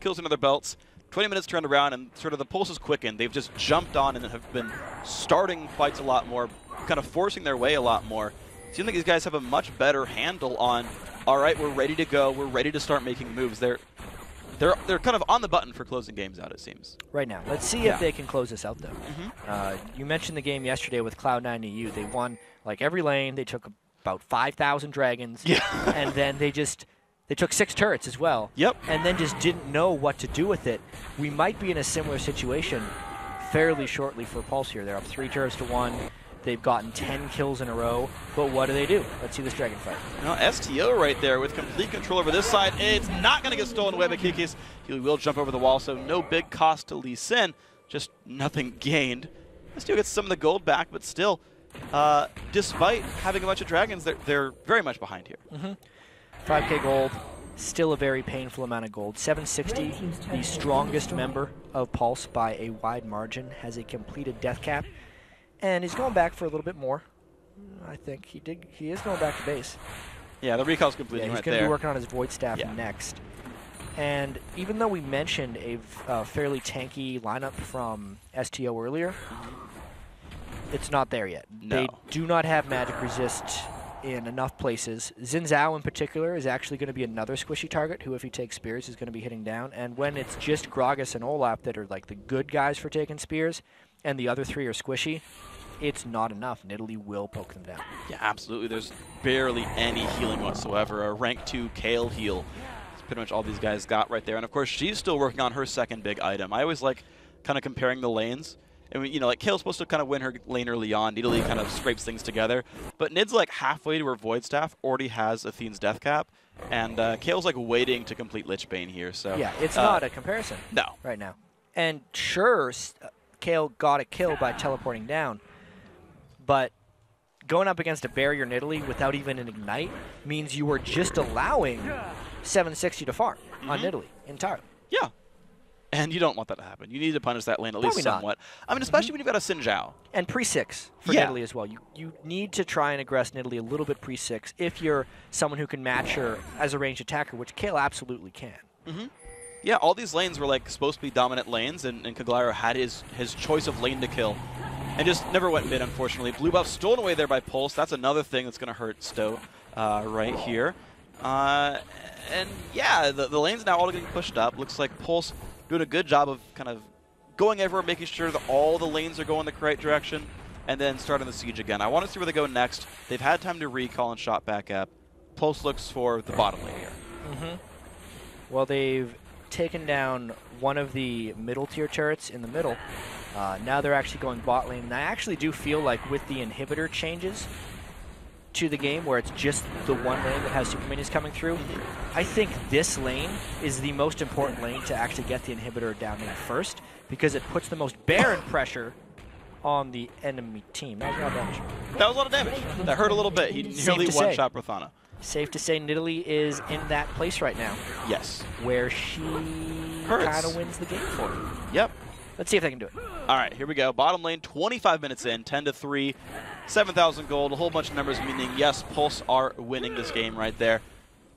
kills into their belts. 20 minutes turned around, and sort of the Pulse is quickened. They've just jumped on and have been starting fights a lot more, kind of forcing their way a lot more. It seems like these guys have a much better handle on, all right, we're ready to go. We're ready to start making moves. They're kind of on the button for closing games out, it seems. Right now. Let's see if they can close this out, though. You mentioned the game yesterday with Cloud9 EU. They won like every lane. They took about 5,000 dragons. Yeah. And then they took 6 turrets as well. Yep. And then just didn't know what to do with it. We might be in a similar situation fairly shortly for Pulse here. They're up 3 turrets to 1. They've gotten 10 kills in a row, but what do they do? Let's see this dragon fight. Now, STO right there with complete control over this side. It's not going to get stolen away by Kikis. He will jump over the wall, so no big cost to Lee Sin, just nothing gained. STO gets some of the gold back, but still, despite having a bunch of dragons, they're very much behind here. 5K gold, still a very painful amount of gold. 760, the strongest member of Pulse by a wide margin, has a completed death cap. And he's going back for a little bit more. I think he is going back to base. Yeah, the recall's completing right there. He's going to be working on his Void Staff next. And even though we mentioned a fairly tanky lineup from STO earlier, it's not there yet. No. They do not have magic resist in enough places. Xin Zhao in particular is actually going to be another squishy target who, if he takes spears, is going to be hitting down. And when it's just Gragas and Olaf that are like the good guys for taking spears, and the other 3 are squishy, it's not enough. Nidalee will poke them down. Yeah, absolutely. There's barely any healing whatsoever. A rank 2 Kale heal. That's pretty much all these guys got right there. And of course, she's still working on her second big item. I always like kind of comparing the lanes. And you know, like Kale's supposed to kind of win her lane early on. Nidalee kind of scrapes things together. But Nid's like halfway to her Void Staff, already has Athene's Death Cap. And Kale's like waiting to complete Lichbane here, so... Yeah, it's not a comparison. No. Right now. And sure, Kale got a kill by teleporting down, but going up against a barrier in Italy without even an Ignite means you were just allowing 760 to farm on Italy entirely. Yeah. And you don't want that to happen. You need to punish that lane at least somewhat. I mean, especially when you've got a Sinjao. And pre-6 for Nidalee as well. You need to try and aggress Nidalee a little bit pre-6 if you're someone who can match her as a ranged attacker, which Kale absolutely can. Yeah, all these lanes were like supposed to be dominant lanes, and Kaglyro had his choice of lane to kill. And just never went mid, unfortunately. Blue buff stolen away there by Pulse. That's another thing that's going to hurt Stowe right here. And yeah, the lane's now all getting pushed up. Looks like Pulse doing a good job of kind of going everywhere, making sure that all the lanes are going the correct direction, and then starting the siege again. I want to see where they go next. They've had time to recall and shot back up. Pulse looks for the bottom lane here. Well, they've taken down one of the middle tier turrets in the middle. Now they're actually going bot lane, and I actually do feel like with the inhibitor changes to the game where it's just the one lane that has super minions coming through, I think this lane is the most important lane to actually get the inhibitor down in first, because it puts the most barren pressure on the enemy team. That was a lot of damage. That was a lot of damage. That hurt a little bit. He nearly one-shot Prathana. Safe to say Nidalee is in that place right now. Yes. Where she kind of wins the game for her. Yep. Let's see if they can do it. All right, here we go. Bottom lane, 25 minutes in, 10-3, 7,000 gold, a whole bunch of numbers, meaning, yes, Pulse are winning this game right there. A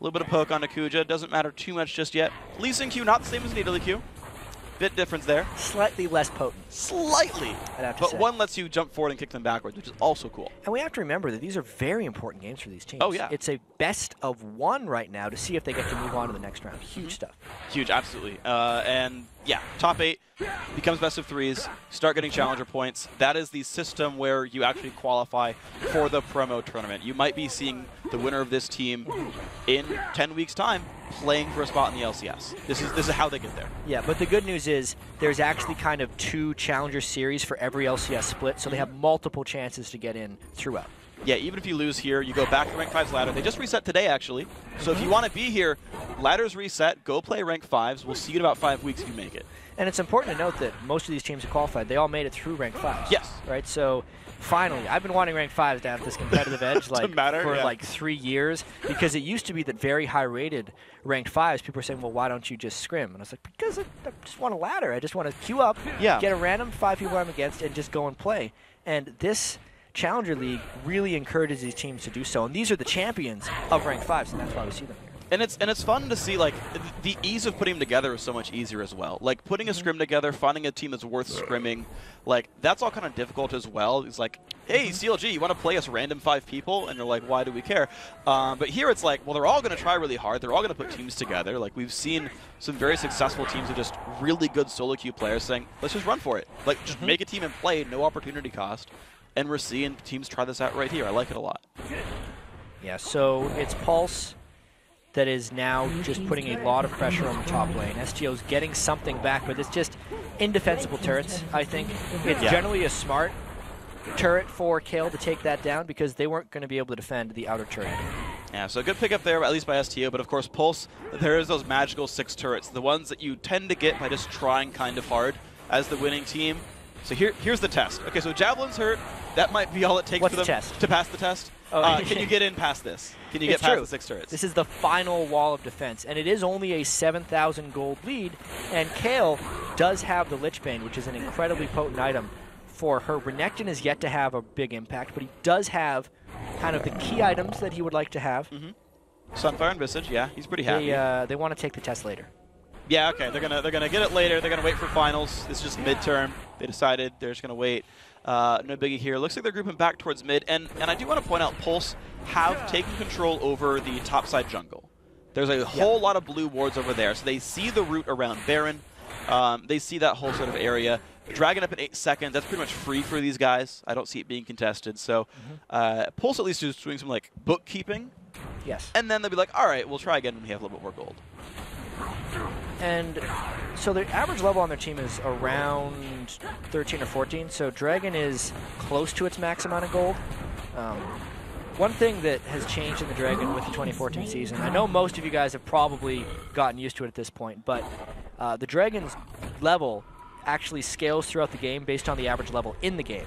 little bit of poke on Nakuja. Doesn't matter too much just yet. Lee Sin Q, not the same as Nidalee Q. Bit difference there. Slightly less potent. Slightly. But one lets you jump forward and kick them backwards, which is also cool. And we have to remember that these are very important games for these teams. Oh, yeah. It's a best of one right now to see if they get to move on to the next round. Huge stuff. Huge, absolutely. And yeah, top 8 becomes best of 3s. Start getting challenger points. That is the system where you actually qualify for the promo tournament. You might be seeing the winner of this team in 10 weeks' time playing for a spot in the LCS. This is how they get there. Yeah, but the good news is there's actually kind of 2 challenger series for every LCS split, so they have multiple chances to get in throughout. Yeah, even if you lose here, you go back to Rank 5's ladder. They just reset today, actually. So if you want to be here, ladder's reset, go play Rank 5s. We'll see you in about 5 weeks if you make it. And it's important to note that most of these teams who qualified, they all made it through Rank 5s. Yes. Right? So finally, I've been wanting Rank 5s to have this competitive edge for like 3 years, because it used to be that very high-rated Ranked 5s, people were saying, well, why don't you just scrim? And I was like, because I just want a ladder. I just want to queue up, get a random 5 people I'm against, and just go and play. And this Challenger League really encourages these teams to do so. And these are the champions of Ranked 5s, and that's why we see them here. And it's fun to see, like, the ease of putting them together is so much easier as well. Like, putting a scrim together, finding a team that's worth scrimming, like, that's all kind of difficult as well. It's like, hey, CLG, you want to play us random 5 people? And you're like, why do we care? But here it's like, well, they're all going to try really hard. They're all going to put teams together. Like, we've seen some very successful teams with just really good solo queue players saying, let's just run for it. Like, just make a team and play, no opportunity cost. And we're seeing teams try this out right here. I like it a lot. Yeah, so it's Pulse that is now just putting a lot of pressure on the top lane. SGO's getting something back, but it's just indefensible turrets, I think. It's generally a smart turret for Kale to take that down because they weren't going to be able to defend the outer turret. Yeah, so a good pickup there, at least by STO, but of course Pulse, there is those magical 6 turrets, the ones that you tend to get by just trying kind of hard as the winning team. So here's the test. Okay, so Javelin's hurt. That might be all it takes for them to pass the test. Oh, can you get in past this? Can you get past the 6 turrets? This is the final wall of defense, and it is only a 7,000 gold lead, and Kale does have the Lichbane, which is an incredibly potent item for her. Renekton is yet to have a big impact, but he does have kind of the key items that he would like to have. Sunfire and Visage, yeah, he's pretty happy. They want to take the test later. Yeah, okay, they're gonna get it later. They're gonna wait for finals. This is just midterm. They decided they're just gonna wait. No biggie here. Looks like they're grouping back towards mid, and I do want to point out Pulse have taken control over the topside jungle. There's a whole lot of blue wards over there, so they see the route around Baron. They see that whole sort of area. Dragon up in 8 seconds. That's pretty much free for these guys. I don't see it being contested. So Pulse at least is doing some like bookkeeping. Yes. And then they'll be like, all right, we'll try again when we have a little bit more gold. And so the average level on their team is around 13 or 14, so Dragon is close to its max amount of gold. one thing that has changed in the Dragon with the 2014 season, I know most of you guys have probably gotten used to it at this point, but the Dragon's level actually scales throughout the game based on the average level in the game.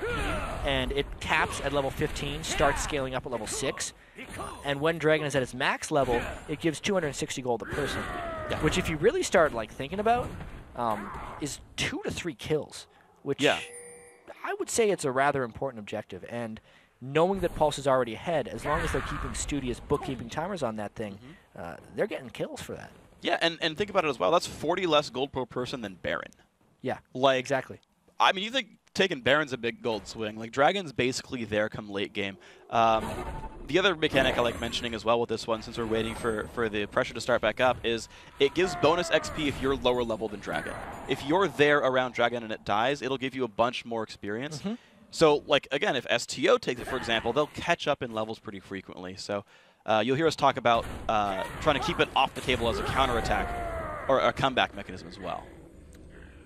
And it caps at level 15, starts scaling up at level 6. And when Dragon is at its max level, it gives 260 gold a person. Yeah. Which if you really start like thinking about, is 2 to 3 kills. Which I would say it's a rather important objective. And knowing that Pulse is already ahead, as long as they're keeping studious bookkeeping timers on that thing, they're getting kills for that. Yeah, and think about it as well. That's 40 less gold per person than Baron. Yeah, like exactly. I mean, you think taking Baron's a big gold swing. Like, Dragon's basically there come late game. The other mechanic I like mentioning as well with this one, since we're waiting for the pressure to start back up, is it gives bonus XP if you're lower level than Dragon. If you're there around Dragon and it dies, it'll give you a bunch more experience. So, like, again, if STO takes it, for example, they'll catch up in levels pretty frequently. So you'll hear us talk about trying to keep it off the table as a counterattack or a comeback mechanism as well.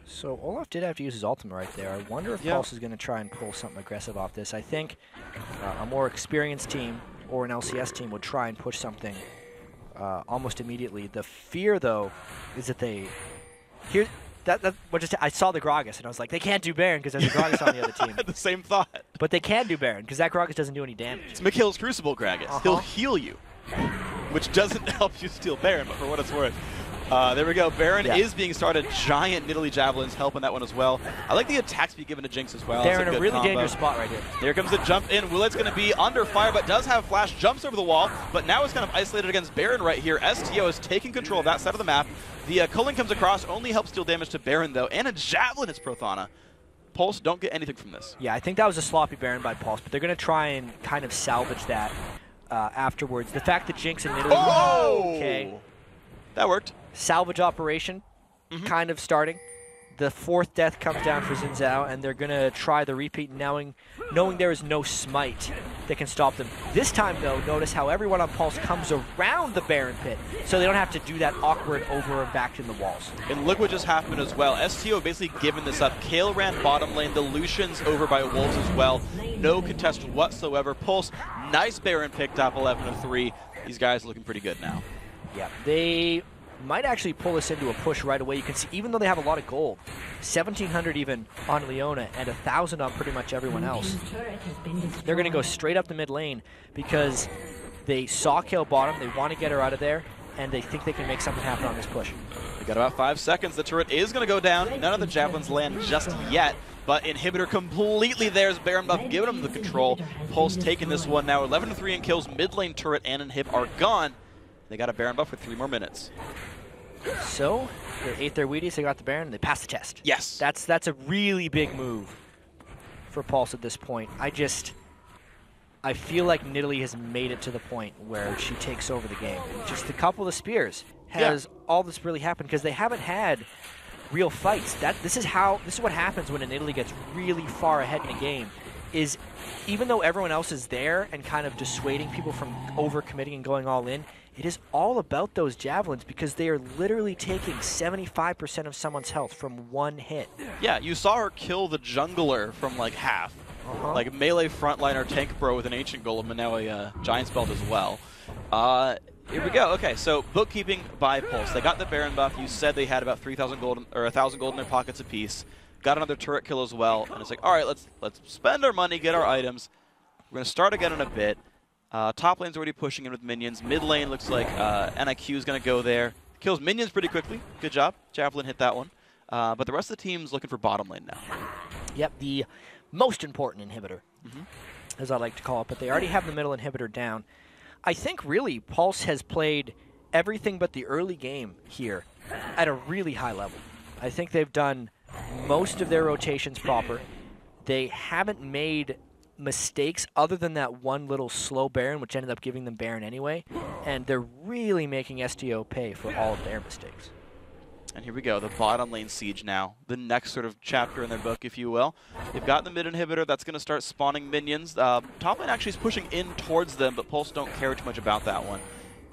So Olaf did have to use his ultimate right there. I wonder if Pulse is going to try and pull something aggressive off this. I think a more experienced team or an LCS team would try and push something almost immediately. The fear, though, is that they... Here, I saw the Gragas, and I was like, they can't do Baron because there's a Gragas on the other team. The same thought. But they can do Baron because that Gragas doesn't do any damage. It's Mikhail's Crucible Gragas. He'll heal you, which doesn't help you steal Baron, but for what it's worth. There we go. Baron is being started. Giant Nidalee Javelins helping that one as well. I like the attack speed given to Jinx as well. They're in a really dangerous spot right here. Here comes the jump in. Willet's going to be under fire, but does have flash. Jumps over the wall, but now is kind of isolated against Baron right here. STO is taking control of that side of the map. The culling comes across, only helps deal damage to Baron, though, and a Javelin is Prothana. Pulse don't get anything from this. Yeah, I think that was a sloppy Baron by Pulse, but they're going to try and kind of salvage that afterwards. The fact that Jinx and Nidalee... Oh! Okay. That worked. Salvage operation kind of starting. The 4th death comes down for Xin Zhao, and they're going to try the repeat knowing there is no smite that can stop them. This time, though, notice how everyone on Pulse comes around the Baron pit, so they don't have to do that awkward over and back in the walls. And look what just happened as well. STO basically given this up. Kayle ran bottom lane. The Lucian's over by Wolves as well. No contest whatsoever. Pulse, nice Baron picked up, 11-3. These guys looking pretty good now. Yeah, they might actually pull us into a push right away. You can see, even though they have a lot of gold, 1,700 even on Leona and 1,000 on pretty much everyone else, they're going to go straight up the mid lane because they saw Kayle bottom, they want to get her out of there, and they think they can make something happen on this push. We got about 5 seconds. The turret is going to go down. None of the Javelins land just yet, but Inhibitor completely there's Baron buff, giving them the control. Pulse taking this one now. 11-3 in kills. Mid lane turret and Inhib are gone. They got a Baron buff for 3 more minutes. So, they ate their Wheaties, they got the Baron, and they passed the test. Yes. That's a really big move for Pulse at this point. I feel like Nidalee has made it to the point where she takes over the game. Just a couple of spears has all this really happened because they haven't had real fights. This is what happens when a Nidalee gets really far ahead in a game. Is even though everyone else is there and kind of dissuading people from overcommitting and going all in, it is all about those javelins because they are literally taking 75% of someone's health from one hit. Yeah, you saw her kill the jungler from like half. Like melee frontliner tank bro with an ancient golem and now a giant's belt as well. Here we go. Okay, so bookkeeping by Pulse. They got the Baron buff. You said they had about 3,000 gold or 1,000 gold in their pockets apiece. Got another turret kill as well, and it's like, all right, let's spend our money, get our items. We're gonna start again in a bit. Top lane's already pushing in with minions. Mid lane looks like NIQ is gonna go there. Kills minions pretty quickly. Good job. Javelin hit that one. But the rest of the team's looking for bottom lane now. Yep, the most important inhibitor, as I like to call it. But they already have the middle inhibitor down. I think really Pulse has played everything but the early game here at a really high level. I think they've done most of their rotations proper. They haven't made mistakes other than that one little slow Baron, which ended up giving them Baron anyway. And they're really making STO pay for all of their mistakes. And here we go, the bottom lane siege now. The next sort of chapter in their book, if you will. They've got the mid inhibitor that's going to start spawning minions. Top lane actually is pushing in towards them, but Pulse don't care too much about that one.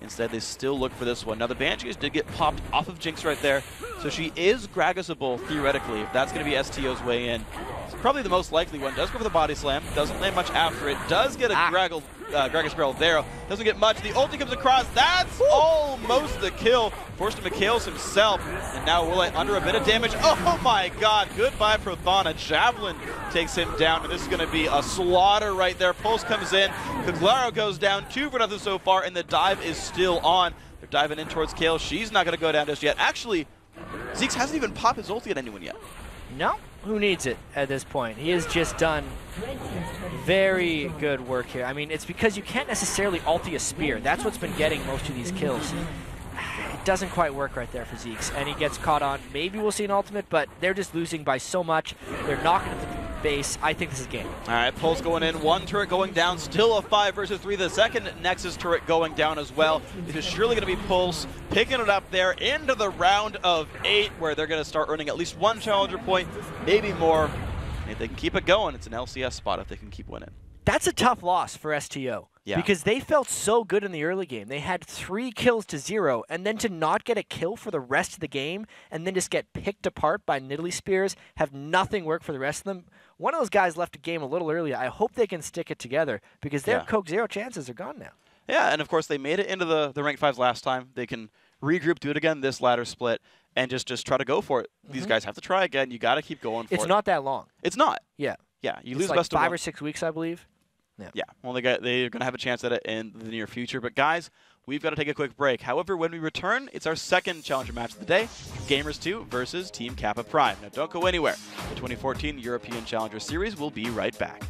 Instead, they still look for this one. Now, the Banshees did get popped off of Jinx right there, so she is Gragasable, theoretically, if that's going to be STO's way in. It's probably the most likely one. Does go for the body slam. Doesn't land much after it. Does get a Gregor's barrel there. Doesn't get much. The ulti comes across. That's almost the kill. Forced to McHale's himself. And now Woolite under a bit of damage. Oh my god. Goodbye, Prothana. Javelin takes him down. And this is going to be a slaughter right there. Pulse comes in. Caglaro goes down 2-0 so far. And the dive is still on. They're diving in towards Kale. She's not going to go down just yet. Actually, Zeeks hasn't even popped his ulti at anyone yet. No. Who needs it at this point? He has just done very good work here. I mean, it's because you can't necessarily ulti a spear. That's what's been getting most of these kills. It doesn't quite work right there for Zeeks, and he gets caught on. Maybe we'll see an ultimate, but they're just losing by so much. They're knocking at the base. I think this is game. All right, Pulse going in. One turret going down. Still a 5 versus 3. The second Nexus turret going down as well. It is surely going to be Pulse picking it up there into the round of 8, where they're going to start earning at least 1 challenger point, maybe more. If they can keep it going, it's an LCS spot if they can keep winning. That's a tough loss for STO. Yeah. Because they felt so good in the early game. They had 3 kills to 0, and then to not get a kill for the rest of the game, and then just get picked apart by Nidalee Spears, have nothing work for the rest of them. One of those guys left the game a little earlier. I hope they can stick it together, because their Coke Zero chances are gone now. Yeah, and of course they made it into the rank 5s last time. They can regroup, do it again this ladder split, and just try to go for it. These guys have to try again. You got to keep going for it. It's not that long. It's not. Yeah. Yeah, you it's lose like best of 5 1. or 6 weeks, I believe. Yeah. Well, they're going to have a chance at it in the near future. But guys, we've got to take a quick break. However, when we return, it's our second challenger match of the day, Gamers 2 versus Team Kappa Prime. Now, don't go anywhere. The 2014 European Challenger Series will be right back.